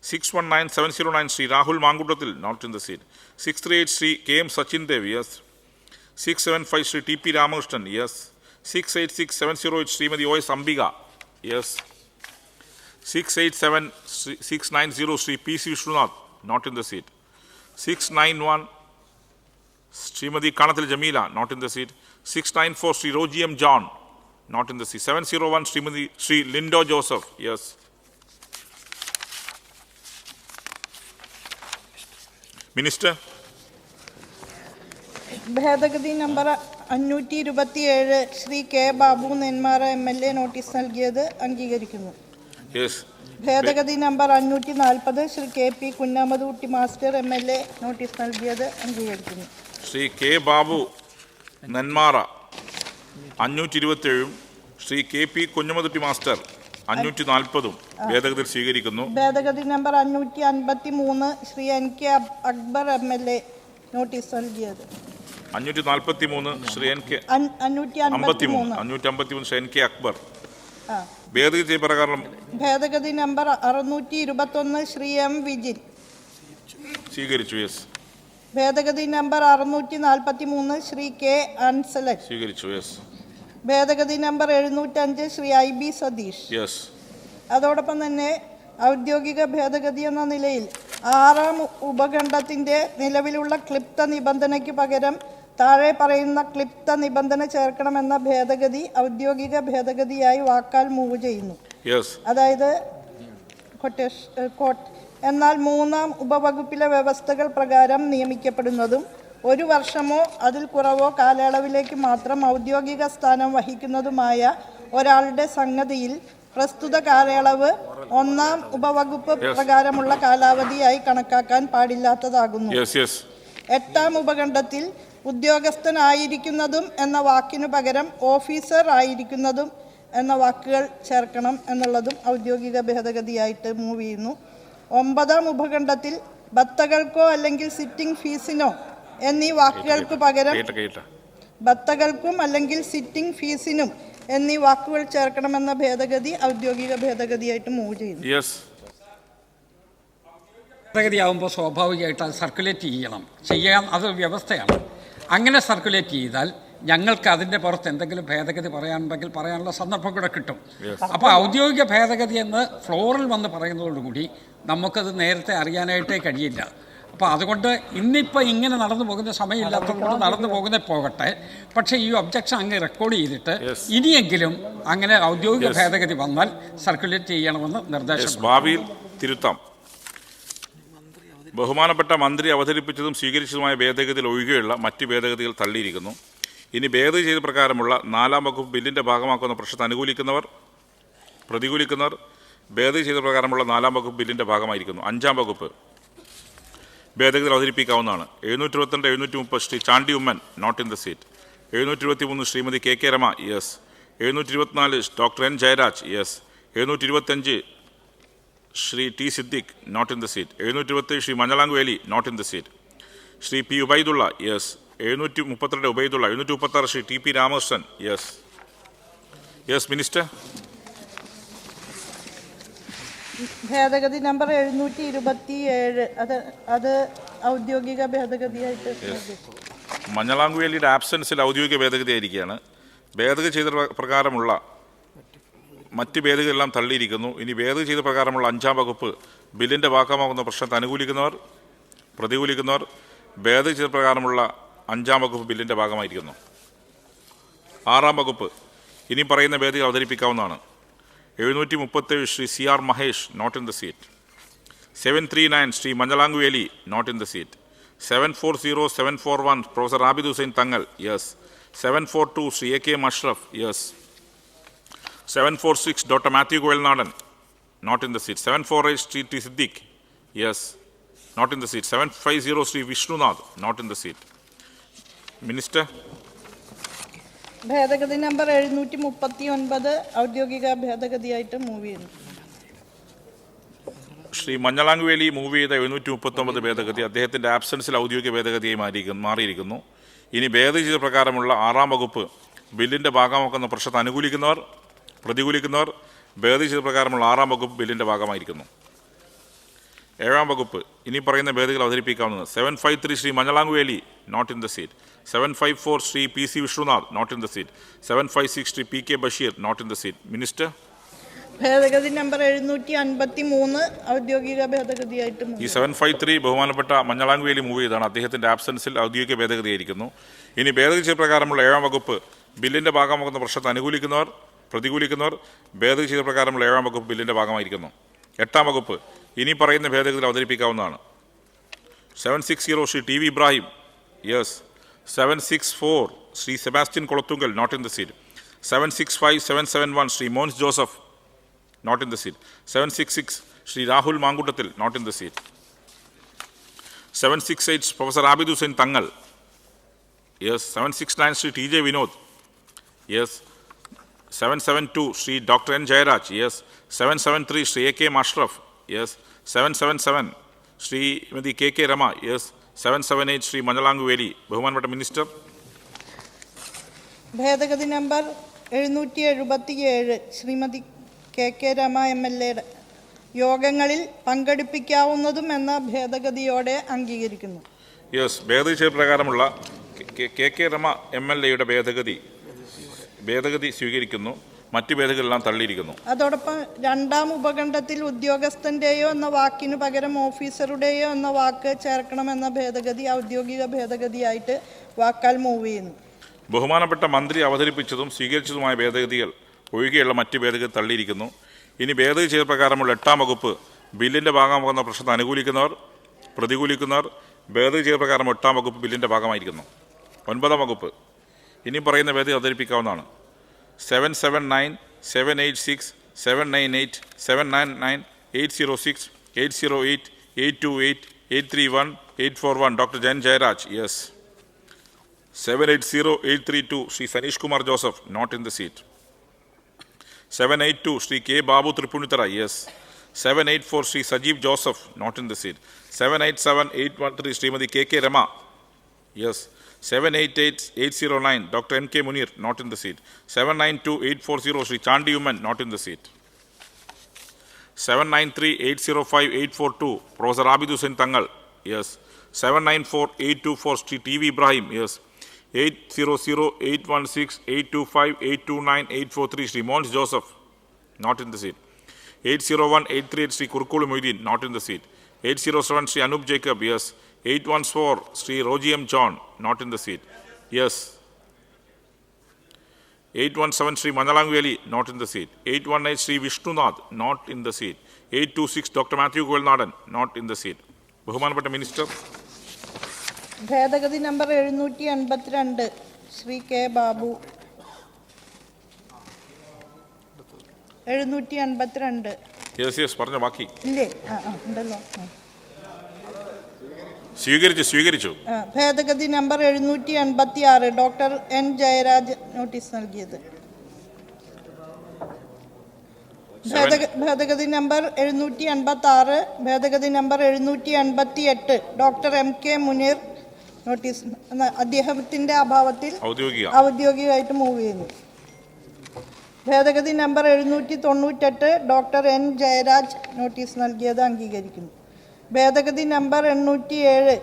619, 709, Sri Rahul Mangudatil, not in the seat. 638, Sri K.M. Sachin Dev, yes. 675, Sri T.P. Ramakrishnan, yes. 686, 708, Srimati O.S. Ambiga, yes. 687, 690, Sri P.C. Vishnunath, not in the seat. 691, Srimati Kanathil Jamila, not in the seat. 694, Sri Roji M. John, not in the seat. 701, Sri Lindo Joseph, yes. Minister. ഭേദഗതി number 527 Shri K Babu Nenmara MLA notice നൽകിയത് അംഗീകരിക്കുന്നു. ഭേദഗതി number 540 Shri KP കുഞ്ഞാമത് കുട്ടി master MLA notice നൽകിയത് അംഗീകരിക്കുന്നു. Shri K Babu Nenmara 527 Shri KP കുഞ്ഞാമത് master 540 ഭേദഗതി സ്വീകരിക്കുന്നു. ഭേദഗതി number 553 Shri NK Akbar MLA notice നൽകിയത് 543 ശ്രീ NK 553 ശ്രീ NK അക്ബർ ഭേദഗതി പ്രകാരം. ഭേദഗതി നമ്പർ 621 ശ്രീ M വിജിൻ സ്വീകരിച്ചു, യെസ്. ഭേദഗതി നമ്പർ 643 ശ്രീ K അൻസലൻ സ്വീകരിച്ചു, യെസ്. ഭേദഗതി number 705 Shri IB Satheesh, yes. അതോടൊപ്പം തന്നെ ഔദ്യോഗിക ഭേദഗതി എന്ന നിലയിൽ 6ാം ഉപഖണ്ഡത്തിൻ്റെ നിലവിലുള്ള ക്ലിപ്ത നിബന്ധനയ്ക്ക് പകരം താഴെ പറയുന്ന ക്ലിപ്ത നിബന്ധന ചേർക്കണമെന്ന ഭേദഗതി ഔദ്യോഗിക ഭേദഗതിയായി വാക്കാൽ മൂവ് ചെയ്യുന്നു. അതായത് എന്നാൽ 3ാം ഉപവകുപ്പിലെ വ്യവസ്ഥകൾ പ്രകാരം നിയമിക്കപ്പെടുന്നതും 1 വർഷമോ അതിൽ കുറവോ കാലയളവിലേക്ക് മാത്രം ഔദ്യോഗിക സ്ഥാനം വഹിക്കുന്നതുമായ ഒരാളുടെ സംഗതിയിൽ പ്രസ്തുത കാലയളവ് 1ാം ഉപവകുപ്പ് പ്രകാരമുള്ള കാലാവധിയായി കണക്കാക്കാൻ പാടില്ലാത്തതാകുന്നു. 8ാം ഉപഖണ്ഡത്തിൽ ഉദ്യോഗസ്ഥനായിരിക്കുന്നതും എന്ന വാക്കിനു പകരം ഓഫീസർ ആയിരിക്കുന്നതും എന്ന വാക്കുകൾ ചേർക്കണം എന്നുള്ളതും ഔദ്യോഗിക ഭേദഗതിയായിട്ട് മൂവ് ചെയ്യുന്നു. 9ാം ഉപഖണ്ഡത്തിൽ ബത്തകൾക്കോ അല്ലെങ്കിൽ സിറ്റിംഗ് ഫീസിനോ എന്നീ വാക്കുകൾക്ക് പകരം ബത്തകൾക്കും അല്ലെങ്കിൽ സിറ്റിംഗ് ഫീസിനും എന്നീ വാക്കുകൾ ചേർക്കണമെന്ന ഭേദഗതി ഔദ്യോഗിക ഭേദഗതിയായിട്ട് മൂവ് ചെയ്യുന്നു. ഭേദഗതിയാകുമ്പോൾ സ്വാഭാവികമായിട്ട് അത് സർക്കുലേറ്റ് ചെയ്യാൻ അതൊരു വ്യവസ്ഥയാണ്. അങ്ങനെ സർക്കുലേറ്റ് ചെയ്താൽ ഞങ്ങൾക്ക് അതിൻ്റെ പുറത്ത് എന്തെങ്കിലും ഭേദഗതി പറയാനുണ്ടെങ്കിൽ പറയാനുള്ള സന്ദർഭം കൂടെ കിട്ടും. അപ്പോൾ ഔദ്യോഗിക ഭേദഗതി എന്ന് ഫ്ലോറിൽ വന്ന് പറയുന്നതോടുകൂടി നമുക്കത് നേരത്തെ അറിയാനായിട്ടേ കഴിയില്ല. അപ്പോൾ അതുകൊണ്ട് ഇന്നിപ്പോൾ ഇങ്ങനെ നടന്നു പോകുന്ന സമയമില്ലാത്തതുകൊണ്ട് നടന്നു പോകട്ടെ. പക്ഷേ ഈ ഒബ്ജക്ഷൻ അങ്ങ് റെക്കോർഡ് ചെയ്തിട്ട് ഇനിയെങ്കിലും അങ്ങനെ ഔദ്യോഗിക ഭേദഗതി വന്നാൽ സർക്കുലേറ്റ് ചെയ്യണമെന്ന് നിർദ്ദേശം ഭാവിയിൽ തിരുത്താം. ബഹുമാനപ്പെട്ട മന്ത്രി അവതരിപ്പിച്ചതും സ്വീകരിച്ചതുമായ ഭേദഗതിയിൽ ഒഴികെയുള്ള മറ്റ് ഭേദഗതികൾ തള്ളിയിരിക്കുന്നു. ഇനി ഭേദഗതി ചെയ്ത പ്രകാരമുള്ള 4ാം വകുപ്പ് ബില്ലിൻ്റെ ഭാഗമാക്കുന്ന പ്രശ്നത്തെ പ്രതികൂലിക്കുന്നവർ ഭേദഗതി ചെയ്ത പ്രകാരമുള്ള 4ാം വകുപ്പ് ബില്ലിൻ്റെ ഭാഗമായിരിക്കുന്നു. 5ാം വകുപ്പ് ഭേദഗതി അവതരിപ്പിക്കാവുന്നതാണ്. 722, 730 Shri Chandy Oommen, not in the seat. 723 Shrimati KK Rama, yes. 724 doctor N Jayaraj, yes. 725 Shri T Siddique, not in the seat. 727 Shri Manjalamkuveli, not in the seat. Shri P Ubaidulla, yes. 732 Ubaidulla. 736 Shri TP Ramakrishnan, yes. Yes minister. ഭേദഗതി നമ്പർ 727 അത് ഔദ്യോഗിക ഭേദഗതിയായിട്ട് മഞ്ഞളാങ്കുവേലിയുടെ ആബ്സെൻസിൽ ഔദ്യോഗിക ഭേദഗതി ആയിരിക്കുകയാണ്. ഭേദഗതി ചെയ്ത പ്രകാരമുള്ള മറ്റ് ഭേദഗതികളെല്ലാം തള്ളിയിരിക്കുന്നു. ഇനി ഭേദഗതി ചെയ്ത പ്രകാരമുള്ള 5-ാം വകുപ്പ് ബില്ലിൻ്റെ ഭാഗമാകുന്ന പ്രശ്നത്തെ അനുകൂലിക്കുന്നവർ, പ്രതികൂലിക്കുന്നവർ ഭേദഗതി ചെയ്ത പ്രകാരമുള്ള 5-ാം വകുപ്പ് ബില്ലിൻ്റെ ഭാഗമായിരിക്കുന്നു. 6-ാം വകുപ്പ് ഇനി പറയുന്ന ഭേദഗതി അവതരിപ്പിക്കാവുന്നതാണ്. 737 Shri CR Mahesh, not in the seat. 739 Shri മഞ്ഞളാങ്കുവേലി, not in the seat. 740 741 professor Abid Hussain Thangal, yes. 742 Shri AK Mashraf, yes. 746 doctor Mathew ഗോയൽനാടൻ, not in the seat. 748 Shri T Siddique, yes, not in the seat. 750 Shri Vishnunath, not in the seat. Minister. ഭേദഗതി നമ്പർ 739 ഔദ്യോഗിക ഭേദഗതിയായിട്ട് മൂവ് ചെയ്യുന്നു. ശ്രീ മഞ്ഞളാങ്കുവേലി മൂവ് ചെയ്ത 739 ഭേദഗതി അദ്ദേഹത്തിൻ്റെ ആബ്സൻസിൽ ഔദ്യോഗിക ഭേദഗതിയായി മാറിയിരിക്കുന്നു. ഇനി ഭേദഗതി ചെയ്ത പ്രകാരമുള്ള 6-ാം വകുപ്പ് ബില്ലിൻ്റെ ഭാഗമാക്കുന്ന പ്രശ്നത്തെ അനുകൂലിക്കുന്നവർ, പ്രതികൂലിക്കുന്നവർ ഭേദഗതി ചെയ്ത പ്രകാരമുള്ള 6-ാം വകുപ്പ് ബില്ലിൻ്റെ ഭാഗമായിരിക്കുന്നു. 7-ാം വകുപ്പ് ഇനി പറയുന്ന ഭേദഗതികൾ അവതരിപ്പിക്കാവുന്നത്. 753 Shri മഞ്ഞളാങ്കുവേലി, not in the seat. 754 Shri PC Vishnunath, not in the seat. 756 Shri PK Basheer, not in the seat. Minister. ഭേദഗതി നമ്പർ 753 ഔദ്യോഗിക ഭേദഗതിയായിട്ട് ഈ 753 ബഹുമാനപ്പെട്ട മഞ്ഞളാങ്കുവേലി മൂവ് ചെയ്താണ്. അദ്ദേഹത്തിൻ്റെ ആബ്സൻസിൽ ഔദ്യോഗിക ഭേദഗതിയായിരിക്കുന്നു. ഇനി ഭേദഗതി ചെയ്ത പ്രകാരമുള്ള 7-ാം വകുപ്പ് ബില്ലിൻ്റെ ഭാഗമാകുന്ന പ്രശ്നത്തെ അനുകൂലിക്കുന്നവർ, പ്രതികൂലിക്കുന്നവർ ഭേദഗതി ചെയ്ത പ്രകാരമുള്ള 7-ാം വകുപ്പ് ബില്ലിൻ്റെ ഭാഗമായിരിക്കുന്നു. 8-ാം വകുപ്പ് ഇനി പറയുന്ന ഭേദഗതികൾ അവതരിപ്പിക്കാവുന്നതാണ്. 760 Shri TV Ibrahim, yes. 764 Shri Sebastian Kolathunkal, not in the seat. 765 771 Shri Mons Joseph, not in the seat. 766 Shri Rahul Mamkootathil, not in the seat. 768 professor Abid Hussain Thangal, yes. 769 Shri TJ Vinod, yes. 772 Shri doctor N Jayaraj, yes. 773 Shri AK Mashraf, yes. 777 Shrimati KK Rama, yes. 778 Shri Manjalankuveli. ബഹുമാനപ്പെട്ട മിനിസ്റ്റർ. ഭേദഗതി number 777 Shrimati KK Rama MLA യോഗങ്ങളിൽ പങ്കെടുപ്പിക്കാവുന്നതും എന്ന ഭേദഗതിയോടെ അംഗീകരിക്കുന്നു. Yes. ഭേദഗതി ചെയ്ത പ്രകാരമുള്ള KK Rama MLAയുടെ ഭേദഗതി സ്വീകരിക്കുന്നു. മറ്റ് ഭേദഗതികളെല്ലാം തള്ളിയിരിക്കുന്നു. അതോടൊപ്പം 2-ാം ഉപഖണ്ഡത്തിൽ ഉദ്യോഗസ്ഥൻ്റെയോ എന്ന വാക്കിന് പകരം ഓഫീസറുടെയോ എന്ന വാക്ക് ചേർക്കണമെന്ന ഭേദഗതി ഔദ്യോഗിക ഭേദഗതിയായിട്ട് വാക്കാൽ മൂവ് ചെയ്യുന്നു. ബഹുമാനപ്പെട്ട മന്ത്രി അവതരിപ്പിച്ചതും സ്വീകരിച്ചതുമായ ഭേദഗതികൾ ഒഴികെയുള്ള മറ്റ് ഭേദഗതി തള്ളിയിരിക്കുന്നു. ഇനി ഭേദഗതി ചെയ്ത പ്രകാരമുള്ള 8-ാം വകുപ്പ് ബില്ലിൻ്റെ ഭാഗമാകുന്ന പ്രശ്നത്തെ അനുകൂലിക്കുന്നവർ, പ്രതികൂലിക്കുന്നവർ ഭേദഗതി ചെയ്ത പ്രകാരം 8-ാം വകുപ്പ് ബില്ലിൻ്റെ ഭാഗമായിരിക്കുന്നു. 9-ാം വകുപ്പ് ഇനി പറയുന്ന ഭേദഗതി അവതരിപ്പിക്കാവുന്നതാണ്. 779 786 798 799 806 808 828 831 841 doctor Jayan Jayaraj, yes. 780 832 Shri Saneesh Kumar Joseph, not in the seat. 782 Shri K Babu Tripunithura, yes. 784 Shri Sajeev Joseph, not in the seat. 787 813 Shrimati KK Rama, yes. 788 809 doctor MK Muneer, not in the seat. 792 840 Shri Chandy Oommen, not in the seat. 793 805 842 professor Abid Hussain Thangal, yes. 794 824 Shri TV Ibrahim, yes. 800 816 825 829 843 Shri Mons Joseph, not in the seat. 801 838 Shri Kurkoli Moideen, not in the seat. 807 Shri Anoop Jacob, yes. 814 Shri Roji M John, not in the seat, yes. 817 Shri മഞ്ഞളാങ്കുവേലി, not in the seat. 818 Shri Vishnunath, not in the seat. 826 doctor Mathew ഗോയൽനാടൻ, not in the seat. ബഹുമാനപ്പെട്ട minister. ഭേദഗതി number 782 Shri K Babu. 782 yes പറഞ്ഞോ, ബാക്കി ഇല്ലേ? ഉണ്ടല്ലോ. സ്വീകരിച്ചു. ഭേദഗതി number 786 doctor N Jayaraj notice നൽകിയത്. ഭേദഗതി നമ്പർ 786 ഭേദഗതി number 788 doctor MK Muneer notice അദ്ദേഹത്തിൻ്റെ അഭാവത്തിൽ ഔദ്യോഗികമായിട്ട് മൂവ് ചെയ്യുന്നു. ഭേദഗതി number 798 doctor N Jayaraj notice നൽകിയത് അംഗീകരിക്കുന്നു. ഭേദഗതി നമ്പർ 807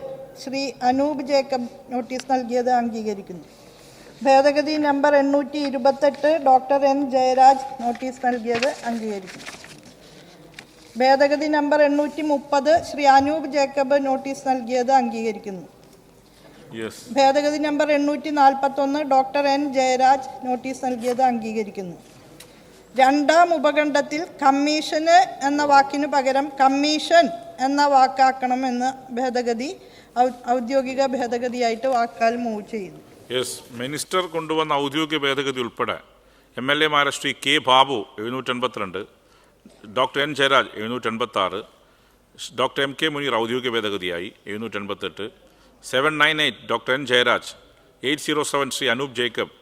ശ്രീ അനൂപ് ജേക്കബ് നോട്ടീസ് നൽകിയത് അംഗീകരിക്കുന്നു. ഭേദഗതി number 828 doctor N Jayaraj notice നൽകിയത് അംഗീകരിക്കുന്നു. ഭേദഗതി നമ്പർ 830 ശ്രീ അനൂപ് ജേക്കബ് നോട്ടീസ് നൽകിയത് അംഗീകരിക്കുന്നു. ഭേദഗതി number 841 doctor N Jayaraj notice നൽകിയത് അംഗീകരിക്കുന്നു. രണ്ടാം ഉപഖണ്ഡത്തിൽ കമ്മീഷന് എന്ന വാക്കിന് പകരം കമ്മീഷൻ എന്ന വാക്കാക്കണമെന്ന് ഭേദഗതി ഔദ്യോഗിക ഭേദഗതിയായിട്ട് വാക്കാൽ മൂവ് ചെയ്യുന്നു. മിനിസ്റ്റർ കൊണ്ടുവന്ന ഔദ്യോഗിക ഭേദഗതി ഉൾപ്പെടെ MLA Shri K Babu 782, doctor N Jayaraj 786, doctor MK Muneer ഔദ്യോഗിക ഭേദഗതിയായി 788, 798 doctor N Jayaraj, 807 Shri Anoop Jacob,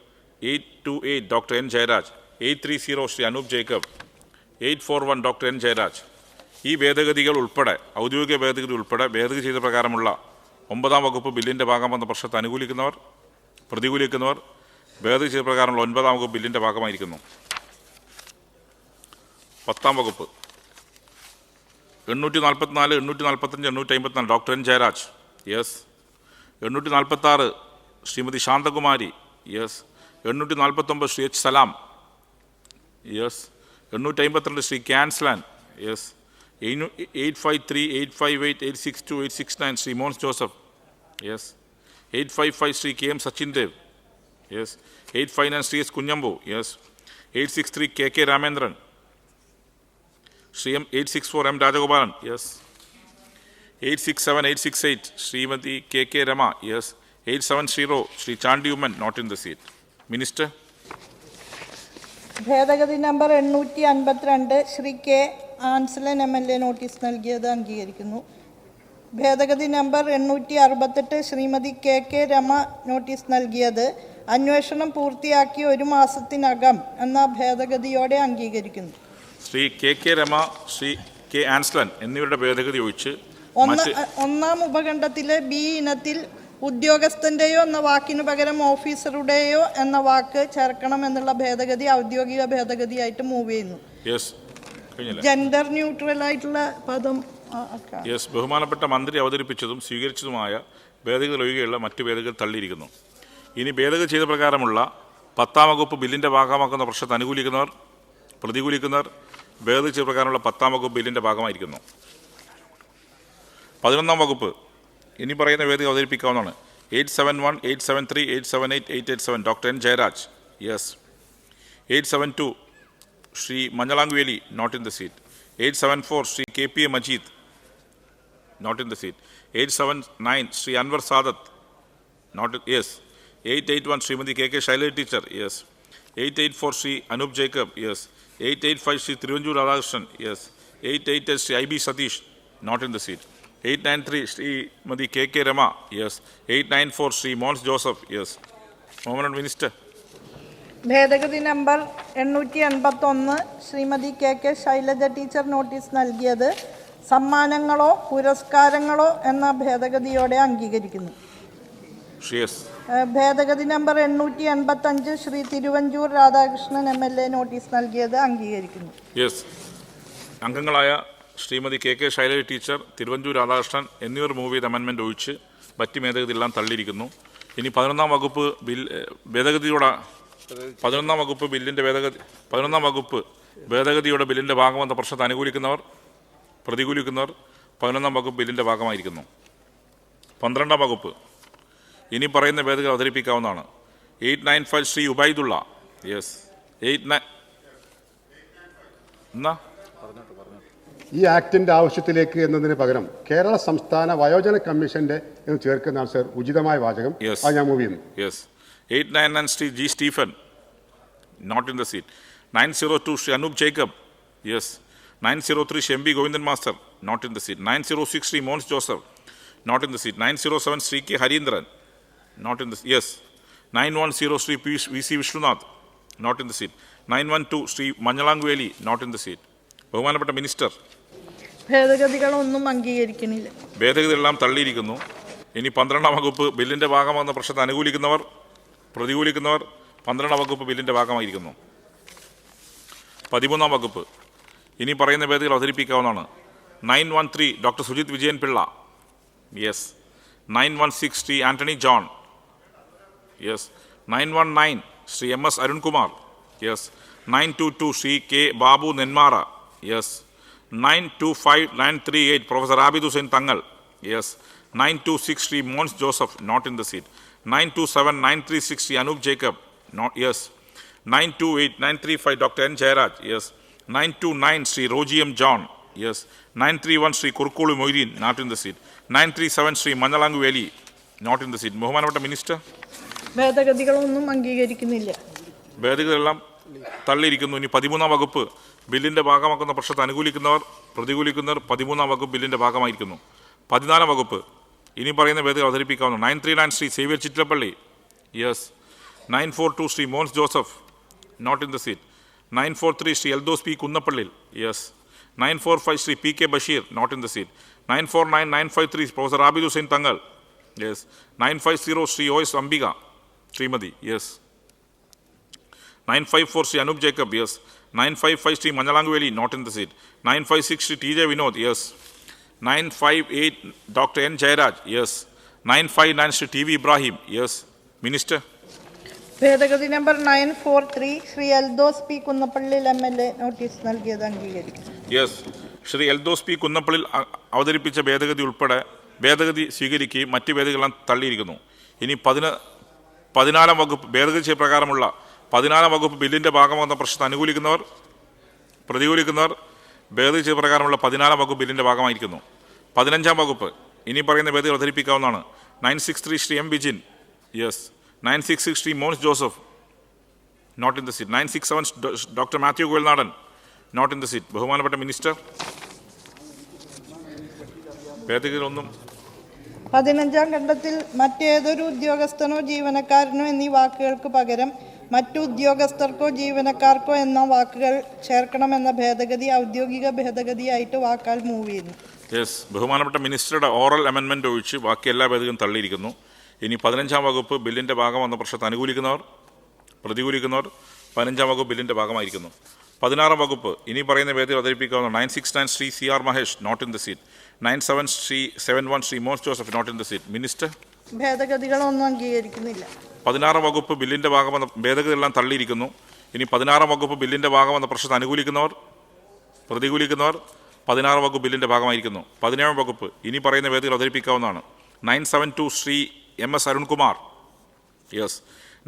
828 doctor N Jayaraj, 830 Shri Anoop Jacob, 841 doctor N Jayaraj. ഈ ഭേദഗതികൾ ഉൾപ്പെടെ ഔദ്യോഗിക ഭേദഗതി ഉൾപ്പെടെ ഭേദഗതി ചെയ്ത പ്രകാരമുള്ള 9ാം വകുപ്പ് ബില്ലിൻ്റെ ഭാഗമെന്ന പ്രശ്നത്തെ അനുകൂലിക്കുന്നവർ, പ്രതികൂലിക്കുന്നവർ ഭേദഗതി ചെയ്ത പ്രകാരമുള്ള 9ാം വകുപ്പ് ബില്ലിൻ്റെ ഭാഗമായിരിക്കുന്നു. 10ാം വകുപ്പ് 844, 845, 854 doctor N Jayaraj. 846 Shrimati Shanthakumari. 849 Shri H Salam. 852 Shri Kyanslan. 853, 858, 862, 869 Shri Mons Joseph. 855 Shri KM Sachin Dev. 859 Shri S Kunhambu. 863 KK Ramendran. Shri 864 M Rajagopalan. 867, 868 Shrimati KK Rama. 870 Shri Chandy Oommen not in the seat. Minister. ഭേദഗതി number 852 Shri K Ansalan MLA notice നൽകിയത് അംഗീകരിക്കുന്നു. ഭേദഗതി number 868 Shrimati KK Rama notice നൽകിയത് അന്വേഷണം പൂർത്തിയാക്കി 1 മാസത്തിനകം എന്ന ഭേദഗതിയോടെ അംഗീകരിക്കുന്നു. ശ്രീ KK രമ, ശ്രീ K ആൻസലൻ എന്നിവരുടെ ഭേദഗതി ഒഴിച്ച് ഒന്നാം ഉപഖണ്ഡത്തിലെ ബി ഇനത്തിൽ ഉദ്യോഗസ്ഥൻ്റെയോ എന്ന വാക്കിന് പകരം ഓഫീസറുടെയോ എന്ന വാക്ക് ചേർക്കണം എന്നുള്ള ഭേദഗതി ഔദ്യോഗിക ഭേദഗതിയായിട്ട് മൂവ് ചെയ്യുന്നു. ജെൻഡർ ന്യൂട്രൽ ആയിട്ടുള്ള പദം. ബഹുമാനപ്പെട്ട മന്ത്രി അവതരിപ്പിച്ചതും സ്വീകരിച്ചതുമായ ഭേദഗതി ഒഴികെയുള്ള മറ്റു ഭേദഗതി തള്ളിയിരിക്കുന്നു. ഇനി ഭേദഗതി ചെയ്ത പ്രകാരമുള്ള 10ാം വകുപ്പ് ബില്ലിൻ്റെ ഭാഗമാക്കുന്ന പ്രശ്നത്തെ അനുകൂലിക്കുന്നവർ, പ്രതികൂലിക്കുന്നവർ ഭേദഗതി ചെയ്ത പ്രകാരമുള്ള 10ാം വകുപ്പ് ബില്ലിൻ്റെ ഭാഗമായിരിക്കുന്നു. 11ാം വകുപ്പ് ഇനി പറയുന്ന ഭേദഗതി അവതരിപ്പിക്കാവുന്നതാണ്. 871, 873, 878, 887 doctor N Jayaraj. 872 Shri മഞ്ഞളാങ്കുവേലി not in the seat. 874 Shri KPA Majeed not in the seat. 879 Shri Anwar Sadath not. 881 Shrimati KK Shailaja teacher. 884 Shri Anoop Jacob. 885 Shri Thiruvanchoor Radhakrishnan. 888 Shri IB Satheesh not in the seat. 893 Shrimati KK Rama. 894 Shri Mons Joseph. Mohan minister. ഭേദഗതി number 881 Shrimati KK Shailaja teacher notice നൽകിയത് സമ്മാനങ്ങളോ പുരസ്കാരങ്ങളോ എന്ന ഭേദഗതിയോടെ അംഗീകരിക്കുന്നു. ഭേദഗതി number 885 Shri Thiruvanchoor Radhakrishnan MLA notice നൽകിയത് അംഗീകരിക്കുന്നു. അംഗങ്ങളായ ശ്രീമതി KK ശൈലജ ടീച്ചർ, തിരുവഞ്ചൂർ രാധാകൃഷ്ണൻ എന്നിവർ move ചെയ്ത അമെൻമെൻറ്റ് ഒഴിച്ച് മറ്റ് ഭേദഗതിയെല്ലാം തള്ളിയിരിക്കുന്നു. ഇനി 11ാം വകുപ്പ് ഭേദഗതിയോടെ 11ാം വകുപ്പ് ബില്ലിൻ്റെ 11ാം വകുപ്പ് ഭേദഗതിയുടെ ബില്ലിൻ്റെ ഭാഗമെന്ന പ്രശ്നത്തെ അനുകൂലിക്കുന്നവർ, പ്രതികൂലിക്കുന്നവർ 11ാം വകുപ്പ് ബില്ലിൻ്റെ ഭാഗമായിരിക്കുന്നു. 12ാം വകുപ്പ് ഇനി പറയുന്ന ഭേദഗതി അവതരിപ്പിക്കാവുന്നതാണ്. 895 ശ്രീ ഉബൈദുള്ള. 89 എന്നാ ഈ ആക്ടിൻ്റെ ആവശ്യത്തിലേക്ക് എന്നതിന് പകരം കേരള സംസ്ഥാന വയോജന കമ്മീഷൻ്റെ എന്ന് ചേർക്കുന്നതാണ് സർ ഉചിതമായ വാചകം. അത് ഞാൻ മൂവ് ചെയ്യുന്നു. 899 Shri G Stephen not in the seat. 902 Shri Anoop Jacob. 903 Shri MB Govindan master not in the seat. 906 Shri Mons Joseph not in the seat. 907 Shri K Harindran not in the. 910 Shri VC Vishnunath not in the seat. 912 Shri മഞ്ഞളാങ്കുവേലി not in the seat. ബഹുമാനപ്പെട്ട minister. ഭേദഗതികളൊന്നും അംഗീകരിക്കുന്നില്ല. ഭേദഗതികളെല്ലാം തള്ളിയിരിക്കുന്നു. ഇനി 12ാം വകുപ്പ് ബില്ലിൻ്റെ ഭാഗമാകുന്ന പ്രശ്നത്തെ അനുകൂലിക്കുന്നവർ, പ്രതികൂലിക്കുന്നവർ 12ാം വകുപ്പ് ബില്ലിൻ്റെ ഭാഗമായിരിക്കുന്നു. 13ാം വകുപ്പ് ഇനി പറയുന്ന ഭേദഗതികൾ അവതരിപ്പിക്കാവുന്നതാണ്. 913 doctor Sujith Vijayan Pillai. 916 Shri Antony John. 919 Sri M.S. Arunkumar. Yes. 922 Sri K. Babu Nenmara. Yes. 925-938 Professor Abid Hussain Tangal. Yes. 926 Sri Mons Joseph, not in the seat. 927-936 Sri Anup Jacob, not, yes. 928-935 Dr. N. Jayaraj, yes. 929 Sri Roji M. John, yes. 931 Sri Kurkulu Moideen, not in the seat. 937 Sri Manalangu Veli, not in the seat. Muhammad Minister? ഭേദഗതികളൊന്നും അംഗീകരിക്കുന്നില്ല. ഭേദഗതികളെല്ലാം തള്ളിയിരിക്കുന്നു. ഇനി 13-ാം വകുപ്പ് ബില്ലിൻ്റെ ഭാഗമാക്കുന്ന പ്രശ്നത്തെ അനുകൂലിക്കുന്നവർ പ്രതികൂലിക്കുന്നവർ 13-ാം വകുപ്പ് ബില്ലിൻ്റെ ഭാഗമായിരിക്കുന്നു. 14-ാം വകുപ്പ് ഇനി പറയുന്ന ഭേദഗതി അവതരിപ്പിക്കാവുന്നു. 939 Shri Xavier Chittappally, yes. 942 Shri Mons Joseph, not in the seat. 943 Shri Eldhose P Kunnappillil, yes. 945 Shri P K Basheer, not in the seat. 949-953 professor Abid Hussain Thangal, yes. 950 Shri O S Ambika Shrimati, yes. 954 Shri Anoop Jacob, yes. 955 Shri മഞ്ഞളാങ്കുവേലി, not in the seat. 956 Shri T J Vinod, yes. 958 Dr. N. Jayaraj, yes. 959 Sri T.V. Ibrahim, yes. Minister? ഭേദഗതി number 943 Shri Eldhose P കുന്നപ്പള്ളിയിൽ MLA notice നൽകിയത് അംഗീകരിക്കും. Yes. Shri Eldhose P Kunnappillil അവതരിപ്പിച്ച ഭേദഗതി ഉൾപ്പെടെ ഭേദഗതി സ്വീകരിക്കുകയും മറ്റ് ഭേദഗതികളെല്ലാം തള്ളിയിരിക്കുന്നു. ഇനി 14-ാം വകുപ്പ് ഭേദഗതി പ്രകാരമുള്ള 14-ാം വകുപ്പ് ബില്ലിൻ്റെ ഭാഗമാകുന്ന പ്രശ്നത്തെ അനുകൂലിക്കുന്നവർ പ്രതികൂലിക്കുന്നവർ ഭേദഗതി പ്രകാരമുള്ള 14-ാം വകുപ്പ് ബില്ലിൻ്റെ ഭാഗമായിരിക്കുന്നു. 15-ാം വകുപ്പ് ഇനി പറയുന്ന ഭേദഗതി അവതരിപ്പിക്കാവുന്നതാണ്. 963 Shri M Vijin, yes. 966 Shri Mons Joseph, not in the seat. 967 doctor Mathew ഗോയൽനാടൻ, not in the seat. ബഹുമാനപ്പെട്ട മിനിസ്റ്റർ, ഭേദഗതികളൊന്നും 15-ാം ഖണ്ഡത്തിൽ മറ്റേതൊരു ഉദ്യോഗസ്ഥനോ ജീവനക്കാരനോ എന്നീ വാക്കുകൾക്ക് പകരം മറ്റു ഉദ്യോഗസ്ഥർക്കോ ജീവനക്കാർക്കോ എന്ന വാക്കുകൾ ചേർക്കണമെന്ന ഭേദഗതി ഔദ്യോഗിക ഭേദഗതിയായിട്ട് വാക്കാൽ മൂവ് ചെയ്യുന്നു. യെസ്. ബഹുമാനപ്പെട്ട മിനിസ്റ്ററുടെ ഓറൽ അമെൻമെൻറ്റ് ഒഴിച്ച് ബാക്കി എല്ലാ ഭേദഗതിയും തള്ളിയിരിക്കുന്നു. ഇനി 15-ാം വകുപ്പ് ബില്ലിൻ്റെ ഭാഗമെന്ന പ്രശ്നത്തെ അനുകൂലിക്കുന്നവർ പ്രതികൂലിക്കുന്നവർ 15-ാം വകുപ്പ് ബില്ലിൻ്റെ ഭാഗമായിരിക്കുന്നു. 16-ാം വകുപ്പ് ഇനി പറയുന്ന ഭേദഗതി അവതരിപ്പിക്കാവുന്ന 969 Shri C R Mahesh, not in the seat. 971 Shri Mons Joseph, not in the seat. Minister? ഭേദഗതികളൊന്നും അംഗീകരിക്കുന്നില്ല. 16-ാം വകുപ്പ് ബില്ലിൻ്റെ ഭാഗമെന്ന ഭേദഗതികളെല്ലാം തള്ളിയിരിക്കുന്നു. ഇനി 16-ാം വകുപ്പ് ബില്ലിൻ്റെ ഭാഗമെന്ന പ്രശ്നത്തെ അനുകൂലിക്കുന്നവർ പ്രതികൂലിക്കുന്നവർ 16-ാം വകുപ്പ് ബില്ലിൻ്റെ ഭാഗമായിരിക്കുന്നു. 17-ാം വകുപ്പ് ഇനി പറയുന്ന ഭേദഗതികൾ അവതരിപ്പിക്കാവുന്നതാണ്. 972 Shri M S Arunkumar, yes.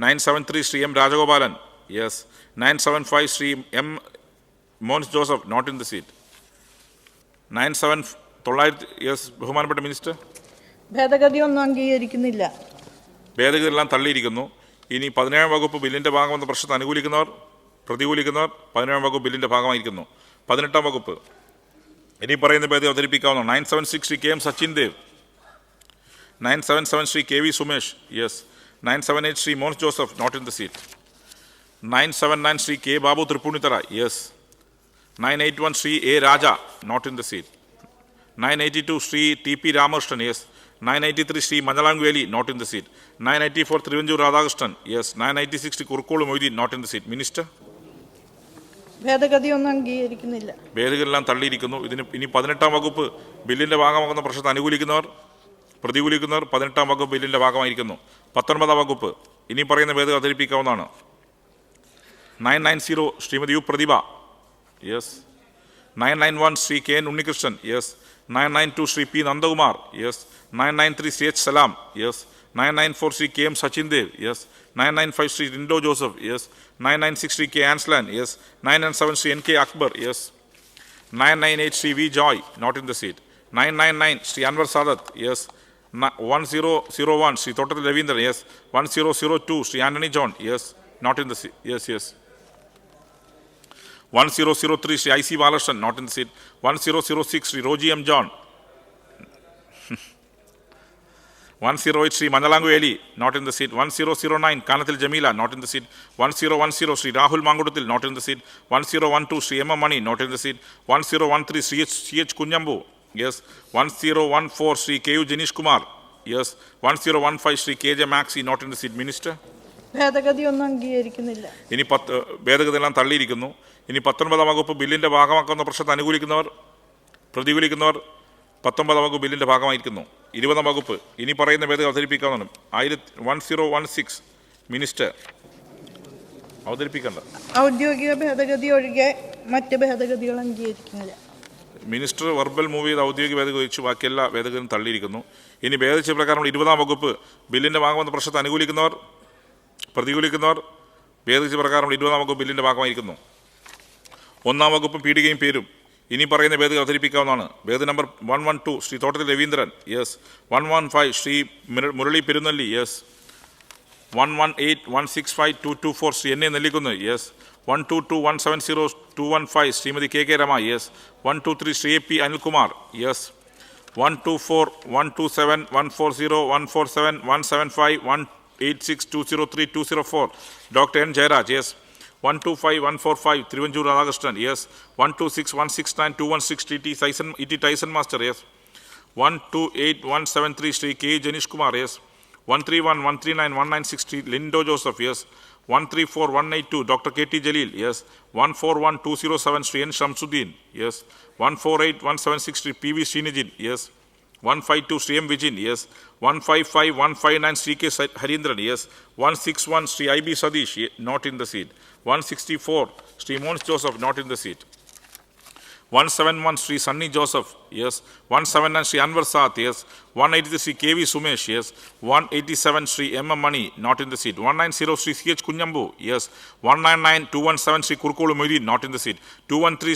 973 Shri M Rajagopalan, yes. 975 Shri M Mons Joseph, not in the seat. 900 yes. ബഹുമാനപ്പെട്ട മിനിസ്റ്റർ? ഭേദഗതിയൊന്നും അംഗീകരിക്കുന്നില്ല. ഭേദഗതികളെല്ലാം തള്ളിയിരിക്കുന്നു. ഇനി 17-ാം വകുപ്പ് ബില്ലിൻ്റെ ഭാഗമെന്ന പ്രശ്നത്തെ അനുകൂലിക്കുന്നവർ പ്രതികൂലിക്കുന്നവർ 17-ാം വകുപ്പ് ബില്ലിൻ്റെ ഭാഗമായിരിക്കുന്നു. 18-ാം വകുപ്പ് ഇനി പറയുന്ന ഭേദഗതി അവതരിപ്പിക്കാവുന്ന 976 Shri K M Sachin Dev, 977 Shri K V Sumesh, yes. 978 Shri Mons Joseph, not in the seat. 979 Shri K Babu Tripunithura, yes. 981 Shri A Raja, not in the seat. 982 Shri T P Ramakrishnan, yes. 983 Shri മഞ്ഞളാങ്കുവേലി, not in the seat. 984 Thiruvanchoor Radhakrishnan, yes. 996 Shri Kurukkolu Moideen, not in the seat. Minister? ഭേദഗതിയൊന്നും അംഗീകരിക്കുന്നില്ല. ഭേദഗതികളെല്ലാം തള്ളിയിരിക്കുന്നു. ഇനി 18-ാം വകുപ്പ് ബില്ലിൻ്റെ ഭാഗമാകുന്ന പ്രശ്നത്തെ അനുകൂലിക്കുന്നവർ പ്രതികൂലിക്കുന്നവർ 18-ാം വകുപ്പ് ബില്ലിൻ്റെ ഭാഗമായിരിക്കുന്നു. 19-ാം വകുപ്പ് ഇനി പറയുന്ന ഭേദഗതി അവതരിപ്പിക്കാവുന്നതാണ്. 990 Shrimati U Prathibha, yes. 991 Shri K N Unnikrishnan, yes. 992 Shri P Nandakumar, yes. 993 Shri H Salam, yes. 994 Shri K M Sachin Dev, yes. 995 Shri Rindo Joseph, yes. 996 Shri K Anslan, yes. 997 Shri N K Akbar, yes. 998 Shri V Joy, not in the seat. 999 Shri Anwar Sadath, yes. 1001 Shri Thottathil Raveendran, yes. 1002 Shri Antony John, yes. Not in the seat, yes, yes. 1003 Shri I C Balakrishnan, not in the seat. 1006 Shri Roji M John. 108 Shri മഞ്ഞളാങ്കുവേലി, not in the seat. 1009 Kanathil Jameela, not in the seat. 1010 Shri Rahul Mankudathil, not in the seat. 1012 Shri M M Mani, not in the seat. 1013 C H Kunhambu, yes. 1014 Shri K U Janeesh Kumar, yes. 1015 Shri K J maxi, not in the seat. Minister? ഭേദഗതിയൊന്നും അംഗീകരിക്കുന്നില്ല. ഇനി ഭേദഗതിയെല്ലാം തള്ളിയിരിക്കുന്നു. ഇനി 19-ാം വകുപ്പ് ബില്ലിൻ്റെ ഭാഗമാക്കുന്ന പ്രശ്നത്തെ അനുകൂലിക്കുന്നവർ പ്രതികൂലിക്കുന്നവർ 19-ാം വകുപ്പ് ബില്ലിൻ്റെ ഭാഗമായിരിക്കുന്നു. 20-ാം വകുപ്പ് ഇനി പറയുന്ന ഭേദഗതി അവതരിപ്പിക്കാവുന്നതാണ്. 1016 മിനിസ്റ്റർ അവതരിപ്പിക്കണ്ട. ഔദ്യോഗിക ഭേദഗതി ഒഴികെ മറ്റ് ഭേദഗതികൾ അംഗീകരിക്കുന്നില്ല. മിനിസ്റ്റർ വെർബൽ മൂവ് ചെയ്ത് ഔദ്യോഗിക ഭേദഗതി ഒഴിച്ച് ബാക്കി എല്ലാ ഭേദഗതിയും തള്ളിയിരിക്കുന്നു. ഇനി ഭേദിച്ച പ്രകാരമുള്ള 20-ാം വകുപ്പ് ബില്ലിൻ്റെ ഭാഗമെന്ന പ്രശ്നത്തെ അനുകൂലിക്കുന്നവർ, പ്രതികൂലിക്കുന്നവർ ഭേദിച്ച പ്രകാരമുള്ള 20-ാം വകുപ്പ് ബില്ലിൻ്റെ ഭാഗമായിരിക്കുന്നു. 1-ാം വകുപ്പും പീഠികയും പേരും ഇനി പറയുന്ന ഭേദഗതി അവതരിപ്പിക്കാവുന്നതാണ്. ഭേദഗതി number 112 Shri Thottathil Raveendran, yes. 115 Shri Murali Perunnelli, yes. 118, 165, 224 Shri N A Nellikunnu, yes. 122, 170, 215 Shrimati K K Rema, yes. 123 Shri A P Anilkumar, yes. 124, 127, 140, 147, 175, 186, 203, 204 doctor N Jayaraj, yes. 125, 145 Thiruvanchoor Radhakrishnan, yes. 126, 169, 216 E T Tyson master, yes. 128, 173 Shri K Janeesh Kumar, yes. 131, 139, 196 Shri Lindo Joseph, yes. 134, 182 doctor K T Jaleel, yes. 141, 207 Shri N Shamsuddin, yes. 148, 176 Shri P V Sreenijin, yes. 152 Shri M Vijin, yes. 155, 159 Shri K Hareendran, yes. 161 Shri I B Satheesh, not in the seat. 164 Shri Mons Joseph, not in the seat. 171 Shri Sunny Joseph, yes. 179 Shri Anwar Sadath, yes. 183 Shri K V Sumesh, yes. 187 Shri M M Mani, not in the seat. 190 Shri C H Kunhambu, yes. 199, 217 Shri Kurukkolu Moideen, not in the seat. 213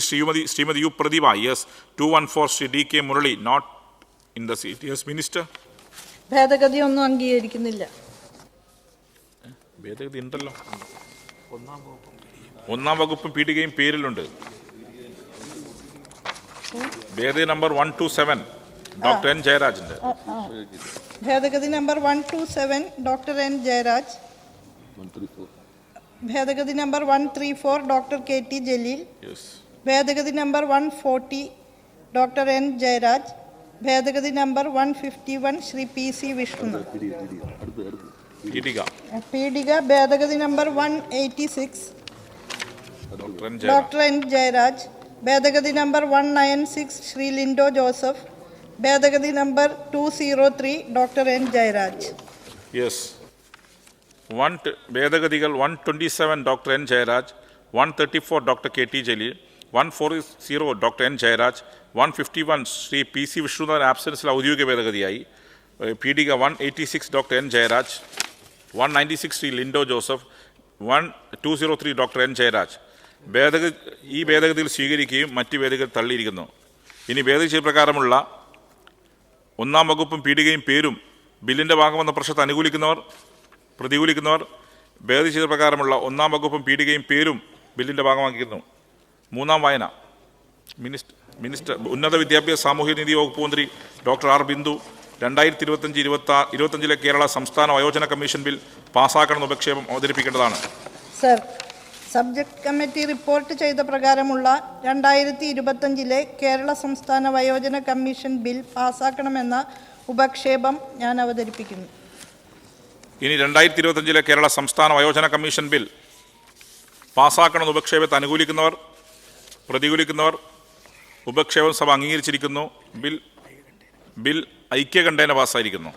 Shrimati U Prathibha, yes. 214 Shri D K Murali, not in the seat. Yes minister. ഭേദഗതി ഒന്നും അംഗീകരിക്കുന്നില്ല. ഭേദഗതി ഉണ്ടല്ലോ. 1-ാം വകുപ്പും പീഠികയും പേരിലുണ്ട്. ഭേദഗതി number 127 doctor N ജയരാജിന്റെ. ഭേദഗതി number 127 doctor N Jayaraj. ഭേദഗതി number 134 doctor K T Jaleel. ഭേദഗതി നമ്പർ 140 ഡോക്ടർ എൻ ജയരാജ്. ഭേദഗതി number 151 Shri P C Vishnu. പീഠിക ഭേദഗതി നമ്പർ 186 ഡോക്ടർ എൻ ജയരാജ്. ഭേദഗതി നമ്പർ 196 ശ്രീ ലിൻഡോ ജോസഫ്. ഭേദഗതി number 203 doctor N Jayaraj. Yes. ഭേദഗതികൾ 127 doctor N Jayaraj, 134 doctor K T Jaleel, 140 doctor N Jayaraj, 151 Shri P C Vishnunathan ആബ്സെൻസിൽ ഔദ്യോഗിക ഭേദഗതിയായി. പീഠിക 186 doctor N Jayaraj, 196 Shri Lindo Joseph, 203 doctor N Jayaraj. ഈ ഭേദഗതിയിൽ സ്വീകരിക്കുകയും മറ്റ് ഭേദഗതി തള്ളിയിരിക്കുന്നു. ഇനി ഭേദഗതി പ്രകാരമുള്ള 1-ാം വകുപ്പും പീഠികയും പേരും ബില്ലിൻ്റെ ഭാഗമെന്ന പ്രശ്നത്തെ അനുകൂലിക്കുന്നവർ, പ്രതികൂലിക്കുന്നവർ ഭേദഗതി പ്രകാരമുള്ള 1-ാം വകുപ്പും പീഠികയും പേരും ബില്ലിൻ്റെ ഭാഗമാക്കിയിരുന്നു. 3-ാം വായന. മിനിസ്റ്റർ ഉന്നത വിദ്യാഭ്യാസ സാമൂഹ്യനീതി വകുപ്പ് മന്ത്രി ഡോക്ടർ ആർ ബിന്ദു 2025-25 കേരള സംസ്ഥാന വയോജന കമ്മീഷൻ ബിൽ പാസ്സാക്കണമെന്ന ഉപക്ഷേപം അവതരിപ്പിക്കേണ്ടതാണ്. സർ, സബ്ജക്ട് കമ്മിറ്റി റിപ്പോർട്ട് ചെയ്ത പ്രകാരമുള്ള 2025 കേരള സംസ്ഥാന വയോജന കമ്മീഷൻ ബിൽ പാസ്സാക്കണമെന്ന ഉപക്ഷേപം ഞാൻ അവതരിപ്പിക്കുന്നു. ഇനി 2025 കേരള സംസ്ഥാന വയോജന കമ്മീഷൻ ബിൽ പാസ്സാക്കണമെന്ന ഉപക്ഷേപത്തെ അനുകൂലിക്കുന്നവർ, പ്രതികൂലിക്കുന്നവർ ഉപക്ഷേപം സഭ അംഗീകരിച്ചിരിക്കുന്നു. ബിൽ ഐക്യകണ്ഠേന പാസ്സായിരിക്കുന്നു.